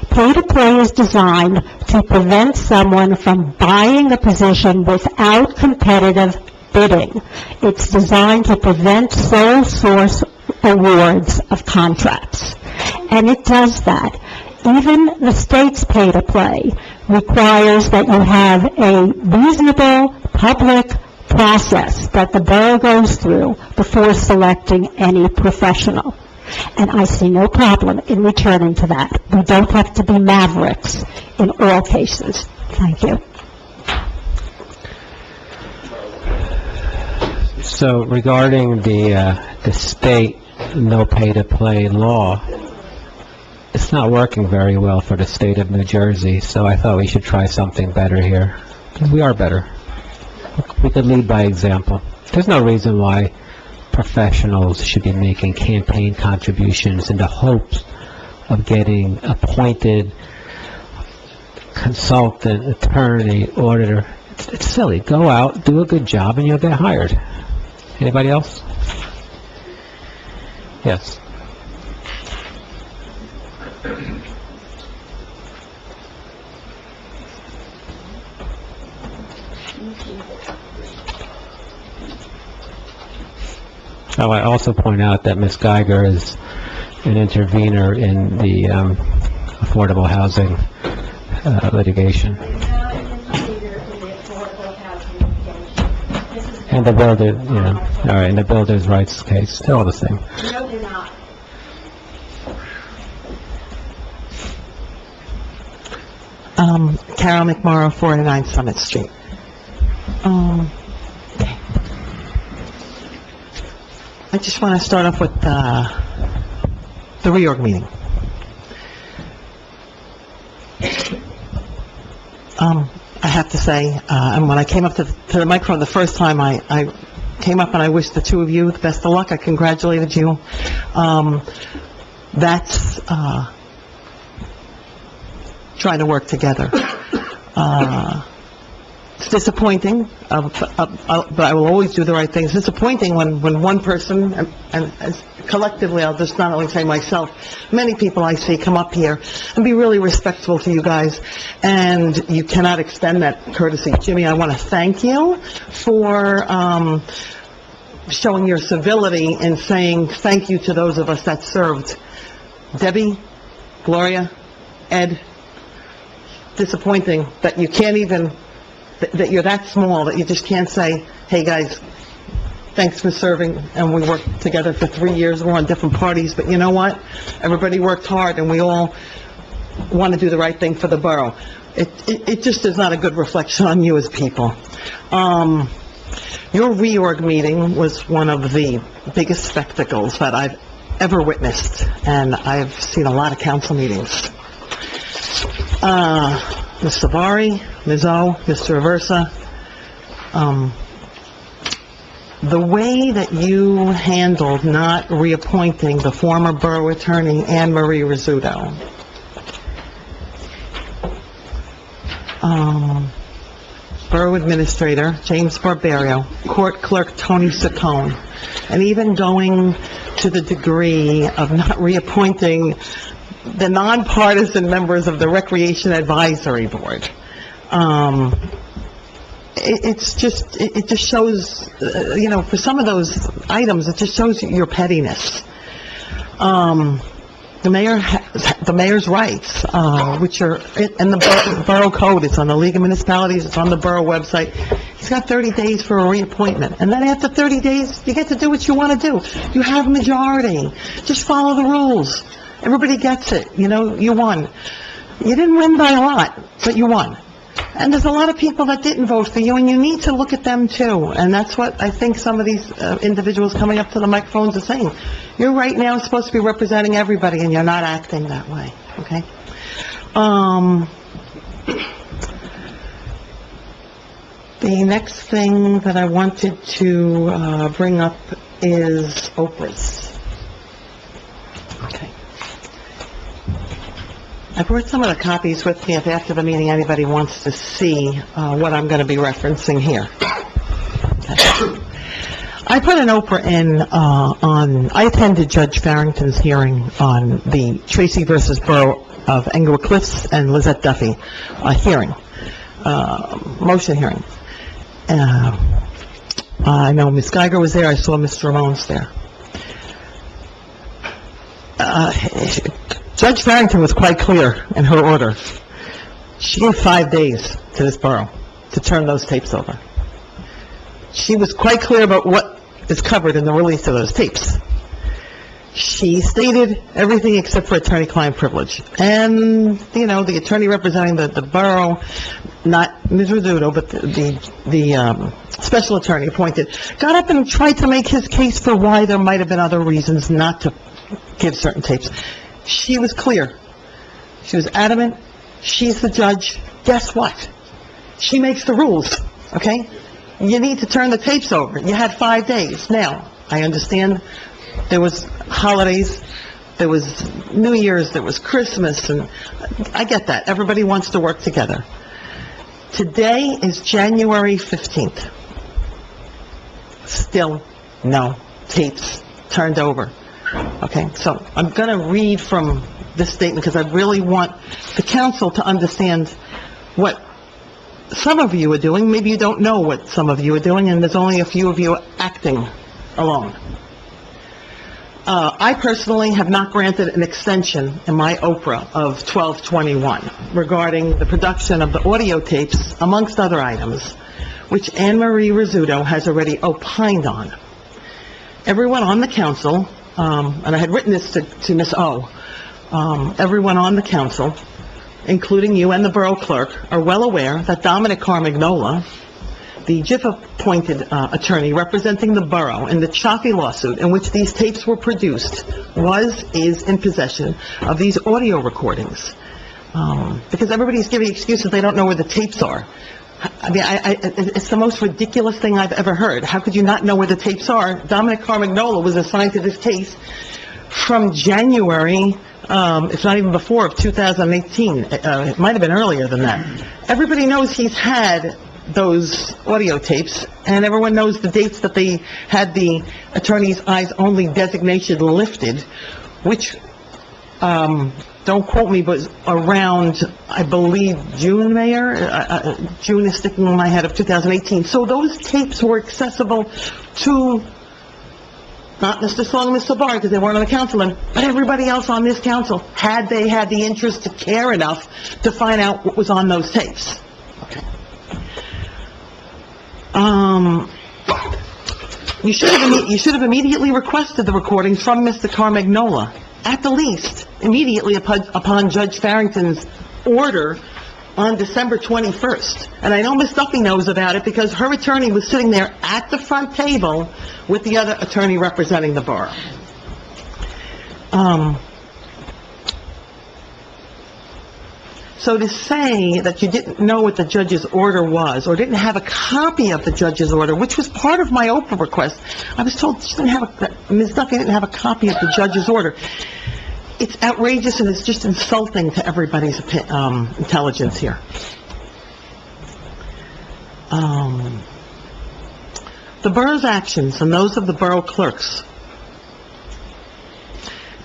Pay-to-play is designed to prevent someone from buying a position without competitive bidding. It's designed to prevent sole source awards of contracts. And it does that. Even the state's pay-to-play requires that you have a reasonable public process that the borough goes through before selecting any professional. And I see no problem in returning to that. We don't have to be mavericks in all cases. Thank you. So regarding the state no pay-to-play law, it's not working very well for the state of New Jersey, so I thought we should try something better here. We are better. We could lead by example. There's no reason why professionals should be making campaign contributions in the hopes of getting appointed consultant, attorney, auditor. It's silly. Go out, do a good job, and you'll get hired. Anybody else? Yes. Oh, I also point out that Ms. Geiger is an intervener in the affordable housing litigation. And the builder, all right, and the builder's rights case, they're all the same. No, they're not. Carol McMorrow, 49 Summit Street. I just want to start off with the reorg meeting. I have to say, and when I came up to the microphone the first time, I came up and I wished the two of you the best of luck. I congratulated you. That's trying to work together. It's disappointing, but I will always do the right thing. It's disappointing when one person, and collectively, I'll just not only say myself, many people I see come up here and be really respectful to you guys, and you cannot extend that courtesy. Jimmy, I want to thank you for showing your civility in saying thank you to those of us that served. Debbie, Gloria, Ed, disappointing that you can't even, that you're that small, that you just can't say, hey, guys, thanks for serving, and we worked together for 3 years, we're on different parties, but you know what? Everybody worked hard, and we all want to do the right thing for the borough. It just is not a good reflection on you as people. Your reorg meeting was one of the biggest spectacles that I've ever witnessed, and I've seen a lot of council meetings. Ms. Savari, Ms. O, Mr. Aversa, the way that you handled not reappointing the former borough attorney, Anne Marie Rizzuto, borough administrator, James Barbario, court clerk, Tony Saccone, and even going to the degree of not reappointing the nonpartisan members of the Recreation Advisory Board. It just shows, for some of those items, it just shows your pettiness. The mayor's rights, which are in the borough code, it's on the League of Municipalities, it's on the borough website. He's got 30 days for a reappointment, and then after 30 days, you get to do what you want to do. You have majority. Just follow the rules. Everybody gets it, you won. You didn't win by a lot, but you won. And there's a lot of people that didn't vote for you, and you need to look at them too. And that's what I think some of these individuals coming up to the microphones are saying. You're right now supposed to be representing everybody, and you're not acting that way, okay? The next thing that I wanted to bring up is Oprah's. Okay. I brought some of the copies with me if after the meeting anybody wants to see what I'm going to be referencing here. Okay. I put an Oprah in I attended Judge Farrington's hearing on the Tracy versus Borough of Englewood Cliffs and Lizette Duffy hearing, motion hearing. I know Ms. Geiger was there, I saw Mr. Ramones there. Judge Farrington was quite clear in her order. She gave 5 days to this borough to turn those tapes over. She was quite clear about what is covered in the release of those tapes. She stated everything except for attorney-client privilege. And, you know, the attorney representing the borough, not Ms. Rizzuto, but the special attorney appointed, got up and tried to make his case for why there might have been other reasons not to give certain tapes. She was clear. She was adamant. She's the judge. Guess what? She makes the rules, okay? You need to turn the tapes over. You had 5 days. Now, I understand there was holidays, there was New Year's, there was Christmas, and I get that. Everybody wants to work together. Today is January 15th. Still no tapes turned over. Okay, so I'm going to read from this statement because I really want the council to understand what some of you are doing. Maybe you don't know what some of you are doing, and there's only a few of you acting alone. I personally have not granted an extension in my Oprah of 1221 regarding the production of the audio tapes, amongst other items, which Anne Marie Rizzuto has already opined on. Everyone on the council, and I had written this to Ms. O, everyone on the council, including you and the borough clerk, are well aware that Dominic Carmagnola, the JIF-appointed attorney representing the borough in the Chaffee lawsuit in which these tapes were produced, is in possession of these audio recordings. Because everybody's giving excuses they don't know where the tapes are. I mean, it's the most ridiculous thing I've ever heard. How could you not know where the tapes are? Dominic Carmagnola was assigned to this case from January, if not even before, of 2018. It might have been earlier than that. Everybody knows he's had those audio tapes, and everyone knows the dates that they had the attorney's eyes-only designation lifted, which, don't quote me, but around, I believe, June, Mayor? June is sticking in my head of 2018. So those tapes were accessible to, not Mr. Song and Mr. Barr, because they weren't on the council, but everybody else on this council, had they had the interest to care enough to find out what was on those tapes. Okay. You should have immediately requested the recordings from Mr. Carmagnola, at the least, immediately upon Judge Farrington's order on December 21st. And I know Ms. Duffy knows about it because her attorney was sitting there at the front table with the other attorney representing the borough. So to say that you didn't know what the judge's order was, or didn't have a copy of the judge's order, which was part of my Oprah request, I was told she didn't have Ms. Duffy didn't have a copy of the judge's order. It's outrageous, and it's just insulting to everybody's intelligence here. The borough's actions, and those of the borough clerks,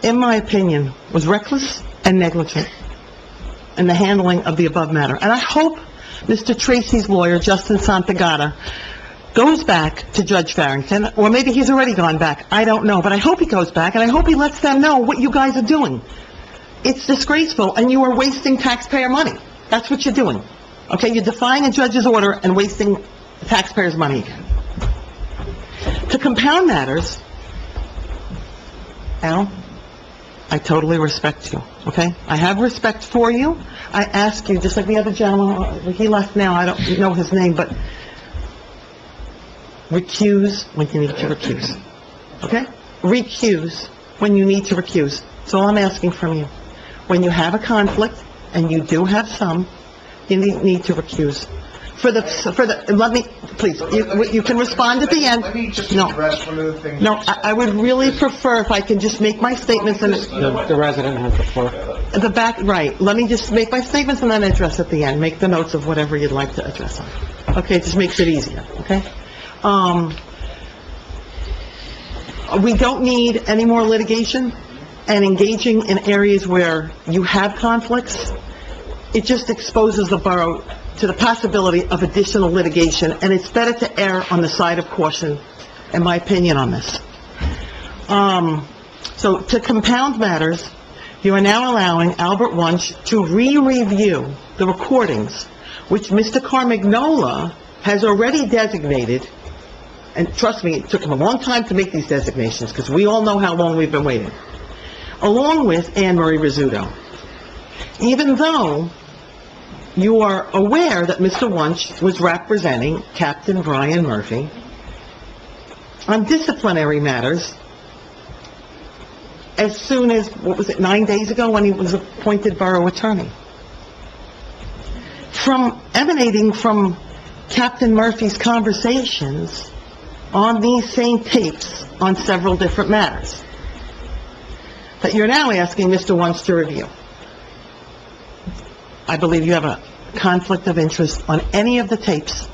in my opinion, was reckless and negligent in the handling of the above matter. And I hope Mr. Tracy's lawyer, Justin Santagata, goes back to Judge Farrington, or maybe he's already gone back, I don't know, but I hope he goes back, and I hope he lets them know what you guys are doing. It's disgraceful, and you are wasting taxpayer money. That's what you're doing. Okay, you're defying a judge's order and wasting taxpayers' money again. To compound matters, Al, I totally respect you, okay? I have respect for you. I ask you, just like the other gentleman, he left now, I don't know his name, but recuse when you need to recuse, okay? Recuse when you need to recuse. That's all I'm asking from you. When you have a conflict, and you do have some, you need to recuse. let me, please, you can respond at the end. Let me just No. address one of the things. No, I would really prefer if I can just make my statements and... The resident has the floor. The back, right. Let me just make my statements and then address at the end. Make the notes of whatever you'd like to address on. Okay, it just makes it easier, okay? We don't need any more litigation, and engaging in areas where you have conflicts, it just exposes the borough to the possibility of additional litigation, and it's better to err on the side of caution, in my opinion, on this. So to compound matters, you are now allowing Albert Wunsch to re-review the recordings, which Mr. Carmagnola has already designated, and trust me, it took him a long time to make these designations, because we all know how long we've been waiting, along with Anne Marie Rizzuto. Even though you are aware that Mr. Wunsch was representing Captain Brian Murphy on disciplinary matters as soon as, 9 days ago when he was appointed borough attorney. Emanating from Captain Murphy's conversations on these same tapes on several different matters that you're now asking Mr. Wunsch to review. I believe you have a conflict of interest on any of the tapes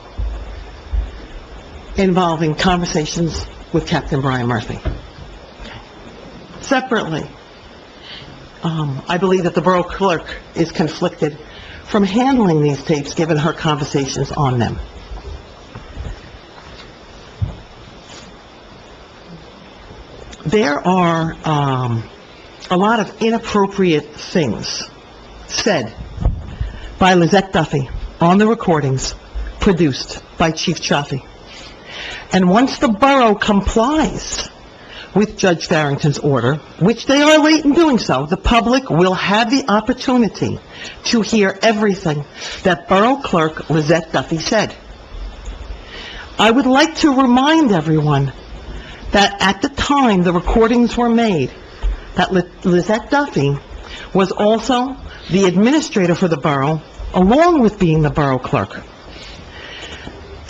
involving conversations with Captain Brian Murphy. Separately, I believe that the borough clerk is conflicted from handling these tapes given her conversations on them. There are a lot of inappropriate things said by Lizette Duffy on the recordings produced by Chief Chaffee. And once the borough complies with Judge Farrington's order, which they are late in doing so, the public will have the opportunity to hear everything that Borough Clerk Lizette Duffy said. I would like to remind everyone that at the time the recordings were made, that Lizette Duffy was also the administrator for the borough, along with being the borough clerk.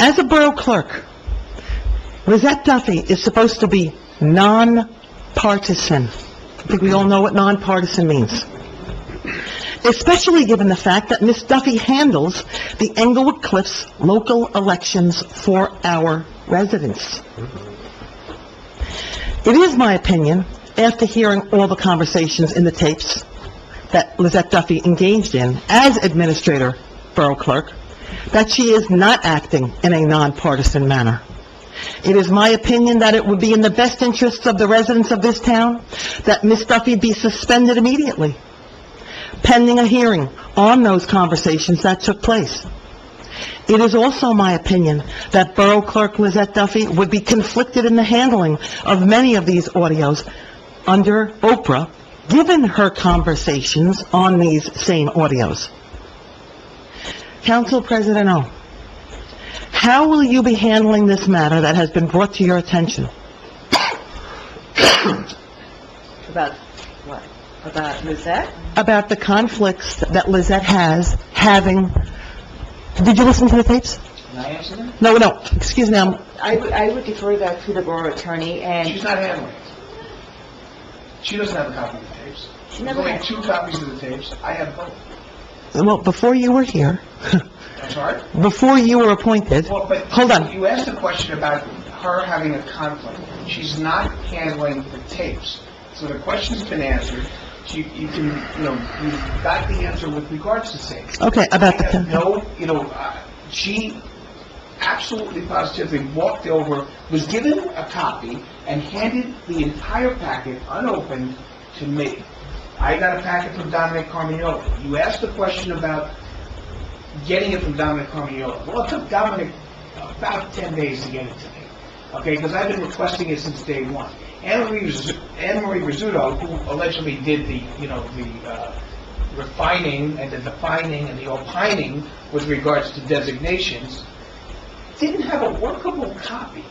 As a borough clerk, Lizette Duffy is supposed to be non-partisan. I think we all know what non-partisan means. Especially given the fact that Ms. Duffy handles the Englewood Cliffs local elections for our residents. It is my opinion, after hearing all the conversations in the tapes that Lizette Duffy engaged in as administrator, borough clerk, that she is not acting in a nonpartisan manner. It is my opinion that it would be in the best interests of the residents of this town that Ms. Duffy be suspended immediately, pending a hearing on those conversations that took place. It is also my opinion that Borough Clerk Lizette Duffy would be conflicted in the handling of many of these audios under Oprah, given her conversations on these same audios. Council President O, how will you be handling this matter that has been brought to your attention? About what? About Lizette? About the conflicts that Lizette has having... Did you listen to the tapes? Can I answer them? No, excuse me, I would defer that to the borough attorney, and... She's not handling it. She doesn't have a copy of the tapes. There's only 2 copies of the tapes. I have both. Well, before you were here, I'm sorry? before you were appointed, Well, but hold on. You asked a question about her having a conflict. She's not handling the tapes. So the question's been answered. You got the answer with regards to tapes. Okay, about the... She absolutely positively walked over, was given a copy, and handed the entire packet unopened to me. I got a packet from Dominic Carmagnola. You asked the question about getting it from Dominic Carmagnola. Well, it took Dominic about 10 days to get it to me, okay, because I've been requesting it since day one. Anne Marie Rizzuto, who allegedly did the refining and the defining and the opining with regards to designations, didn't have a workable copy,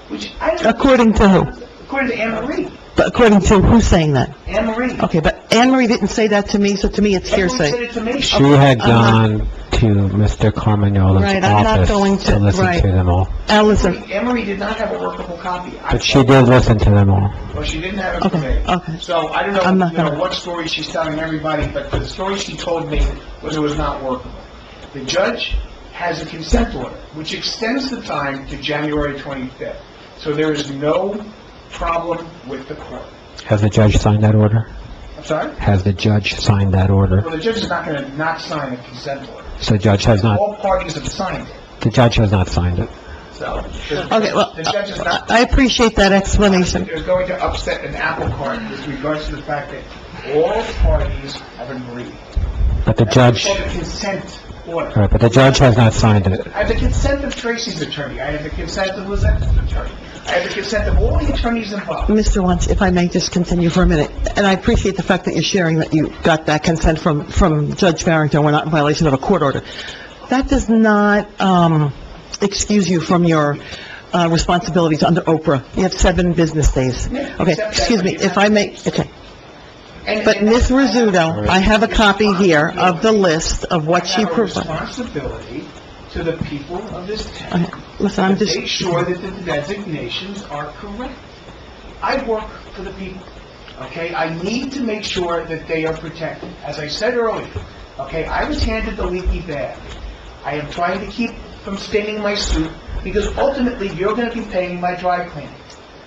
which I don't... According to who? According to Anne Marie. But according to who's saying that? Anne Marie. Okay, but Anne Marie didn't say that to me, so to me it's hearsay. Everyone said it to me. She had gone to Mr. Carmagnola's Right, I'm not office going to- listen right. to them all. Listen, Emery did not have a workable copy. But she did listen to them all. Well, she didn't have it for me. okay. So I don't I'm know, not gonna- what story she's telling everybody, but the story she told me was it was not workable. The judge has a consent order, which extends the time to January 25th. So there is no problem with the court. Has the judge signed that order? I'm sorry? Has the judge signed that order? Well, the judge is not going to not sign a consent order. So the judge has not, All parties have signed it, the judge has not signed it. so. Okay, well, The judge is not. I appreciate that explanation. They're going to upset an apple cart with regards to the fact that all parties have agreed. But the judge, That's called a consent order. all right, but the judge has not signed it. I have the consent of Tracy's attorney, I have the consent of Lizette's attorney, I have the consent of all the attorneys involved. Mr. Wunsch, if I may just continue for a minute, and I appreciate the fact that you're sharing that you got that consent from Judge Barrington, we're not in violation of a court order. That does not, excuse you from your, responsibilities under Oprah. You have 7 business days. Okay, excuse me, if I may, okay. But Ms. Rizzuto, I have a copy here of the list of what she I have a provided. responsibility to the people of this town. Listen, I'm to just... make sure that the designations are correct. I work for the people, okay? I need to make sure that they are protected. As I said earlier, okay, I was handed the leaky bag. I am trying to keep from staining my suit, because ultimately, you're going to be paying my dry cleaning.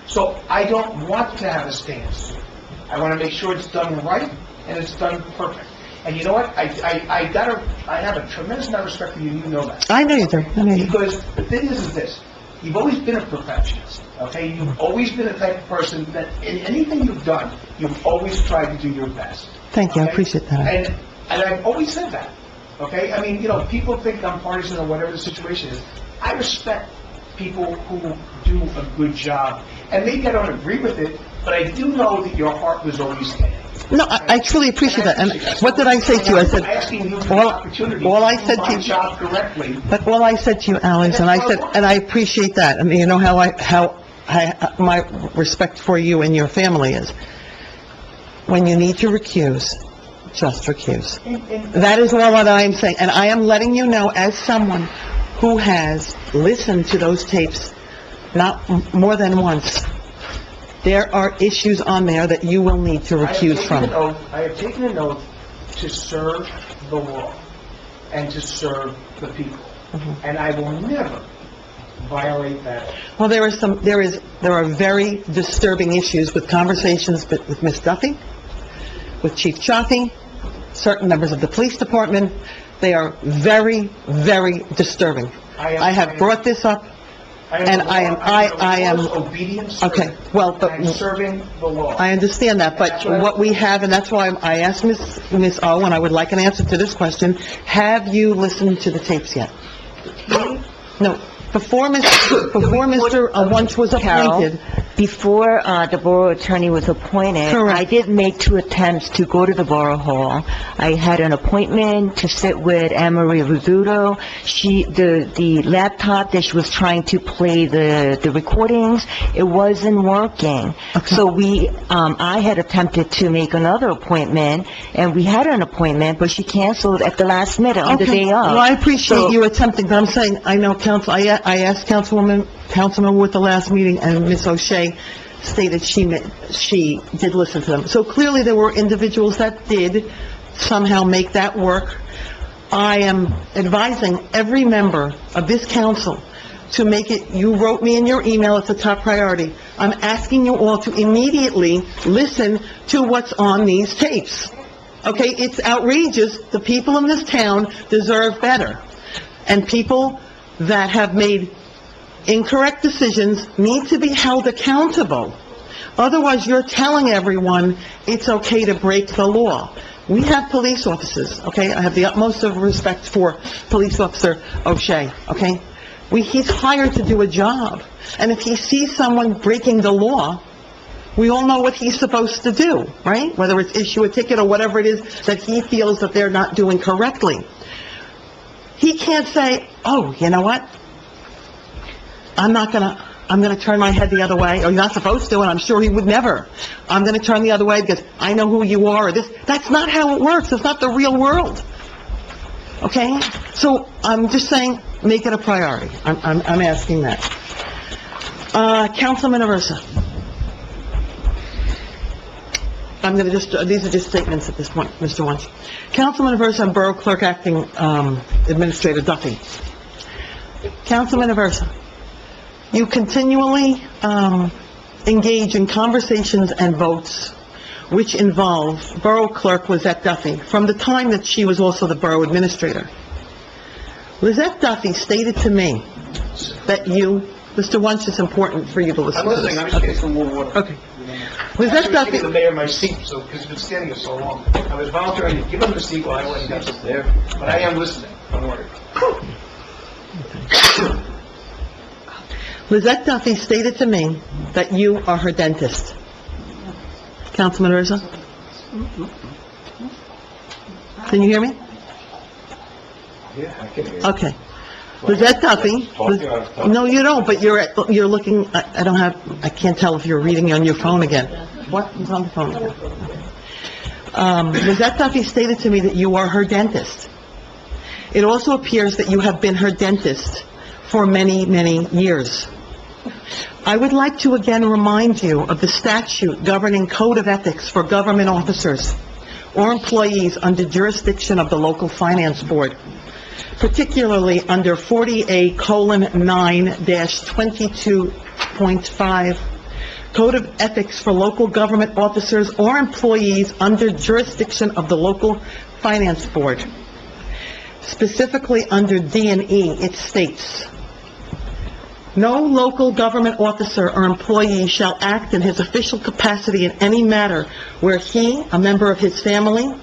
So I don't want to have a stained suit. I want to make sure it's done right, and it's done perfect. And you know what? I have a tremendous amount of respect for you, and you know that. I know you do, I know you do. Because the thing is this, you've always been a perfectionist, okay? You've always been the type of person that in anything you've done, you've always tried to do your best. Thank you, I okay? appreciate that. And I've always said that, okay? I mean, people think I'm partisan or whatever the situation is. I respect people who do a good job. And maybe I don't agree with it, but I do know that your heart was always there. No, I truly appreciate that, and what did I say to you? I said, I'm asking you for the all opportunity all I to said do to my you... job correctly. But all I said to you, Alex, and I said, and I appreciate that, I mean, you know how my respect for you and your family is. When you need to recuse, just recuse. That is all that I am saying, and I am letting you know as someone who has listened to those tapes not more than once. There are issues on there that you will need to recuse from. I have taken an oath to serve the law and to serve the people. Mm-hmm. And I will never violate that. Well, there are very disturbing issues with conversations with Ms. Duffy, with Chief Chaffee, certain members of the police department. They are very, very disturbing. I have brought this up, and I am... obedient servant. Okay, well, but... I'm serving the law. I understand that, but what we have, and that's why I asked Ms. O, and I would like an answer to this question, have you listened to the tapes yet? No. Before Mr. Wunsch was appointed... Before the borough attorney was appointed, Correct. I did make 2 attempts to go to the borough hall. I had an appointment to sit with Anne Marie Rizzuto. The laptop that she was trying to play the recordings, it wasn't working. So I had attempted to make another appointment, and we had an appointment, but she canceled at the last minute on the day of. Well, I appreciate So- you attempting, but I'm saying, I know I asked Councilman Wood the last meeting, and Ms. O'Shea stated she did listen to them. So clearly, there were individuals that did somehow make that work. I am advising every member of this council to make it, you wrote me in your email, it's a top priority. I'm asking you all to immediately listen to what's on these tapes. Okay, it's outrageous. The people in this town deserve better. And people that have made incorrect decisions need to be held accountable. Otherwise, you're telling everyone it's okay to break the law. We have police officers, okay? I have the utmost of respect for Police Officer O'Shea, okay? He's hired to do a job. And if he sees someone breaking the law, we all know what he's supposed to do, right? Whether it's issue a ticket or whatever it is that he feels that they're not doing correctly. He can't say, oh, you know what? I'm gonna turn my head the other way, or you're not supposed to, and I'm sure he would never. I'm gonna turn the other way because I know who you are, or this. That's not how it works. It's not the real world. Okay? So I'm just saying, make it a priority. I'm asking that. Councilman Aversa. I'm gonna just, these are just statements at this point, Mr. Wunsch. Councilman Aversa and Borough Clerk Acting Administrator Duffy. Councilman Aversa, you continually engage in conversations and votes which involve Borough Clerk Lizette Duffy from the time that she was also the Borough Administrator. Lizette Duffy stated to me that you, Mr. Wunsch, it's important for you to listen I'm to this. listening, I'm just getting some more water. Okay. Lizette I was Duffy, giving the mayor my seat, so, because he's been standing here so long. I was volunteering to give him the seat while I went and got sit there, but I am listening, don't worry. Lizette Duffy stated to me that you are her dentist. Councilman Aversa? Can you hear me? Yeah, I can hear you. Okay. Lizette Duffy, no, you don't, but you're looking, I can't tell if you're reading on your phone again. What? It's on the phone. Lizette Duffy stated to me that you are her dentist. It also appears that you have been her dentist for many, many years. I would like to again remind you of the statute governing code of ethics for government officers or employees under jurisdiction of the local finance board, particularly under 40A:9-22.5, Code of Ethics for Local Government Officers or Employees under jurisdiction of the local finance board. Specifically under D&E, it states, "No local government officer or employee shall act in his official capacity in any matter where he, a member of his family,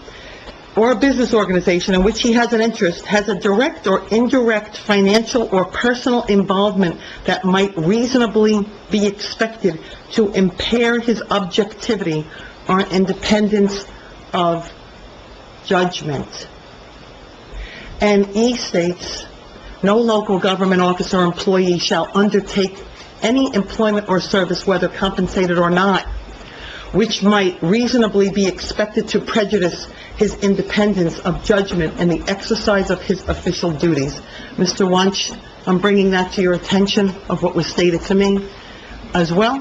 or a business organization in which he has an interest, has a direct or indirect financial or personal involvement that might reasonably be expected to impair his objectivity or independence of judgment." And E states, "No local government officer or employee shall undertake any employment or service, whether compensated or not, which might reasonably be expected to prejudice his independence of judgment and the exercise of his official duties." Mr. Wunsch, I'm bringing that to your attention of what was stated to me as well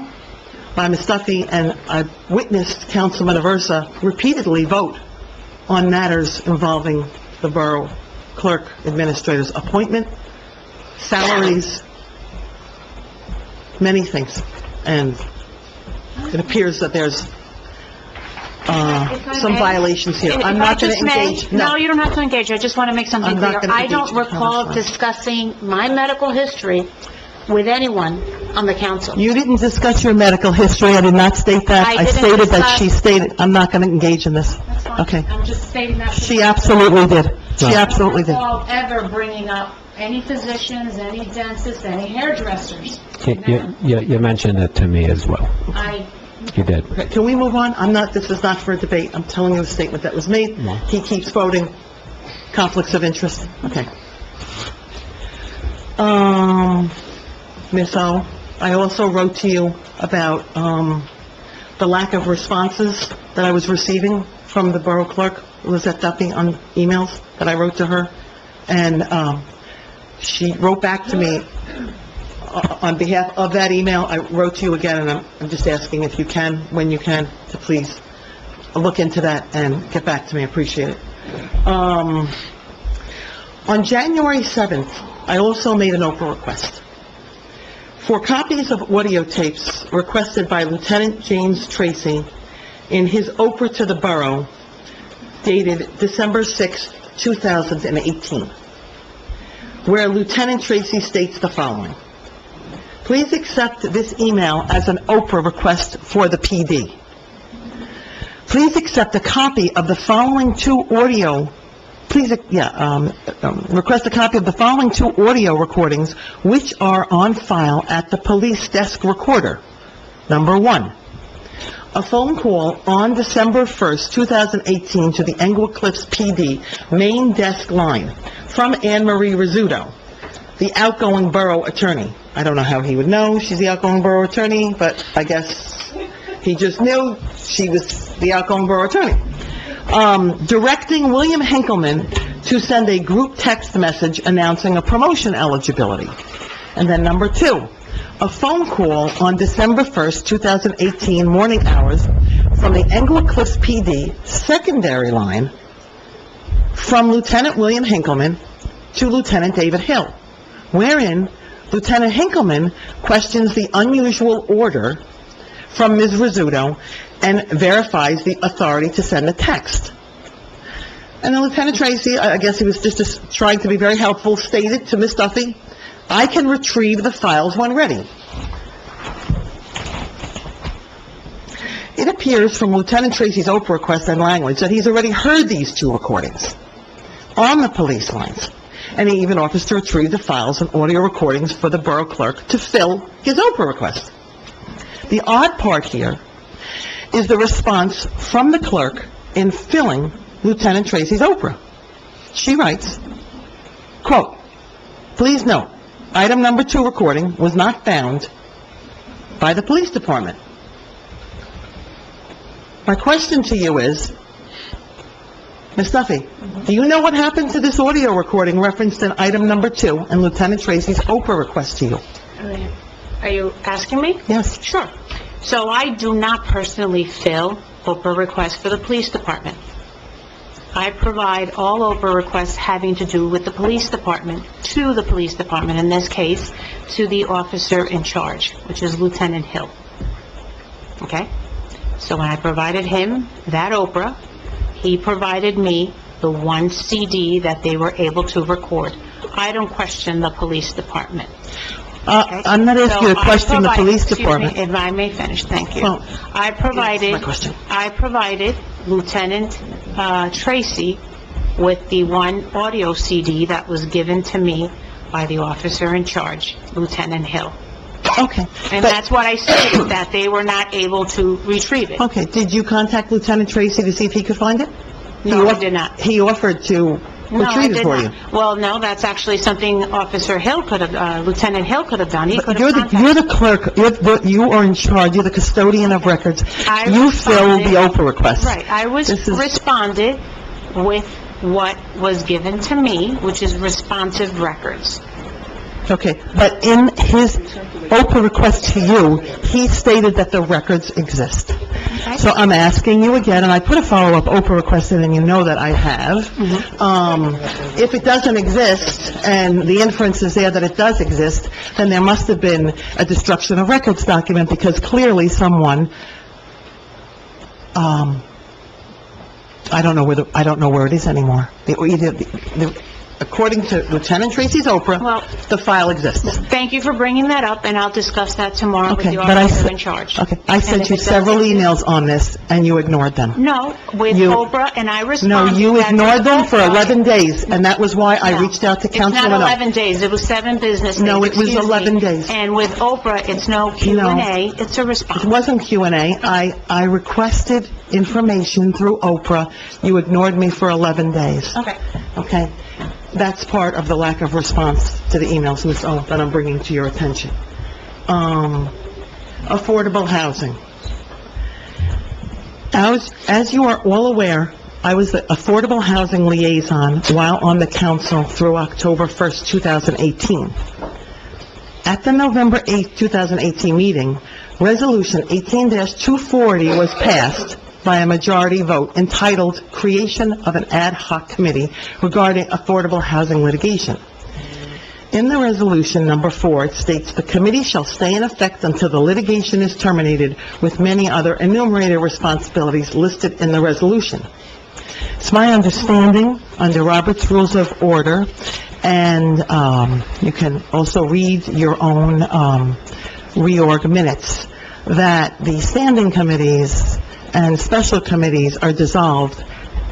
by Ms. Duffy, and I've witnessed Councilman Aversa repeatedly vote on matters involving the Borough Clerk Administrator's appointment, salaries, many things. And it appears that there's some violations here. I'm not going to engage. No, you don't have to engage. I just want to make something I'm not clear. gonna I don't engage. recall No, that's fine. discussing my medical history with anyone on the council. You didn't discuss your medical history. I did not state that. I I didn't stated that discuss- she stated, I'm not going to engage in this. That's fine. Okay. I'm just stating that. She absolutely did. She absolutely did. I don't recall ever bringing up any physicians, any dentists, any hairdressers. You mentioned it to me as well. You did. Okay, can we move on? this is not for a debate. I'm telling you a statement that was made. No. He keeps voting conflicts of interest. Okay. Ms. O, I also wrote to you about, the lack of responses that I was receiving from the Borough Clerk, Lizette Duffy, on emails that I wrote to her. And, she wrote back to me on behalf of that email. I wrote to you again, and I'm just asking if you can, when you can, to please look into that and get back to me. I appreciate it. On January 7th, I also made an Oprah request for copies of audio tapes requested by Lieutenant James Tracy in his Oprah to the Borough dated December 6, 2018, where Lieutenant Tracy states the following: "Please accept this email as an Oprah request for the PD. Please accept a copy of the following two audio, request a copy of the following two audio recordings which are on file at the police desk recorder. Number one, a phone call on December 1st, 2018 to the Englewood Cliffs PD main desk line from Anne Marie Rizzuto, the outgoing borough attorney." I don't know how he would know she's the outgoing borough attorney, but I guess he just knew she was the outgoing borough attorney. Directing William Hinkleman to send a group text message announcing a promotion eligibility. And then number 2, a phone call on December 1st, 2018, morning hours, from the Englewood Cliffs PD secondary line from Lieutenant William Hinkleman to Lieutenant David Hill, wherein Lieutenant Hinkleman questions the unusual order from Ms. Rizzuto and verifies the authority to send a text. And then Lieutenant Tracy, I guess he was just trying to be very helpful, stated to Ms. Duffy, "I can retrieve the files when ready." It appears from Lieutenant Tracy's Oprah request and language that he's already heard these 2 recordings on the police lines, and he even offers to retrieve the files and audio recordings for the borough clerk to fill his Oprah request. The odd part here is the response from the clerk in filling Lieutenant Tracy's Oprah. She writes, quote, "Please note, item number 2 recording was not found by the police department." My question to you is, Ms. Duffy, do you know what happened to this audio recording referenced in item number 2 and Lieutenant Tracy's Oprah request to you? Are you asking me? Yes. Sure. So I do not personally fill Oprah requests for the police department. I provide all Oprah requests having to do with the police department, to the police department, in this case, to the officer in charge, which is Lieutenant Hill. Okay? So when I provided him that Oprah, he provided me the 1 CD that they were able to record. I don't question the police department. Okay? I'm not asking you to question the police department. Excuse me, if I may finish, thank you. Well, I provided Lieutenant Tracy with the 1 audio CD that was given to me by the officer in charge, Lieutenant Hill. Okay. And that's what I stated, that they were not able to retrieve it. Okay, did you contact Lieutenant Tracy to see if he could find it? No, I did not. He offered to No, I retrieve it did for not. you? Well, no, that's actually something Officer Hill could have, Lieutenant Hill could have done. He But could you're have the contacted. clerk, you are in charge, you're the custodian of records. I You filled the responded- Oprah request. Right, I responded with what was given to me, which is responsive records. Okay, but in his Oprah request to you, he stated that the records exist. So I'm asking you again, and I put a follow-up Oprah request in, and you know that I have. If it doesn't exist, and the inference is there that it does exist, then there must have been a destruction of records document, because clearly someone, I don't know where it is anymore. According to Lieutenant Tracy's Oprah, the file exists. Thank you for bringing that up, and I'll discuss that tomorrow with Okay, the but officer in charge. Okay, I And sent if you it doesn't several exist- emails on this, and you ignored them. No, with You- Oprah, and I No, responded. you that ignored them for Oprah- 11 days, and that was why I No, reached out to It's not Councilman O. 11 days, it was 7 business days. No, it was excuse me. 11 days. And with Oprah, it's no Q&A, it's a response. It wasn't Q&A. I requested information through Oprah. You ignored me for 11 days. Okay. Okay? That's part of the lack of response to the emails, Ms. O, that I'm bringing to your attention. Affordable housing. As you are all aware, I was the Affordable Housing Liaison while on the council through October 1st, 2018. At the November 8th, 2018 meeting, Resolution 18-240 was passed by a majority vote entitled Creation of an Ad Hoc Committee Regarding Affordable Housing Litigation. In the resolution, number 4, it states, "The committee shall stay in effect until the litigation is terminated with many other enumerated responsibilities listed in the resolution." It's my understanding, under Robert's Rules of Order, and you can also read your own reorg minutes, that the standing committees and special committees are dissolved,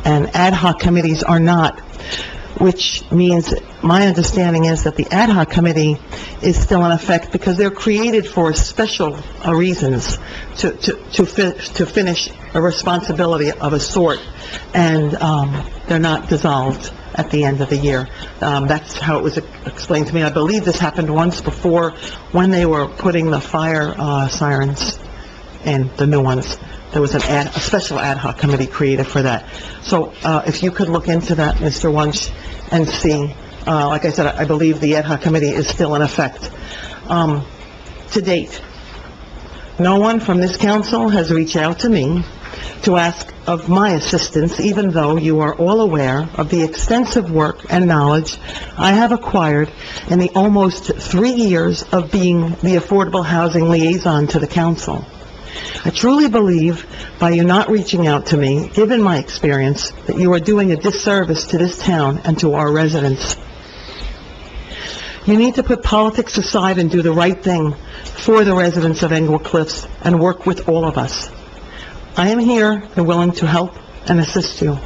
and ad hoc committees are not, which means, my understanding is that the ad hoc committee is still in effect because they're created for special reasons to finish a responsibility of a sort, and they're not dissolved at the end of the year. That's how it was explained to me. I believe this happened once before when they were putting the fire sirens in the new ones. There was a special ad hoc committee created for that. So, if you could look into that, Mr. Wunsch, and see, like I said, I believe the ad hoc committee is still in effect. To date, no one from this council has reached out to me to ask of my assistance, even though you are all aware of the extensive work and knowledge I have acquired in the almost 3 years of being the Affordable Housing Liaison to the council. I truly believe by you not reaching out to me, given my experience, that you are doing a disservice to this town and to our residents. You need to put politics aside and do the right thing for the residents of Englewood Cliffs and work with all of us. I am here and willing to help and assist you.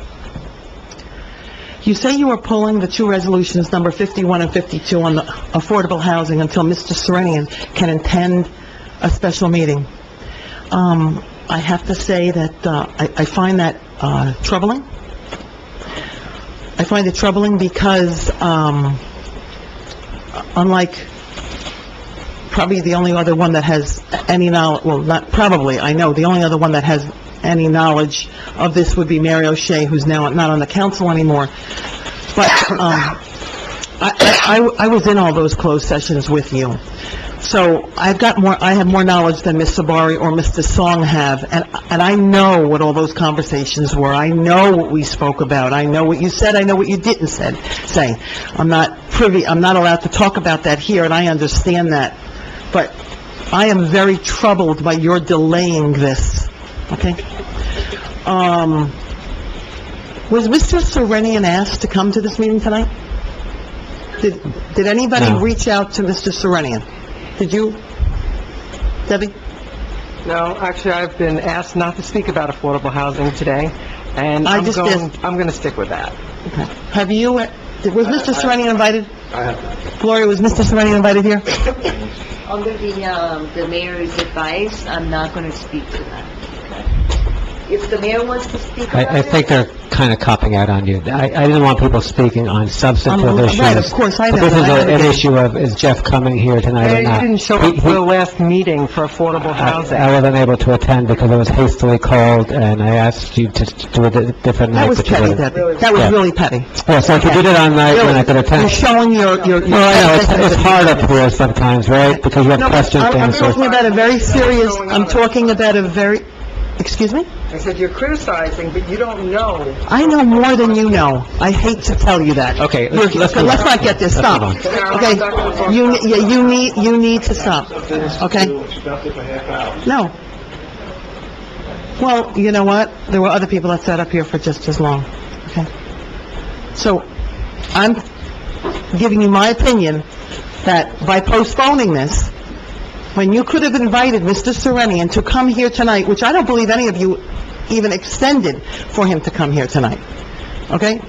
You say you are pulling the two resolutions, number 51 and 52, on the affordable housing until Mr. Serenian can attend a special meeting. I have to say that I find that troubling. I find it troubling because, unlike probably the only other one that has any knowledge, well, not probably, I know, the only other one that has any knowledge of this would be Mary O'Shea, who's now not on the council anymore. But I was in all those closed sessions with you. So I have more knowledge than Ms. Sabari or Mr. Song have, and I know what all those conversations were. I know what we spoke about. I know what you said. I know what you didn't say. I'm not allowed to talk about that here, and I understand that. But I am very troubled by your delaying this, okay? Was Mr. Serenian asked to come to this meeting tonight? Did anybody No. reach out to Mr. Serenian? Did you? Debbie? No, actually, I've been asked not to speak about affordable housing today, and I I'm just going asked- to stick with that. Have you, was Mr. Serenian invited? I have. Gloria, was Mr. Serenian invited here? Under the mayor's advice, I'm not going to speak to that. If the mayor wants to speak about I think they're kind of copping out on you. I didn't want people speaking on substantive issues. Right, of course, I know. But this is I an understand. issue of, is Jeff coming here tonight or You not? didn't show up for the last meeting for affordable housing. I wasn't able to attend because I was hastily called, and I asked you to do a different night. That was but you petty, didn't. Debbie. That was Yeah. really petty. Yeah, so if you did it on night when I could attend. You're showing your... Well, I know, it's hard up here sometimes, right? Because you have No, questions to I'm answer. talking about a very serious, I'm talking about a very, excuse me? I said you're criticizing, but you don't know. I know more than you know. I hate to tell you that. Okay, You're- let's move let's on. not get this, Let's stop. move on. Okay? You need to stop, okay? No. Well, you know what? There were other people that sat up here for just as long, okay? So, I'm giving you my opinion that by postponing this, when you could have invited Mr. Serenian to come here tonight, which I don't believe any of you even extended for him to come here tonight, okay?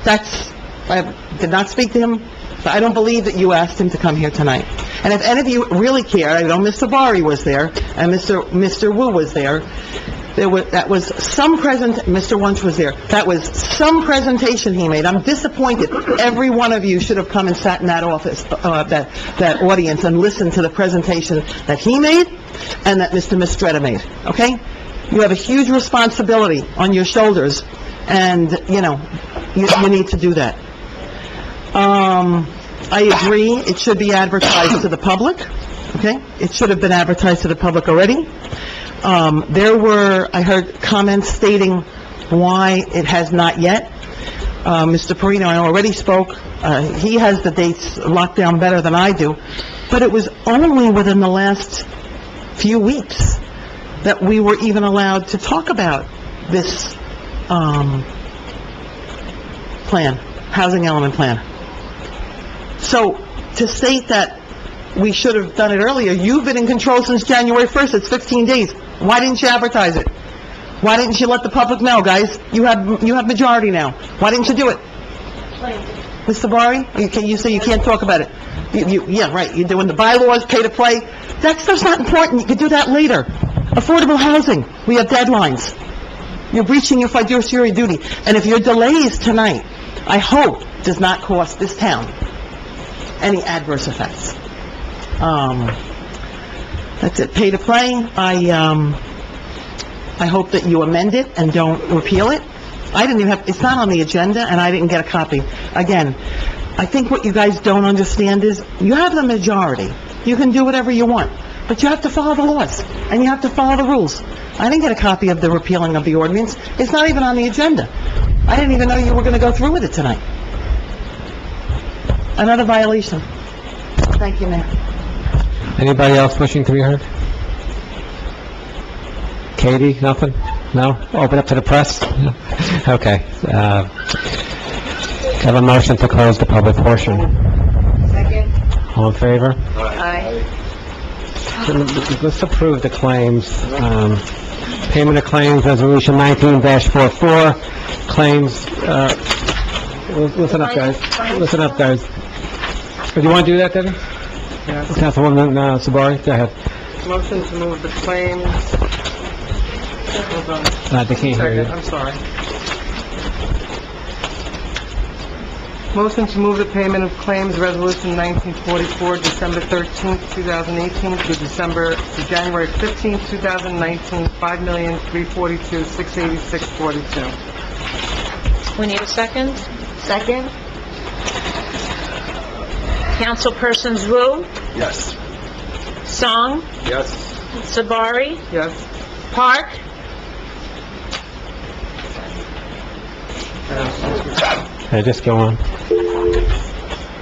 I did not speak to him, but I don't believe that you asked him to come here tonight. And if any of you really care, I know Mr. Bari was there, and Mr. Wu was there, Mr. Wunsch was there, that was some presentation he made. I'm disappointed. Every one of you should have come and sat in that office, that audience, and listened to the presentation that he made and that Mr. Mistretta made, okay? You have a huge responsibility on your shoulders, and, you need to do that. I agree, it should be advertised to the public, okay? It should have been advertised to the public already. I heard comments stating why it has not yet. Mr. Perino, I already spoke, he has the dates locked down better than I do, but it was only within the last few weeks that we were even allowed to talk about this, plan, housing element plan. So, to state that we should have done it earlier, you've been in control since January 1st, it's 15 days. Why didn't you advertise it? Why didn't you let the public know, guys? You have majority now. Why didn't you do it? Mr. Bari, you say you can't talk about it. Yeah, right, you're doing the bylaws, pay to play. That stuff's not important, you could do that later. Affordable housing, we have deadlines. You're breaching your fiduciary duty. And if your delays tonight, I hope, does not cost this town any adverse effects. That's it, pay to play. I hope that you amend it and don't repeal it. I didn't even have, it's not on the agenda, and I didn't get a copy. Again, I think what you guys don't understand is, you have the majority. You can do whatever you want, but you have to follow the laws, and you have to follow the rules. I didn't get a copy of the repealing of the ordinance. It's not even on the agenda. I didn't even know you were going to go through with it tonight. Another violation. Thank you, Mayor. Anybody else wishing to be heard? Katie, nothing? No? Open up to the press? Okay. Have a motion to close the public portion. Second. All in favor? Aye. Let's approve the claims. Payment of claims, Resolution 19-44, claims, listen up, guys. Listen up, guys. Do you want to do that, Debbie? Yes. Councilwoman Sabari, go ahead. Motion to move the claims. Hold on. They can't hear you. I'm sorry. Motion to move the payment of claims, Resolution 1944, December 13th, 2018 to January 15th, 2019, $5,342,686.42. We need a second? Second? Councilpersons Wu, Yes. Song, Yes. Sabari, Yes. Park, Okay, just go on.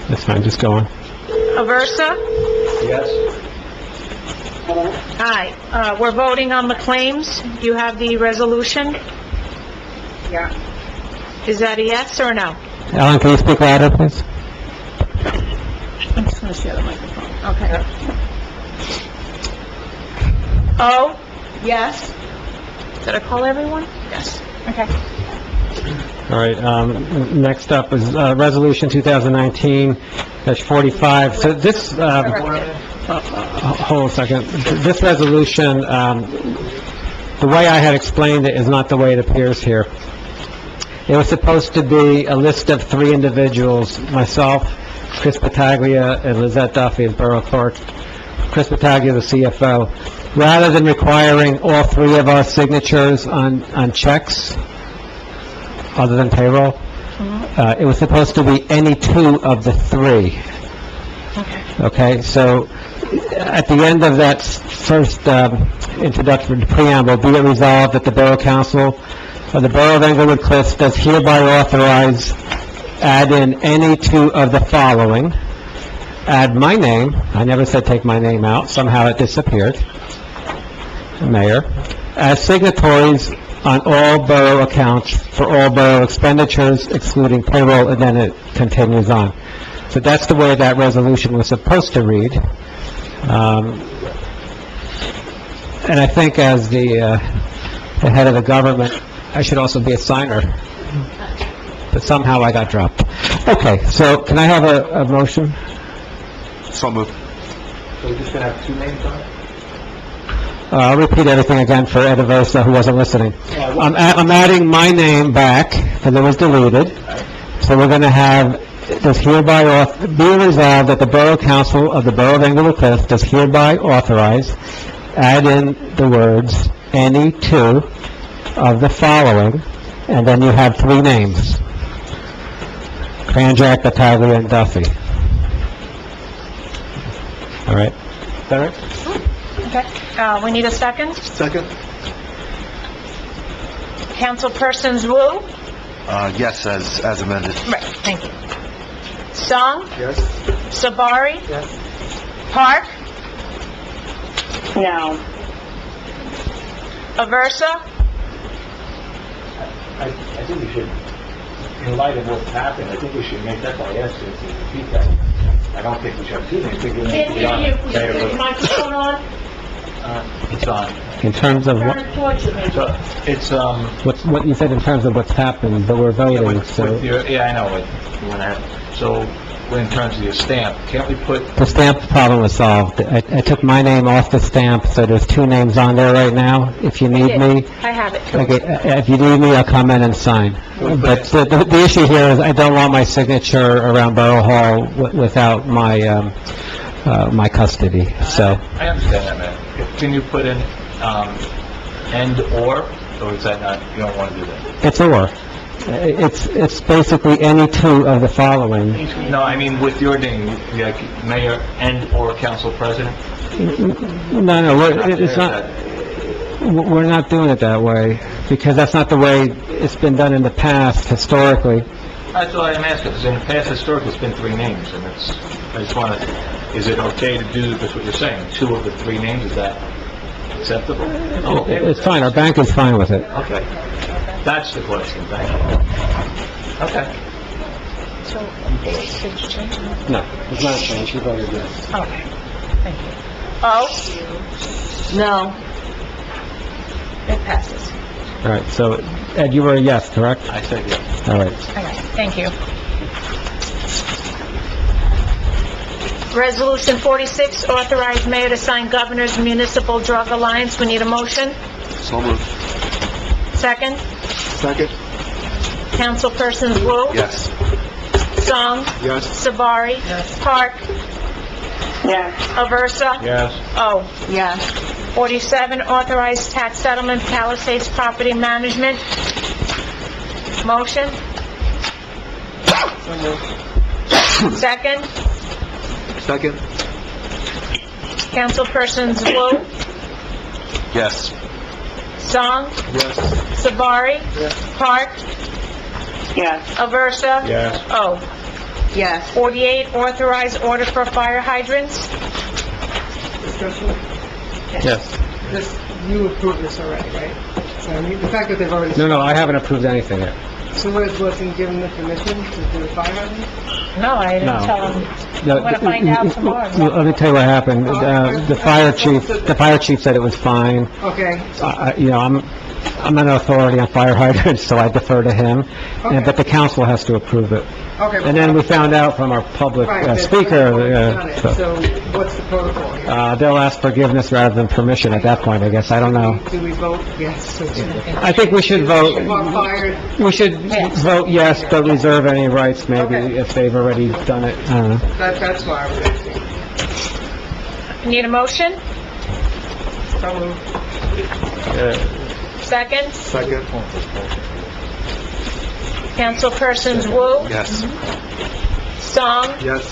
That's fine, just go on. Aversa. Yes. Aye. We're voting on the claims. Do you have the resolution? Yeah. Is that a yes or no? Ellen, can you speak louder, please? I'm just going to share the microphone. Okay. O? Yes. Did I call everyone? Yes. Okay. All right, next up is Resolution 2019-45. So this, hold on a second. This resolution, the way I had explained it is not the way it appears here. It was supposed to be a list of 3 individuals, myself, Chris Battaglia, and Lizette Duffy as Borough Clerk. Chris Battaglia, the CFO. Rather than requiring all 3 of our signatures on checks, other than payroll, it was supposed to be any 2 of the 3. Okay, so at the end of that first introductory preamble, be it resolved that the Borough Council of the Borough of Englewood Cliffs does hereby authorize, add in any 2 of the following, add my name, I never said take my name out, somehow it disappeared, Mayor, as signatories on all borough accounts for all borough expenditures excluding payroll, and then it continues on. So that's the way that resolution was supposed to read. And I think as the head of the government, I should also be a signer. But somehow I got dropped. Okay, so can I have a motion? So moved. So we're just gonna have 2 names on it? I'll repeat everything again for Ed Aversa, who wasn't listening. I'm adding my name back, because it was deleted. So we're going to have, does hereby be resolved that the Borough Council of the Borough of Englewood Cliffs does hereby authorize, add in the words, any 2 of the following, and then you have 3 names. Kranjak, Battaglia, and Duffy. All right? Is that right? Okay. We need a second. Second? Councilpersons Wu? Yes, as amended. Right, thank you. Song? Yes. Sabari? Yes. Park? No. Aversa? I think we should, in light of what's happened, I think we should make that by yes, to repeat that. I don't think we should have 2 names. I think we need to be on it. Is the microphone on? It's on. In terms of what? Turn it towards you, maybe. So, it's, What you said in terms of what's happened, but we're voting, so... yeah, I know, but when I, so, in terms of your stamp, can't we put, The stamp problem was solved. I took my name off the stamp, so there's 2 names on there right now. If you need me, I have it. okay, if you need me, I'll come in and sign. But the issue here is I don't want my signature around Borough Hall without my my custody, so. I understand that, man. Can you put in, and or is that not, you don't want to do that? It's or. It's basically any two of the following. No, I mean with your name, like mayor and or council president? No, it's not, we're not doing it that way, because that's not the way it's been done in the past, historically. That's all I'm asking, because in the past historically, it's been 3 names, and I just want to, is it okay to do, that's what you're saying, 2 of the 3 names, is that acceptable? It's fine, our bank is fine with it. Okay. That's the question, thank you. Okay. So, did you change it? No, it's not a change, you voted yes. Okay, thank you. Oh? No. It passes. All right, so, Ed, you were a yes, correct? I said yes. All right. Okay, thank you. Resolution 46, authorize mayor to sign Governor's Municipal Drug Alliance. We need a motion. So moved. Second. Second? Councilpersons Wu, Yes. Song, Yes. Sabari, Park, Aversa, Yes. O. Yes. 47, authorized tax settlement, Palisades Property Management. Motion. Second. Second? Councilpersons Wu, Yes. Song, Yes. Sabari, Park, Aversa, Yes. O. Yes. 48, authorized order for fire hydrants. Yes. This, you approved this already, right? So, I mean, the fact that they've already... No, I haven't approved anything yet. So Liz wasn't given the permission to do the fire hydrant? No, I didn't No. tell him. No, I'm gonna find out tomorrow. Let me tell you what happened. The fire chief said it was fine. Okay. You know, I'm an authority on fire hydrants, so I defer to him, but the council has to approve it. Okay. And then we found out from our public Right, that- speaker, done it. so, So what's the protocol here? they'll ask forgiveness rather than permission at that point, I guess, I don't know. Do we vote yes? I think we should vote, Fired? we should vote yes, but reserve any rights maybe if they've already done it, I don't know. That's why I was asking. Need a motion? So moved. Second. Second? Councilpersons Wu, Yes. Song, Yes.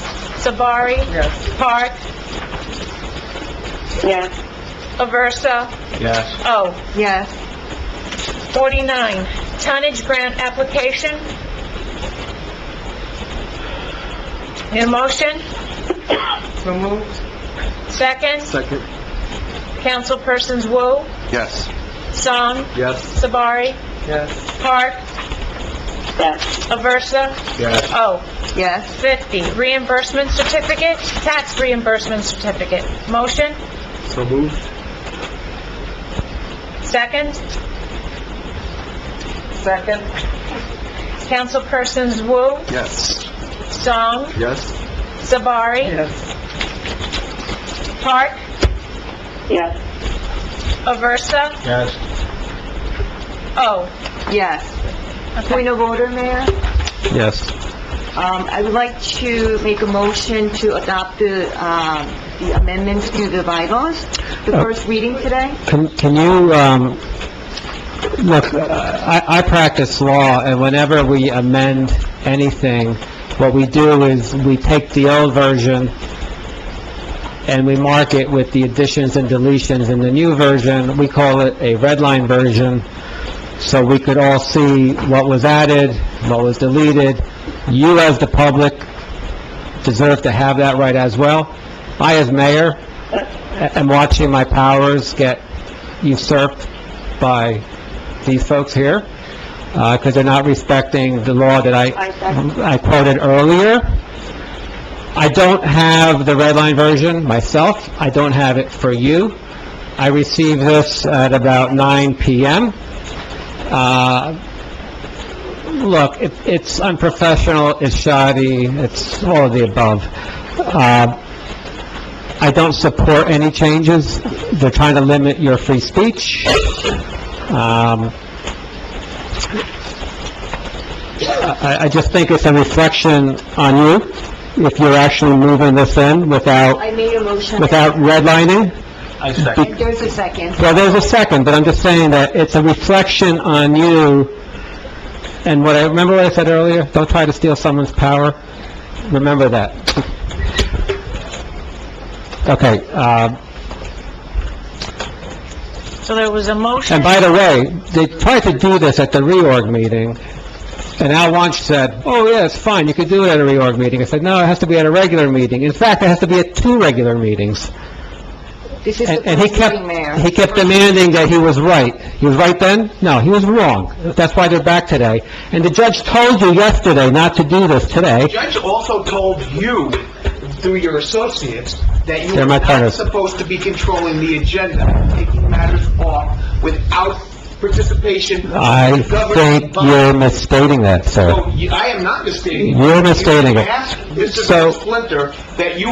Sabari, Yes. Park, Aversa, Yes. O. Yes. 49, tonnage grant application. Need a motion? So moved. Second. Second? Councilpersons Wu, Yes. Song, Yes. Sabari, Yes. Park, Aversa, Yes. O. Yes. 50, reimbursement certificate, tax reimbursement certificate. Motion? So moved? Second. Second. Councilpersons Wu, Yes. Song, Yes. Sabari, Yes. Park, Aversa, Yes. O. Yes. Point of order, Mayor? Yes. I would like to make a motion to adopt the amendments to the bylaws, the first reading today. Can you, look, I practice law, and whenever we amend anything, what we do is we take the old version and we mark it with the additions and deletions. In the new version, we call it a red line version, so we could all see what was added, what was deleted. You, as the public, deserve to have that right as well. I, as mayor, am watching my powers get usurped by these folks here, because they're not respecting the law that I quoted earlier. I don't have the red line version myself. I don't have it for you. I received this at about 9 p.m. Look, it's unprofessional, it's shoddy, it's all of the above. I don't support any changes. They're trying to limit your free speech. I just think it's a reflection on you, if you're actually moving this in without, I made a motion. without redlining. I second. There's a second. Well, there's a second, but I'm just saying that it's a reflection on you, and remember what I said earlier? Don't try to steal someone's power. Remember that. Okay, So there was a motion. and by the way, they tried to do this at the reorg meeting, and Al Wunsch said, "Oh, yeah, it's fine, you could do it at a reorg meeting." I said, "No, it has to be at a regular meeting. In fact, it has to be at 2 regular meetings." This is the And he first reading, Mayor. kept demanding that he was right. He was right then? No, he was wrong. That's why they're back today. And the judge told you yesterday not to do this today. The judge also told you, through your associates, that you They're were my not partners. supposed to be controlling the agenda, taking matters off without participation I of the think governing you're body. misstating that, sir. So, I am not misstating. You're misstating it. You asked Mr. So- Splinter that you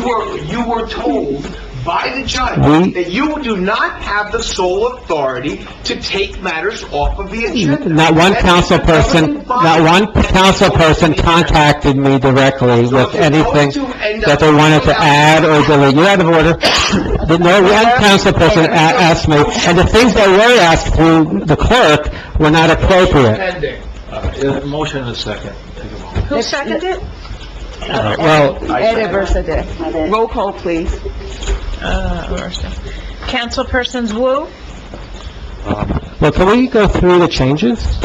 were told by the judge We- that you do not have the sole authority to take matters off of the agenda. Not one That council is the governing person, body. not one council person contacted me directly with anything that they wanted to add or delete. You're out of order. No one council person asked me, and the things that were asked through the clerk were not appropriate. Pending. Motion and a second. Who seconded it? Well, Ed Aversa did. Roll call, please. Councilpersons Wu, well, can we go through the changes,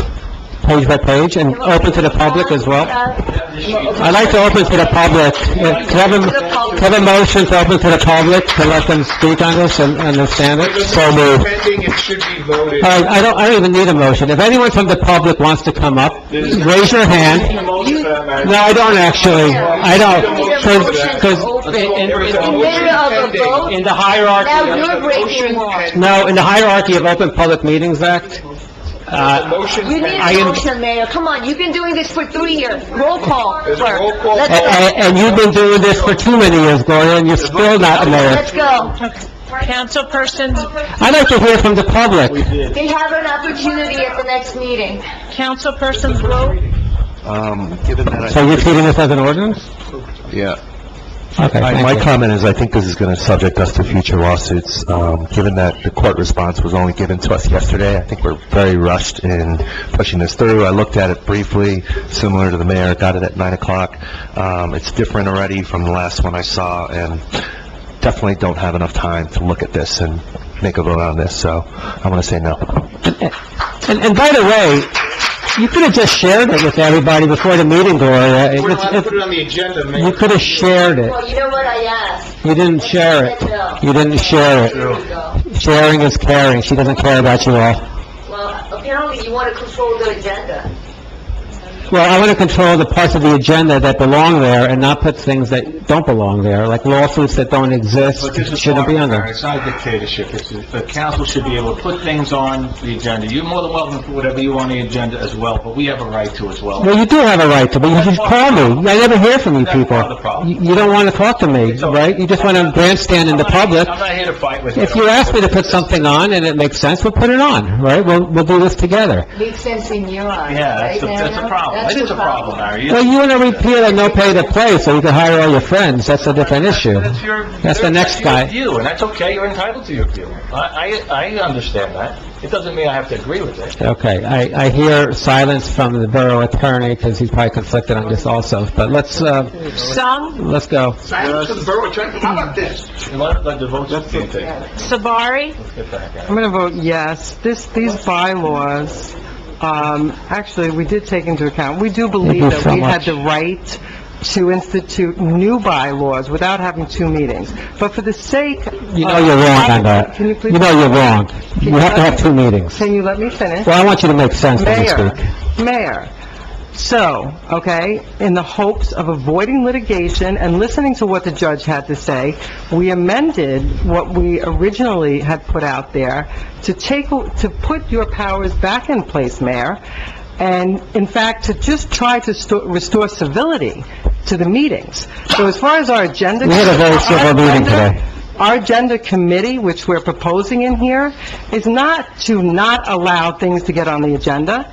page by page, and open to the public as well? I'd like to open to the public. Can I have a motion to open to the public, to let them speak on this and understand it? So moved. Pending, it should be voted. All right, I don't even need a motion. If anyone from the public wants to come up, raise your hand. No, I don't actually. I don't, because In the middle of a vote, in the hierarchy, now you're breaking law. no, in the hierarchy of Open Public Meetings Act, You need I a am- motion, Mayor. Come on, you've been doing this for 3 years. Roll call, There's a clerk. roll call. Let's go. and you've been doing this for too many years, Gloria, and you're still not a mayor. Let's go. councilpersons, I'd like to hear from the public. They have an opportunity at the next meeting. councilpersons Wu, Given that So you're treating this as an ordinance? Yeah. Okay, My thank you. comment is, I think this is going to subject us to future lawsuits. Given that the court response was only given to us yesterday, I think we're very rushed in pushing this through. I looked at it briefly, similar to the mayor, got it at 9 o'clock. It's different already from the last one I saw, and definitely don't have enough time to look at this and make a vote on this, so I'm going to say no. And by the way, you could have just shared it with everybody before the meeting, Gloria. We're allowed to put it on the agenda, Mayor. You could have shared it. Well, you know what I asked? You didn't share it. You didn't share Here we it. go. Sharing is caring. She doesn't care about you all. Well, apparently you want to control the agenda. Well, I want to control the parts of the agenda that belong there and not put things that don't belong there, like lawsuits that don't exist, But this is shouldn't be on Mayor. there. It's not a dictatorship. The council should be able to put things on the agenda. You're more than welcome to put whatever you want on the agenda as well, but we have a right to as well. Well, you do have a right to, but you just call me. I never hear from you That's people. part of the problem. You don't want to talk to me, right? You just want to grandstand in the public. I'm not here to fight with you. If you ask me to put something on and it makes sense, we'll put it on, right? We'll do this together. Makes sense in your eyes, Yeah, right, that's a Mayor? problem. That's It is a problem, Larry. Well, you want to repeal and no pay to play so you can hire all your friends. That's a different issue. That's your... That's the next your guy. view, and that's okay. You're entitled to your view. I understand that. It doesn't mean I have to agree with it. Okay, I hear silence from the borough attorney because he's probably conflicted on this also, but let's go. Silence to the borough attorney. How about this? You want to let the vote just be taken. Sabari, Let's get back at it. I'm going to vote yes. These bylaws, actually, we did take into account, we do believe Thank you that so we had much. the right to institute new bylaws without having 2 meetings. But for the sake... You know you're wrong on that. Can you please... You know you're wrong. You have to have 2 meetings. Can you let me finish? Well, I want you to make sense when you speak. Mayor, so, okay, in the hopes of avoiding litigation and listening to what the judge had to say, we amended what we originally had put out there to put your powers back in place, Mayor, and in fact, to just try to restore civility to the meetings. So as far as our agenda... We had a very civil meeting today. Our agenda committee, which we're proposing in here, is not to not allow things to get on the agenda.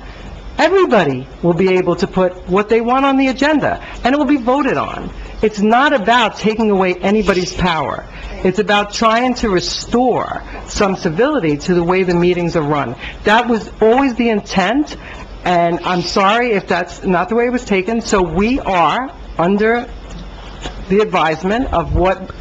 Everybody will be able to put what they want on the agenda, and it will be voted on. It's not about taking away anybody's power. It's about trying to restore some civility to the way the meetings are run. That was always the intent, and I'm sorry if that's not the way it was taken. So we are, under the advisement of what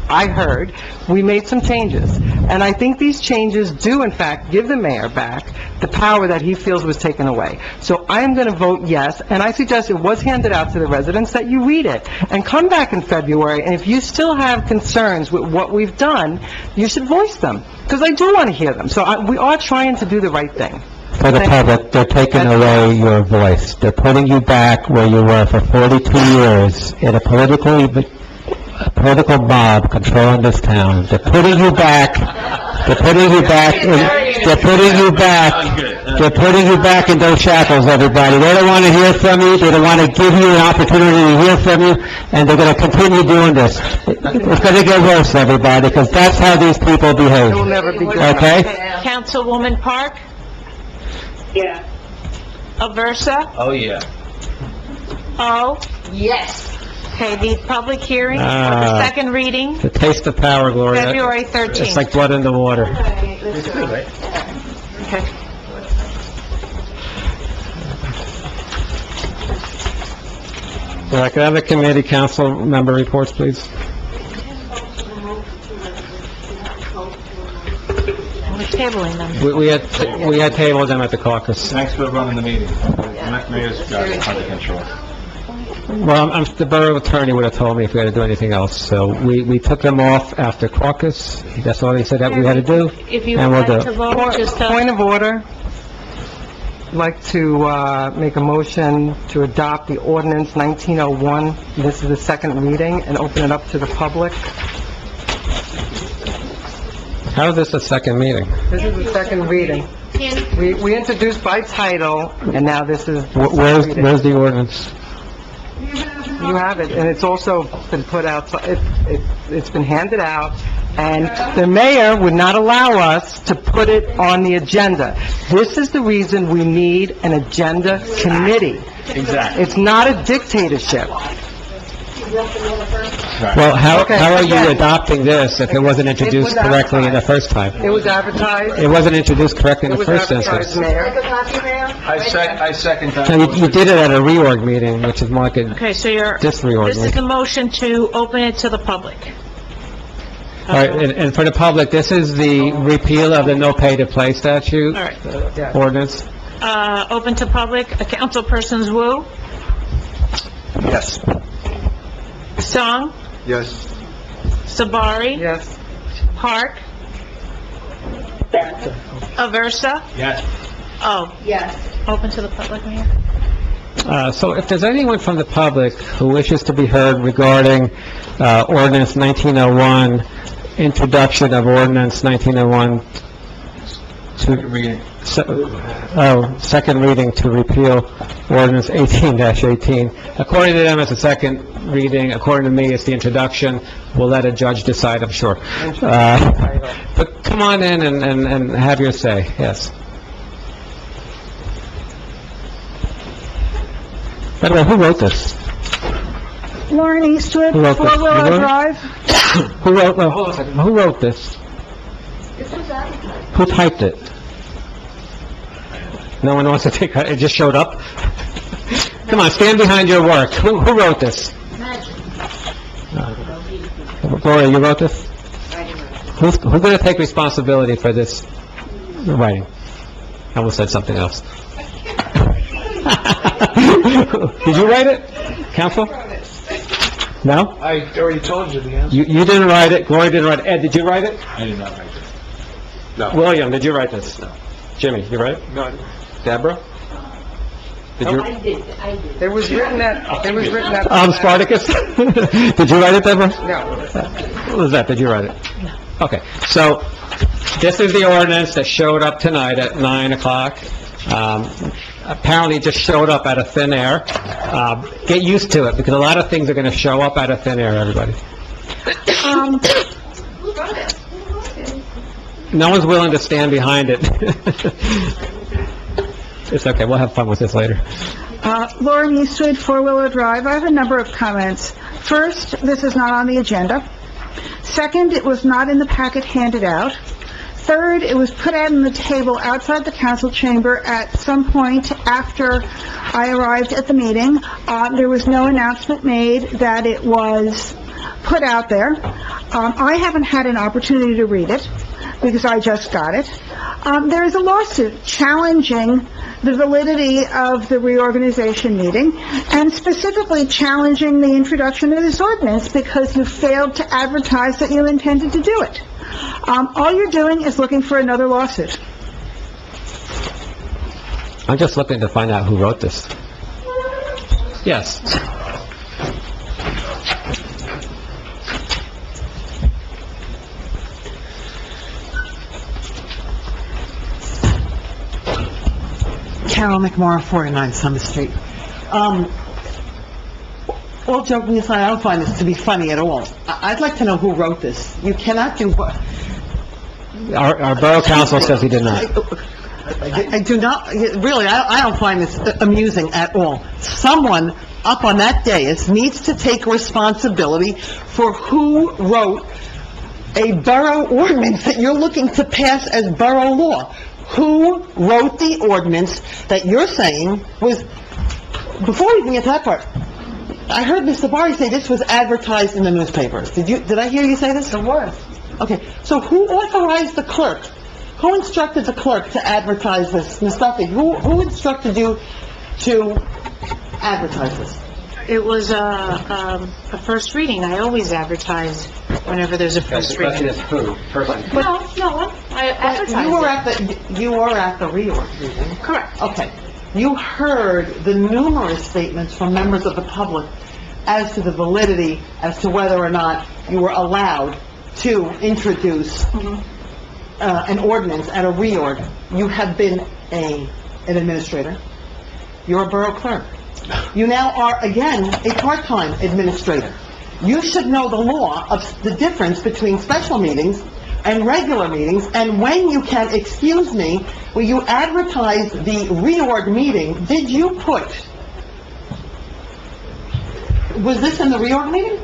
I heard, we made some changes. And I think these changes do, in fact, give the mayor back the power that he feels was taken away. So I am going to vote yes, and I suggest it was handed out to the residents, that you read it, and come back in February, and if you still have concerns with what we've done, you should voice them, because I do want to hear them. So we are trying to do the right thing. For the public, they're taking away your voice. They're putting you back where you were for 42 years in a political mob controlling this town. They're putting you back in those shackles, everybody. They don't want to hear from you, they don't want to give you an opportunity to hear from you, and they're going to continue doing this. It's going to get worse, everybody, because that's how these people behave. It will never be good. Okay? Councilwoman Park? Yeah. Aversa? Oh, yeah. Oh? Yes. Okay, the public hearing for the Ah. second reading, The taste of power, Gloria. February 13th. It's like blood in the water. It's good, right? Okay. The Economic Committee, council member reports, please. We're tabling them. We had tabled them at the caucus. Thanks for running the meeting. The mayor's got it under control. Well, the borough attorney would have told me if we had to do anything else, so we took them off after caucus. That's all he said that we had to do, If you and would we'll like do to it. vote, just, Point of order. I'd like to make a motion to adopt the ordinance 1901. This is the second reading, and open it up to the public. How is this a second meeting? This is the second reading. We introduced by title, and now this is the second reading. Where's the ordinance? You have it, and it's also been put out, it's been handed out, and the mayor would not allow us to put it on the agenda. This is the reason we need an agenda committee. Exactly. It's not a dictatorship. Well, how Okay, are you again. adopting this if it wasn't introduced was correctly in the advertised. first time? It was advertised. It wasn't introduced correctly in It the was first advertised, instance. Mayor. I second that. So you did it at a reorg meeting, which is more like a okay, so you're, this reorg this is meeting. the motion to open it to the public. All right, and for the public, this is the repeal of the no pay to play statute All right. ordinance. Open to public, Councilpersons Wu, Yes. Song, Yes. Sabari, Yes. Park, Aversa, Yes. oh. Yes. Open to the public, Mayor? So if there's anyone from the public who wishes to be heard regarding ordinance 1901, introduction of ordinance 1901 second reading to repeal ordinance 18-18. According to them, it's a second reading. According to me, it's the introduction. We'll let a judge decide, I'm sure. But come on in and have your say, yes. By the way, who wrote this? Lauren Eastwood, Who wrote this? Four Wheeler You wrote it? Drive. Hold on a second. Who wrote this? Who typed it? No one wants to take, it just showed up? Come on, stand behind your work. Who wrote this? Gloria, you wrote this? Who's going to take responsibility for this writing? I almost said something else. Did you write it, counsel? No? I already told you the answer. You didn't write it, Gloria didn't write it. Ed, did you write it? I did not write it. No. William, did you write this? No. Jimmy, you write it? No. Deborah? Did you? It was written at... Spartacus? Did you write it, Deborah? No. What was that? Did you write it? No. Okay, so this is the ordinance that showed up tonight at 9 o'clock. Apparently it just showed up out of thin air. Get used to it, because a lot of things are going to show up out of thin air, everybody. No one's willing to stand behind it. It's okay, we'll have fun with this later. Lauren Eastwood, Four Wheeler Drive. I have a number of comments. First, this is not on the agenda. Second, it was not in the packet handed out. Third, it was put out on the table outside the council chamber at some point after I arrived at the meeting. There was no announcement made that it was put out there. I haven't had an opportunity to read it because I just got it. There is a lawsuit challenging the validity of the reorganization meeting, and specifically challenging the introduction of this ordinance because you failed to advertise that you intended to do it. All you're doing is looking for another lawsuit. I'm just looking to find out who wrote this. Yes. Carol McMorro, 49 Summer Street. All joking aside, I don't find this to be funny at all. I'd like to know who wrote this. You cannot do what... Our borough council says he did not. I do not, really, I don't find this amusing at all. Someone up on that dais needs to take responsibility for who wrote a borough ordinance that you're looking to pass as borough law. Who wrote the ordinance that you're saying was, before we even get to that part, I heard Mr. Barry say this was advertised in the newspapers. Did I hear you say this? It was. Okay, so who authorized the clerk? Who instructed the clerk to advertise this? Ms. Duffy, who instructed you to advertise this? It was a first reading. I always advertise whenever there's a first reading. The question is who, person? No, I advertised You were at the reorg meeting. Correct. Okay. You heard the numerous statements from members of the public as to the validity, as to whether or not you were allowed to introduce an ordinance at a reorg. You have been an administrator. You're a borough clerk. You now are, again, a part-time administrator. You should know the law of the difference between special meetings and regular meetings, and when you can, excuse me, will you advertise the reorg meeting, did you put, was this in the reorg meeting?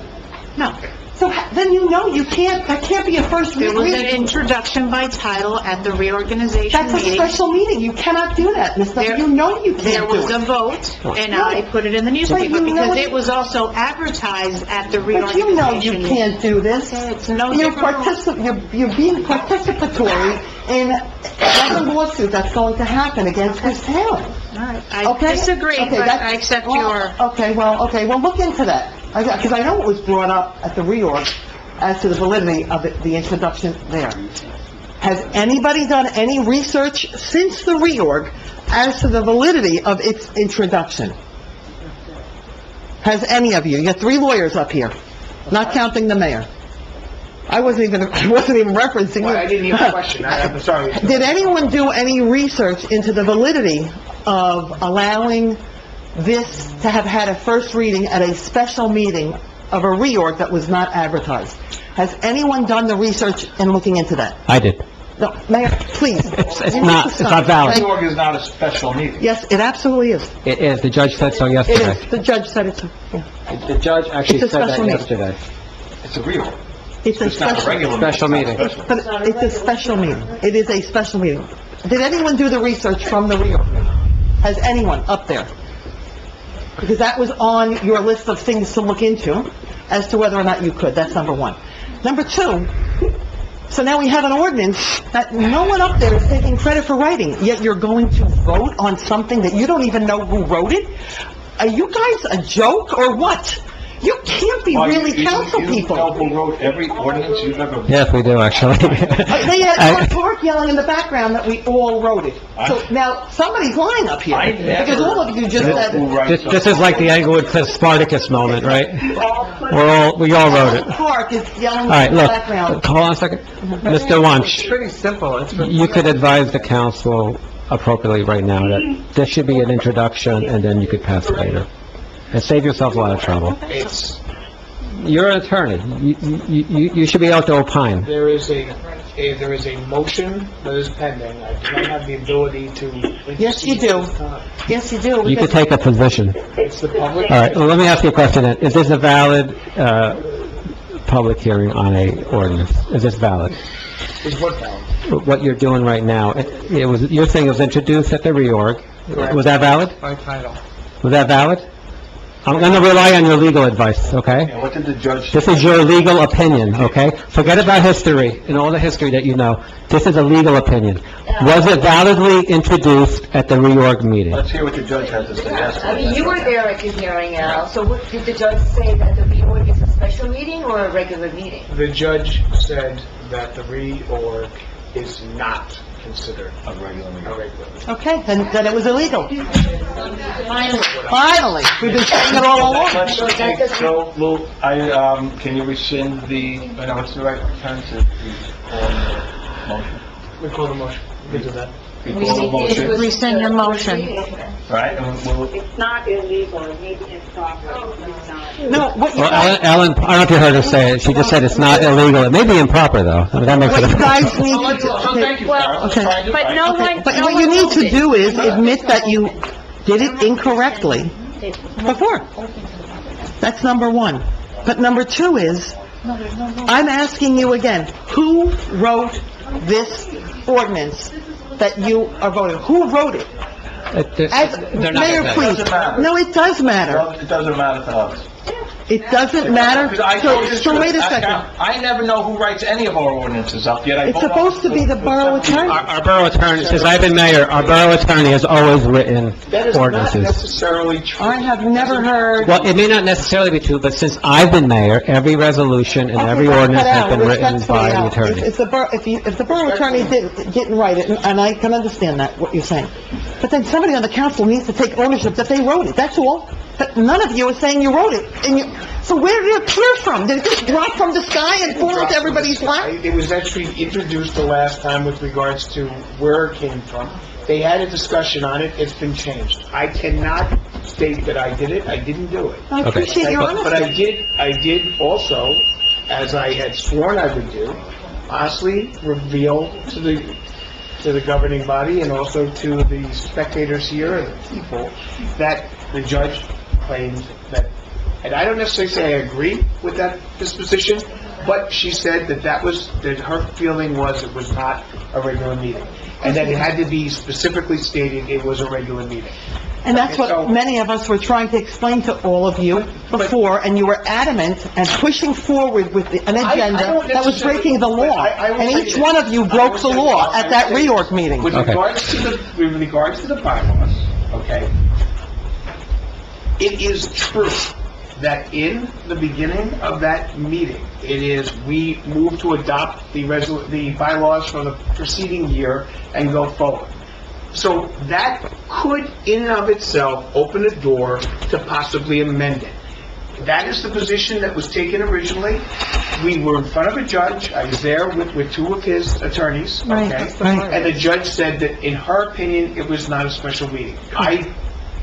No. So then you know you can't, that can't be a first reading. There was an introduction by title at the reorganization That's meeting. a special meeting, you cannot do that, Ms. Duffy, you know you There can't do was a it. vote, and I put it in the newspaper, you know because it- it was also advised at the But reorganization you know you meeting. can't do this. It's no You're different. you're being participatory in another lawsuit that's going to happen against this town. All right. I Okay? disagree, Okay, but that's- I accept well, your... Okay, well, look into that. Because I know it was brought up at the reorg as to the validity of the introduction there. Has anybody done any research since the reorg as to the validity of its introduction? Has any of you? You got 3 lawyers up here, not counting the mayor. I wasn't even referencing you. Well, I didn't hear the question. I'm sorry. Did anyone do any research into the validity of allowing this to have had a first reading at a special meeting of a reorg that was not advertised? Has anyone done the research and looking into that? I did. No, Mayor, please. It's not valid. Reorg is not a special meeting. Yes, it absolutely is. It is, the judge said so It yesterday. is. The judge said it, yeah. The judge actually It's a said that special meeting. yesterday. It's a reorg. It's a It's not a special, regular Special meeting. but it's a special meeting. It is a special meeting. Did anyone do the research from the reorg? Has anyone up there? Because that was on your list of things to look into as to whether or not you could. That's number 1. Number 2, so now we have an ordinance that no one up there is taking credit for writing, yet you're going to vote on something that you don't even know who wrote it? Are you guys a joke or what? You can't be really council people. You know who wrote every ordinance you've ever... Yes, we do, actually. They had Clark yelling in the background that we all wrote it. So now, somebody's lying up here, I never because all of you just know said... who writes This is like the Englewood Spartacus moment, right? We all wrote it. Clark is yelling All right, in the look, background. hold on a second. Mr. Wunsch, Pretty simple. you could advise the council appropriately right now that this should be an introduction, and then you could pass it later. And save yourself a lot of trouble. It's, You're an attorney. You should be able to opine. there is a there is a motion that is pending. I do not have the ability to... Yes, you do. Yes, you do. You could take a position. It's the public... All right, well, let me ask you a question then. Is this a valid, public hearing on a ordinance? Is this valid? Is what valid? What you're doing right now, you're saying it was introduced at the reorg. Correct. Was that valid? By title. Was that valid? I'm gonna rely on your legal advice, okay? What did the judge... This is your legal opinion, okay? Forget about history and all the history that you know. This is a legal opinion. Was it validly introduced at the reorg meeting? Let's hear what the judge has to say. I mean, you were there at the hearing, Al, so what, did the judge say that the reorg is a special meeting or a regular meeting? The judge said that the reorg is not considered a regular meeting. Okay, then it was illegal. Finally, we've been saying it all along. So, Lou, can you rescind I know it's the right time to call the motion. We call the motion. We can do that. We call the motion, Rescind your motion. right? And we'll, It's not illegal, it may be improper, it's not. No, what you Well, guys, Ellen, I don't know if you heard her say it. She just said it's not illegal. It may be improper, though. I mean, that makes what you it... guys need to... So thank you, Carol. Okay. But no one... But no what one you need moved to it. do is admit that you did it incorrectly before. That's number one. But number two is, I'm asking you again, who wrote this ordinance that you are voting? Who wrote it? Mayor, please. No, it does matter. it doesn't matter to us. It doesn't matter. Because I told you So wait a second. I never know who writes any of our ordinances up, yet I... It's supposed to be the borough attorney. Our borough attorney, since I've been mayor, our borough attorney has always written That is not ordinances. necessarily true. I have never heard... Well, it may not necessarily be true, but since I've been mayor, every resolution and every Okay, ordinance cut has out, been written respectfully, by the Al. attorney. If the borough attorney didn't write it, and I can understand that, what you're saying, but then somebody on the council needs to take ownership that they wrote it, that's all. But none of you are saying you wrote it, so where did it appear from? Did it just drop from the sky and fall into everybody's lap? It was actually introduced the last time with regards to where it came from. They had a discussion on it, it's been changed. I cannot state that I did it, I didn't do it. I appreciate your But honesty. I did also, as I had sworn I would do, honestly reveal to the governing body and also to the spectators here and the people that the judge claimed that, and I don't necessarily say I agree with that disposition, but she said that her feeling was it was not a regular meeting, and that it had to be specifically stated it was a regular meeting. And that's what many of us were trying to explain to all of you before, and you were adamant and pushing forward with an agenda that was breaking the law. And each one of you broke the law at that reorg meeting. With regards to the bylaws, okay, it is true that in the beginning of that meeting, we moved to adopt the bylaws for the preceding year and go forward. So that could, in and of itself, open a door to possibly amend it. That is the position that was taken originally. We were in front of a judge. I was there with two of his attorneys, okay? And the judge said that, in her opinion, it was not a special meeting. I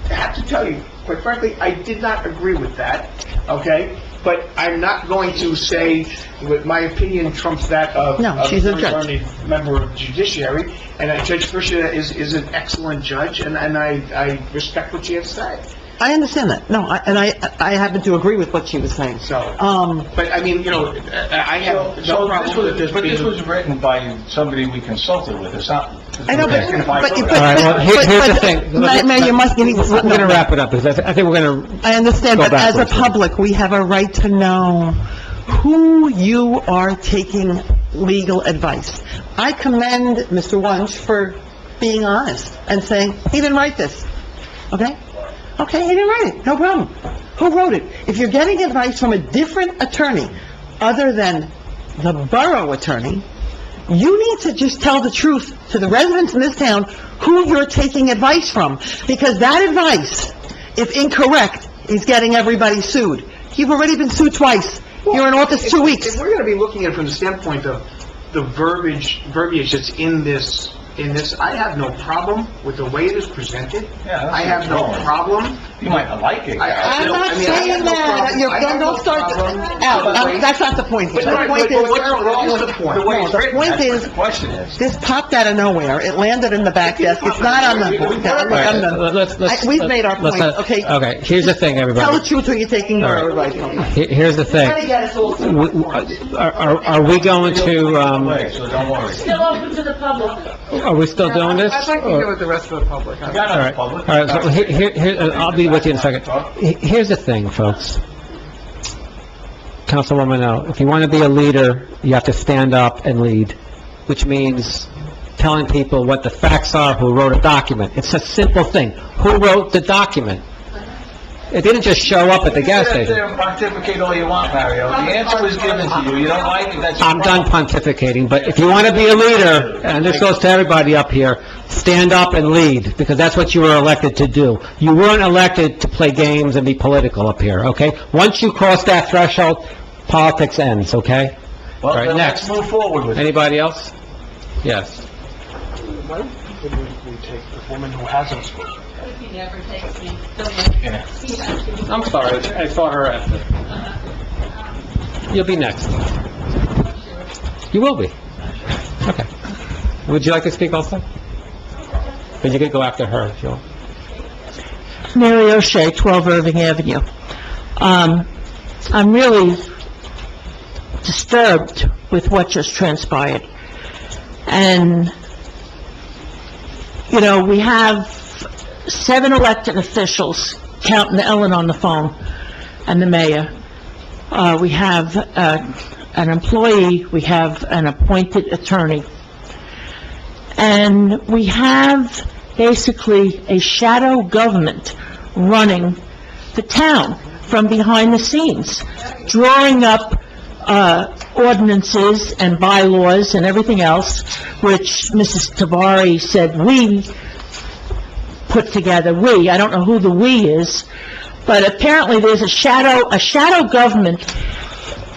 have to tell you, quite frankly, I did not agree with that, okay? But I'm not going to say that my opinion trumps that of she's a very judge. learned member of the judiciary. And Judge Fisher is an excellent judge, and I respect what she has to say. I understand that. No, I happen to agree with what she was saying. But I mean, I have no problem with this But being... this was written by somebody we consulted with, it's not... I know, but All right, well, here's the thing. Mayor, you must... We're going to wrap it up, because I think we're going to... I understand, go but as a backwards here. public, we have a right to know who you are taking legal advice. I commend Mr. Wunsch for being honest and saying, he didn't write this, okay? Okay, he didn't write it, no problem. Who wrote it? If you're getting advice from a different attorney other than the borough attorney, you need to just tell the truth to the residents in this town who you're taking advice from, because that advice, if incorrect, is getting everybody sued. You've already been sued twice. You're in office 2 weeks. If we're going to be looking at it from the standpoint of the verbiage that's in this, I have no problem with the way it is presented. I have no problem You might not like it, Carol. I'm not saying that. Don't start, Al, that's not the point here. The point is, What's the point? The way it's the written, point that's what is, the question is. this popped out of nowhere. It landed in the back desk. It's not on the, we've made our point, okay? Okay, here's the thing, Tell the everybody. truth or you're taking All our right. advice. Here's the thing. Trying to get us all. Are we going to, So don't worry. Still open to the public. are we still doing this? I'd like to hear what the rest of the public has. All right, all right, so I'll be with you in a second. Here's the thing, folks. Councilwoman O, if you want to be a leader, you have to stand up and lead, which means telling people what the facts are, who wrote a document. It's a simple thing. Who wrote the document? It didn't just show up at the gas Sit station. there and pontificate all you want, Mario. The answer was given to you. You don't like it, that's your I'm done pontificating, but if you want to be a leader, and this goes to everybody up here, stand up and lead, because that's what you were elected to do. You weren't elected to play games and be political up here, okay? Once you cross that threshold, politics ends, okay? Well, All right, then next. let's move forward with it. Anybody else? Yes. Why didn't we take the woman who hasn't spoken? He never takes me. I'm sorry, I saw her after. You'll be next. You will be. Okay. Would you like to speak also? Then you could go after her if you want. Mary O'Shea, 12 Irving Avenue. I'm really disturbed with what just transpired. And, you know, we have 7 elected officials, counting Ellen on the phone, and the mayor. We have an employee, we have an appointed attorney. And we have basically a shadow government running the town from behind the scenes, drawing up ordinances and bylaws and everything else, which Mrs. Tavari said we put together. We, I don't know who the we is, but apparently there's a shadow government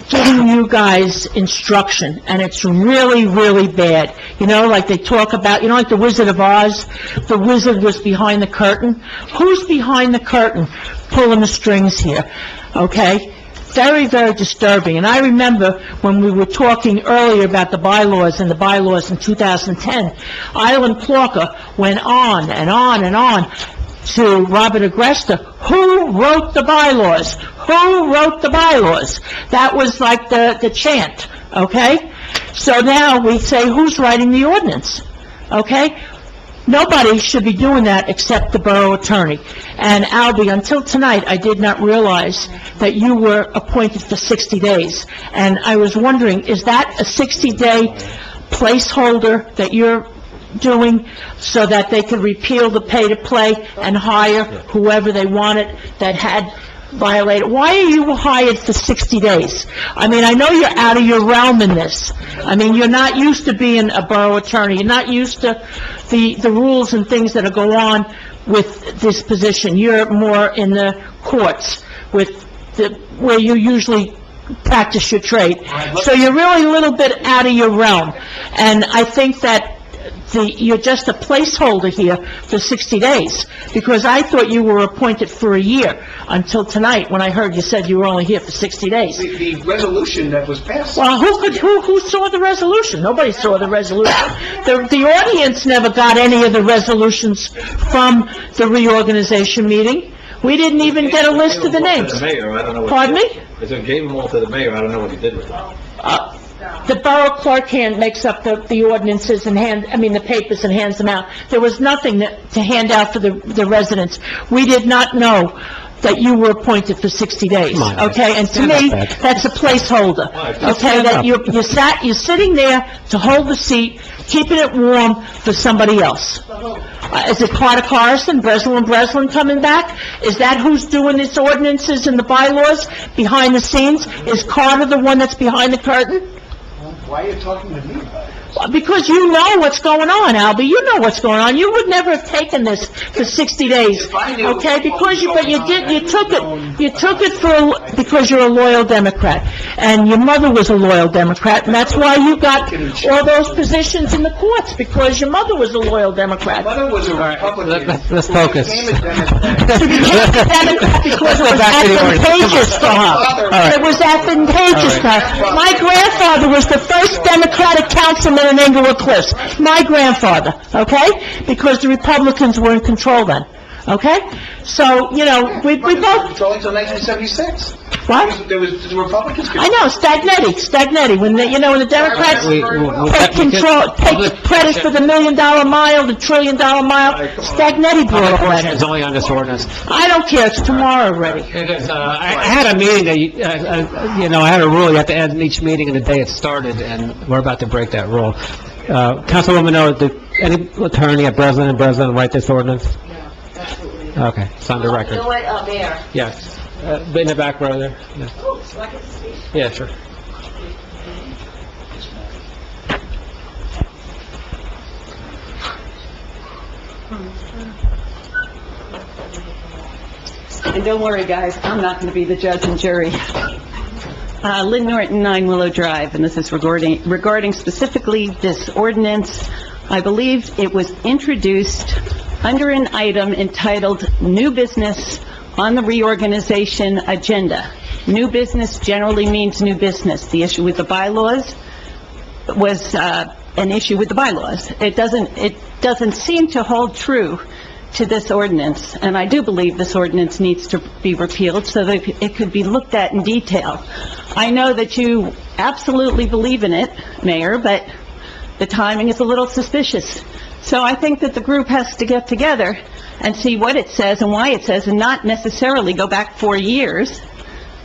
giving you guys instruction, and it's really, really bad. You know, like they talk about, you know, like the Wizard of Oz, the wizard was behind the curtain. Who's behind the curtain pulling the strings here? Okay? Very, very disturbing. And I remember when we were talking earlier about the bylaws and the bylaws in 2010, Island Clorca went on and on and on to Robert Agresta. Who wrote the bylaws? Who wrote the bylaws? That was like the chant, okay? So now we say, who's writing the ordinance? Okay? Nobody should be doing that except the borough attorney. And Albie, until tonight, I did not realize that you were appointed for 60 days. And I was wondering, is that a 60-day placeholder that you're doing so that they could repeal the pay-to-play and hire whoever they wanted that had violated? Why are you hired for 60 days? I mean, I know you're out of your realm in this. I mean, you're not used to being a borough attorney. You're not used to the rules and things that go on with this position. You're more in the courts where you usually practice your trade. So you're really a little bit out of your realm. And I think that you're just a placeholder here for 60 days, because I thought you were appointed for a year until tonight, when I heard you said you were only here for 60 days. The resolution that was passed. Well, who saw the resolution? Nobody saw the resolution. The audience never got any of the resolutions from the reorganization meeting. We didn't even get a list of the names. Pardon me? I said, gave them all to the mayor, I don't know what he did with them. The borough clerk makes up the ordinances and the papers and hands them out. There was nothing to hand out for the residents. We did not know that you were appointed for 60 days, okay? And to me, that's a placeholder, okay? That you're sitting there to hold the seat, keeping it warm for somebody else. Is it Carter Carson, Breslin coming back? Is that who's doing these ordinances and the bylaws behind the scenes? Is Carter the one that's behind the curtain? Why are you talking to me about it? Because you know what's going on, Albie. You know what's going on. You would never have taken this for 60 days, okay? Because you took it because you're a loyal Democrat. And your mother was a loyal Democrat, and that's why you got all those positions in the courts, because your mother was a loyal Democrat. My mother was a Republican. Let's focus. She became a Democrat because it was advantageous for her. It was advantageous for her. My grandfather was the first Democratic councilman in Englewood Cliffs. My grandfather, okay? Because the Republicans were in control then, okay? So, we both... Until 1976. What? There was the Republicans... I know, Stagnetti, when the Democrats take credit for the $1 million mile, the $1 trillion mile, Stagnetti brought all that in. It's only on this ordinance. I don't care, it's tomorrow already. I had a meeting that, I had a rule, you have to end each meeting in the day it started, and we're about to break that rule. Councilwoman O, did any attorney at Breslin write this ordinance? No, absolutely. Okay, it's on the record. You know what, Mayor? Yes. In the back row there. Yeah. Oh, so I can speak? Yeah, sure. And don't worry, guys, I'm not going to be the judge and jury. Lynn Norton, 9 Willow Drive, and this is regarding specifically this ordinance. I believe it was introduced under an item entitled New Business on the Reorganization Agenda. New business generally means new business. The issue with the bylaws was an issue with the bylaws. It doesn't seem to hold true to this ordinance, and I do believe this ordinance needs to be repealed so that it could be looked at in detail. I know that you absolutely believe in it, Mayor, but the timing is a little suspicious. So I think that the group has to get together and see what it says and why it says, and not necessarily go back 4 years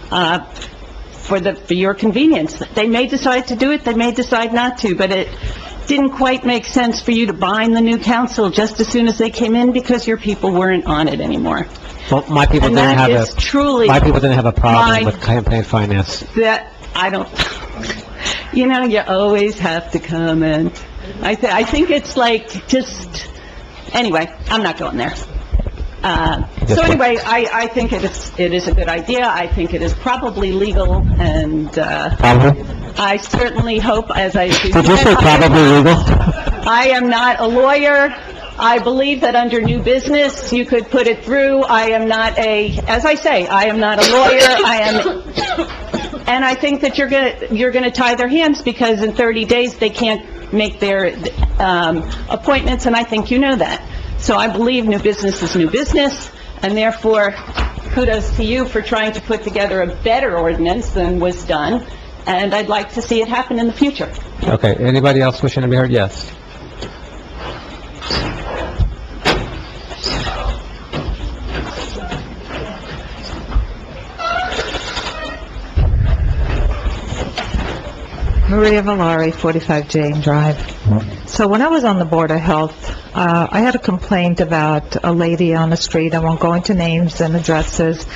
for your convenience. They may decide to do it, they may decide not to, but it didn't quite make sense for you to bind the new council just as soon as they came in because your people weren't on it anymore. Well, my people didn't have a problem with campaign finance. That, I don't, you always have to comment. I think it's like, anyway, I'm not going there. So anyway, I think it is a good idea. I think it is probably legal, and I certainly hope, as I... Did you say probably legal? I am not a lawyer. I believe that under new business, you could put it through. I am not as I say, I am not a lawyer. And I think that you're gonna tie their hands, because in 30 days, they can't make their appointments, and I think you know that. So I believe new business is new business, and therefore, kudos to you for trying to put together a better ordinance than was done, and I'd like to see it happen in the future. Okay, anybody else wishing to be heard? Yes. Maria Valari, 45 Jane Drive. So when I was on the Board of Health, I had a complaint about a lady on the street, I won't go into names and addresses,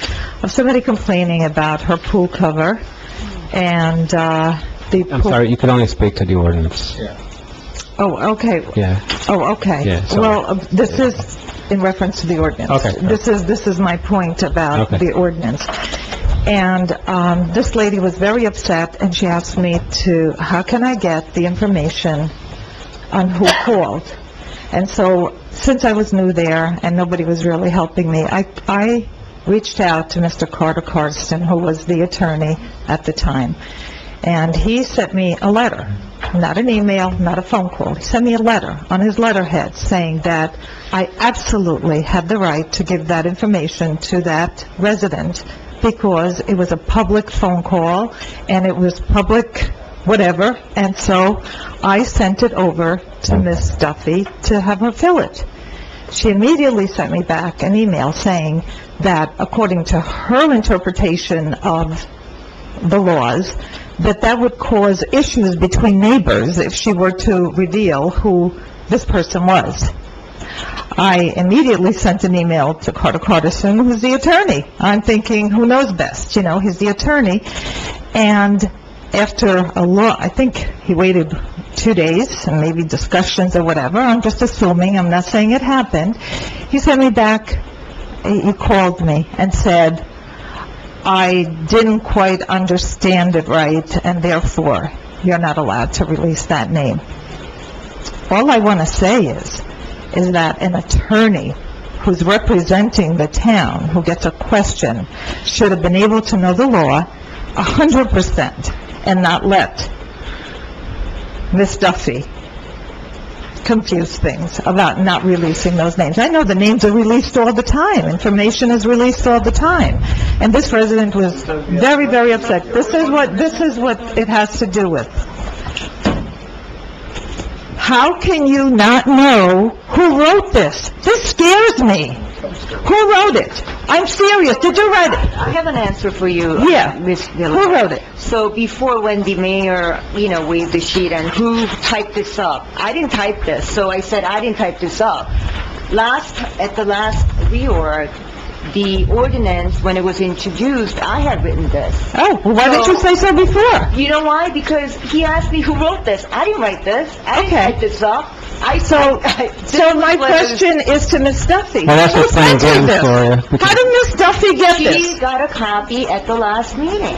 of somebody complaining about her pool cover, and I'm sorry, you can only speak to the ordinance. Oh, okay. Yeah. Oh, okay. Yeah, sorry. Well, this is in reference to the ordinance. Okay. This is my point about the ordinance. And this lady was very upset, and she asked me how can I get the information on who called? And so, since I was new there and nobody was really helping me, I reached out to Mr. Carter Carson, who was the attorney at the time. And he sent me a letter, not an email, not a phone call. He sent me a letter on his letterhead saying that I absolutely had the right to give that information to that resident, because it was a public phone call, and it was public whatever, and so I sent it over to Ms. Duffy to have her fill it. She immediately sent me back an email saying that, according to her interpretation of the laws, that would cause issues between neighbors if she were to reveal who this person was. I immediately sent an email to Carter Carson, who's the attorney. I'm thinking, who knows best? He's the attorney. And after I think he waited 2 days, and maybe discussions or whatever, I'm just assuming, I'm not saying it happened, he sent me back, he called me and said, I didn't quite understand it right, and therefore, you're not allowed to release that name. All I want to say is that an attorney who's representing the town, who gets a question, should have been able to know the law 100% and not let Ms. Duffy confuse things about not releasing those names. I know the names are released all the time, information is released all the time, and this resident was very, very upset. This is what it has to do with. How can you not know who wrote this? This scares me. Who wrote it? I'm serious. Did you write it? I have an answer for you. Yeah. Ms. Dillon. Who wrote it? So before when the mayor, waved the sheet and who typed this up? I didn't type this, so I said I didn't type this up. At the last reorg, the ordinance, when it was introduced, I had written this. Oh, well, why didn't you say so before? You know why? Because he asked me who wrote this. I didn't write this. I didn't type this up. So my question is to Ms. Duffy. Well, that's Who what's playing sent you games this? for you. How did Ms. Duffy get She this? got a copy at the last meeting.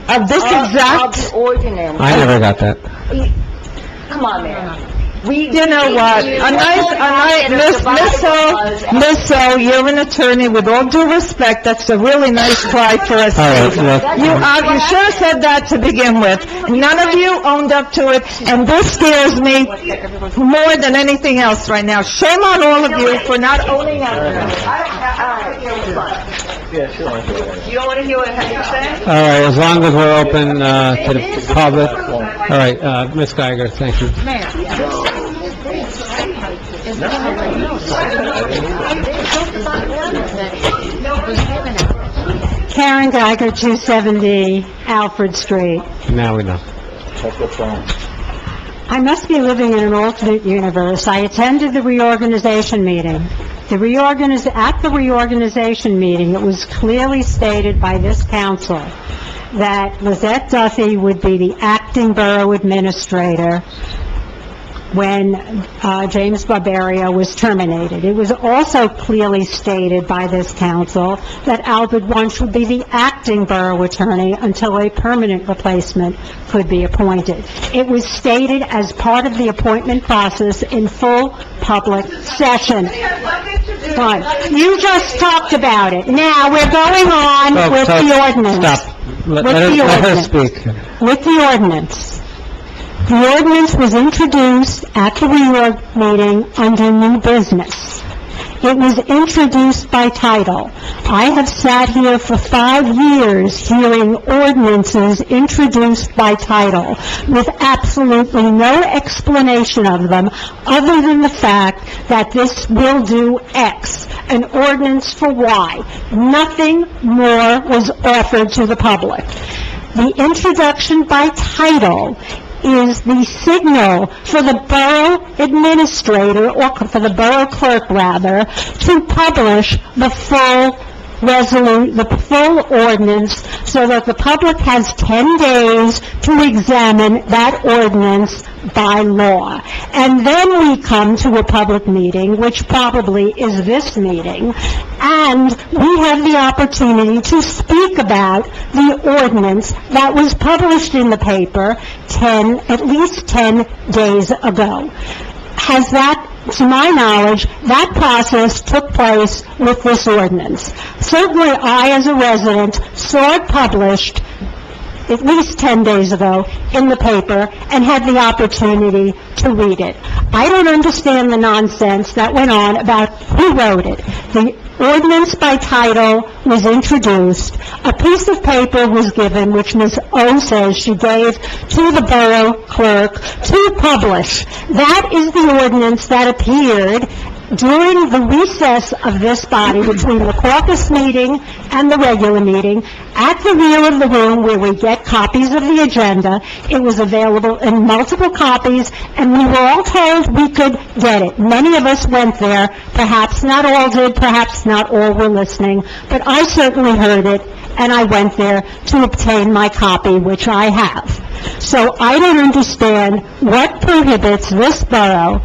Of this Of exact... the ordinance. I never got that. Come on, man. You know what? Miss O, you're an attorney, with all due respect, that's a really nice cry for a state. You should have said that to begin with. None of you owned up to it, and this scares me more than anything else right now. Shame on all of you for not owning up to it. Yeah, sure. You don't want to hear what I have to say? All right, as long as we're open to the public. All right, Ms. Geiger, thank you. Karen Geiger, 270 Alfred Street. Now we know. I must be living in an alternate universe. I attended the reorganization meeting. At the reorganization meeting, it was clearly stated by this council that Lizette Duffy would be the acting borough administrator when James Barbario was terminated. It was also clearly stated by this council that Albert Wunsch would be the acting borough attorney until a permanent replacement could be appointed. It was stated as part of the appointment process in full public session. Fine. You just talked about it. Now, we're going on with the ordinance. Stop. Let her speak. With the ordinance. The ordinance was introduced at the reorg meeting under new business. It was introduced by title. I have sat here for 5 years hearing ordinances introduced by title with absolutely no explanation of them other than the fact that this will do X, an ordinance for Y. Nothing more was offered to the public. The introduction by title is the signal for the borough administrator, or for the borough clerk, rather, to publish the full ordinance, so that the public has 10 days to examine that ordinance by law. And then we come to a public meeting, which probably is this meeting, and we have the opportunity to speak about the ordinance that was published in the paper at least 10 days ago. To my knowledge, that process took place with this ordinance. Certainly, I, as a resident, saw it published at least 10 days ago in the paper and had the opportunity to read it. I don't understand the nonsense that went on about who wrote it. The ordinance by title was introduced. A piece of paper was given, which Ms. O says she gave to the borough clerk to publish. That is the ordinance that appeared during the recess of this body, between the caucus meeting and the regular meeting, at the rear of the room where we get copies of the agenda. It was available in multiple copies, and we were all told we could get it. Many of us went there. Perhaps not all did, perhaps not all were listening, but I certainly heard it and I went there to obtain my copy, which I have. So I don't understand what prohibits this borough,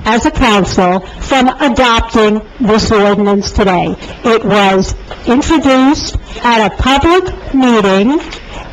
as a council, from adopting this ordinance today. It was introduced at a public meeting.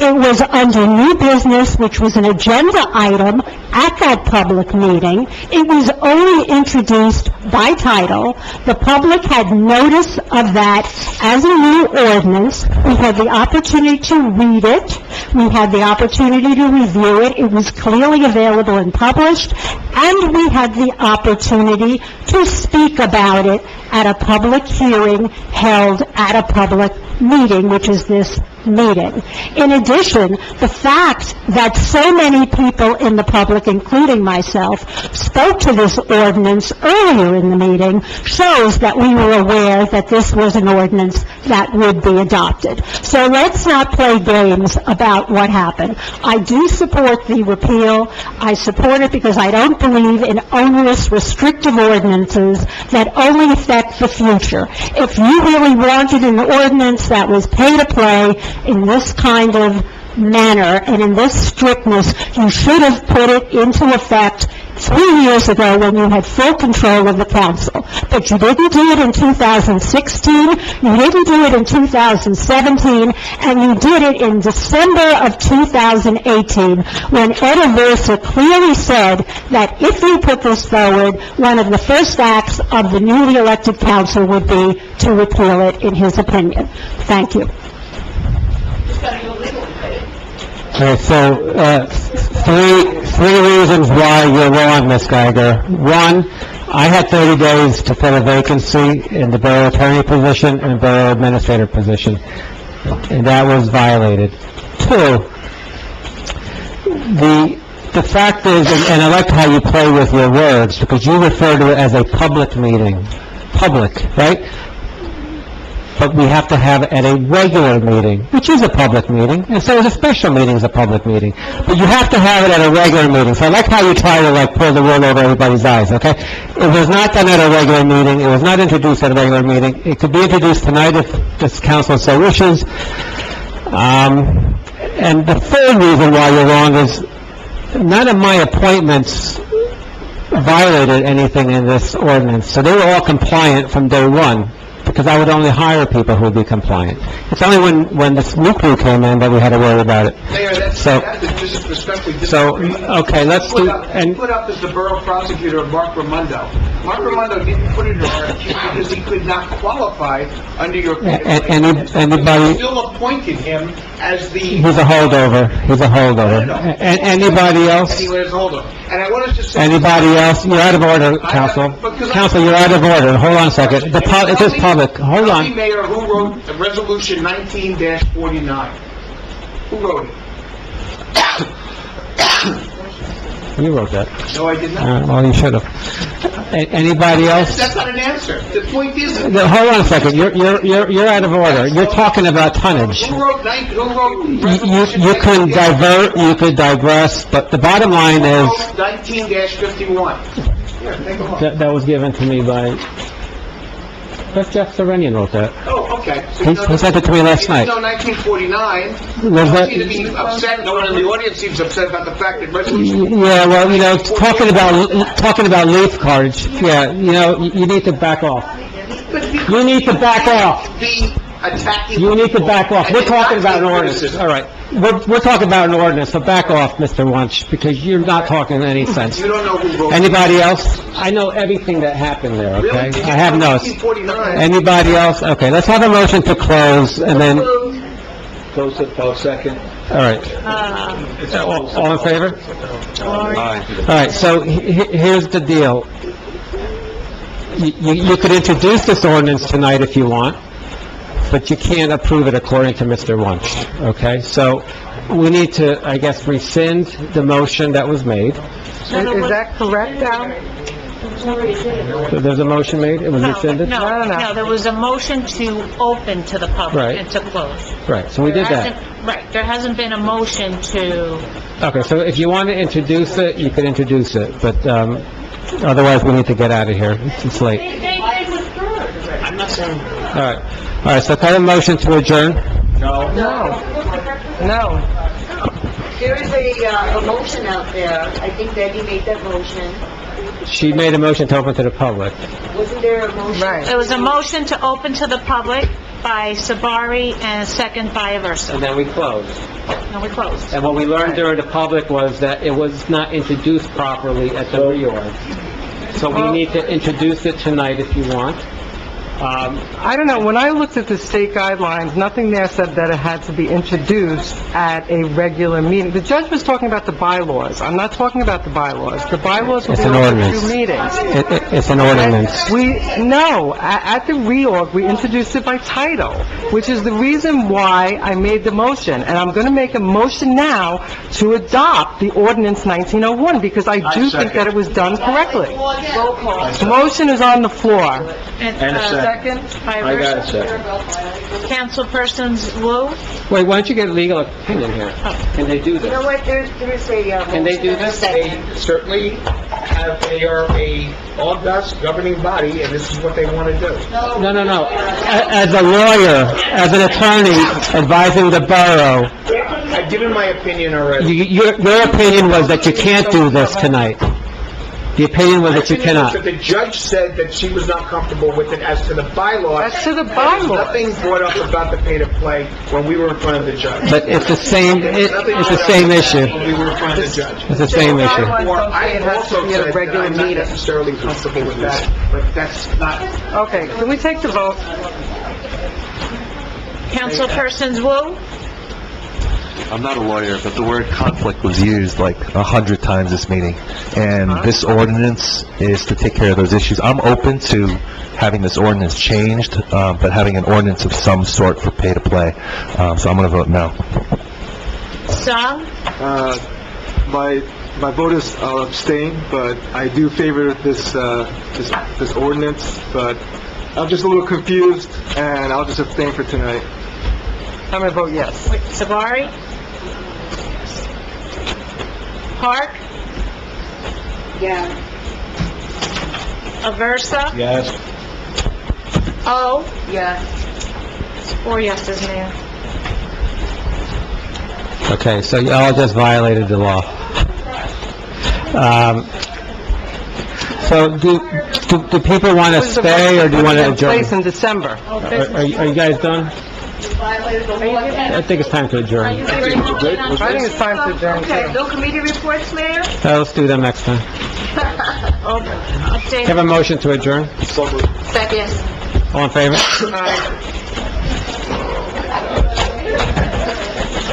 It was under new business, which was an agenda item at that public meeting. It was only introduced by title. The public had notice of that as a new ordinance. We had the opportunity to read it. We had the opportunity to review it. It was clearly available and published. And we had the opportunity to speak about it at a public hearing held at a public meeting, which is this meeting. In addition, the fact that so many people in the public, including myself, spoke to this ordinance earlier in the meeting shows that we were aware that this was an ordinance that would be adopted. So let's not play games about what happened. I do support the repeal. I support it because I don't believe in onerous, restrictive ordinances that only affect the future. If you really wanted an ordinance that was pay to play in this kind of manner and in this strictness, you should have put it into effect 3 years ago when you had full control of the council. But you didn't do it in 2016, you didn't do it in 2017, and you did it in December of 2018, when Ed Aversa clearly said that if you put this forward, one of the first acts of the newly elected council would be to repeal it, in his opinion. Thank you. Okay, so, three reasons why you're wrong, Ms. Geiger. One, I had 30 days to fill a vacancy in the borough attorney position and borough administrator position, and that was violated. Two, the fact is, and I like how you play with your words, because you refer to it as a public meeting. Public, right? But we have to have it at a regular meeting, which is a public meeting, and so is a special meeting is a public meeting. But you have to have it at a regular meeting. So I like how you try to, pull the wool over everybody's eyes, okay? It was not done at a regular meeting. It was not introduced at a regular meeting. It could be introduced tonight if this council so wishes. And the third reason why you're wrong is none of my appointments violated anything in this ordinance. So they were all compliant from day one, because I would only hire people who would be compliant. It's only when this new crew came in that we had to worry about it. Mayor, that's just respectfully disagree. Okay, let's do, and put up as the borough prosecutor Mark Raimondo. Mark Raimondo didn't put it in RFQ because he could not qualify under your... Anybody... You still appointed him as the... He's a holdover. Anybody else? And he was a holdover. And I want us to say... Anybody else? You're out of order, Council. Council, you're out of order. Hold on a second. It is public. Hold on. Tell me, Mayor, who wrote Resolution 19-49? Who wrote it? You wrote that. No, I did not. Well, you should have. Anybody else? That's not an answer. The point is... Hold on a second. You're out of order. You're talking about tonnage. Who wrote You can divert, you could digress, but the bottom line is... 19-51. Here, take a look. That was given to me by... That's Jeff Serenian wrote that. Oh, okay. He sent it to me last night. No, 1949. Was that... You seem to be upset. No one in the audience seems upset about the fact that resolution... Yeah, well, talking about leaf cards, yeah, you need to back off. You need to back off. You need to back off. We're talking about an ordinance. All right. We're talking about an ordinance, so back off, Mr. Wunsch, because you're not talking any sense. You don't know who wrote it. Anybody else? I know everything that happened there, okay? Really? I have notes. 1949. Anybody else? Okay, let's have a motion to close, and then... Close it, second. All right. All in favor? All right, so here's the deal. You could introduce this ordinance tonight if you want, but you can't approve it according to Mr. Wunsch, okay? So we need to, I guess, rescind the motion that was made. Is that correct, Al? So there's a motion made? It was rescinded? No, there was a motion to open to the public Right. and to close. Right, so we did that. Right, there hasn't been a motion to... Okay, so if you want to introduce it, you could introduce it, but otherwise we need to get out of here. It's late. I'm not saying... All right, so can I have a motion to adjourn? No. No. There is a motion out there. I think Debbie made that motion. She made a motion to open to the public. Wasn't there a motion? There was a motion to open to the public by Sabari and a second by Aversa. And then we closed. No, we closed. And what we learned during the public was that it was not introduced properly at the reorg. So we need to introduce it tonight if you want. I don't know, when I looked at the state guidelines, nothing there said that it had to be introduced at a regular meeting. The judge was talking about the bylaws. I'm not talking about the bylaws. The bylaws will It's be an over ordinance. 2 meetings. It's an ordinance. At the reorg, we introduced it by title, which is the reason why I made the motion. And I'm going to make a motion now to adopt the ordinance 1901, because I do think that it was done correctly. Roll call. The motion is on the floor. And a second. By I got a Aversa. second. Councilpersons Wu, Wait, why don't you get a legal opinion here? Can they do You know this? what, there is a, Can they do motion and a this? second. They certainly they are a august governing body, and this is what they want to do. No. As a lawyer, as an attorney advising the borough, I've given my opinion already. your opinion was that you can't do this tonight. The opinion was that you cannot. That the judge said that she was not comfortable with it as to the bylaws. As to the There was bylaws. nothing brought up about the pay-to-play when we were in front of the judge. But it's the same, it's the same issue. When we were in front of the judge. It's the same issue. I also be at a said that regular I'm not meeting. necessarily comfortable with that, but that's not... Okay, can we take the vote? Councilpersons Wu, I'm not a lawyer, but the word conflict was used like 100 times this meeting. And this ordinance is to take care of those issues. I'm open to having this ordinance changed, but having an ordinance of some sort for pay-to-play. So I'm going to vote no. Sung, My vote is I'll abstain, but I do favor this ordinance, but I'm just a little confused, and I'll just abstain for tonight. I'm going to vote yes. Sabari, Park, Yeah. Aversa, Yes. O, Yes. 4 yeses, Mayor. Okay, so y'all just violated the law. So do people want to stay, or do you want to In adjourn? place in December. Are you guys done? I think it's time to adjourn. I think it's time to adjourn. Okay, no committee reports, Mayor? Let's do them next time. Update. Have a motion to adjourn? Second. All in favor? Aye.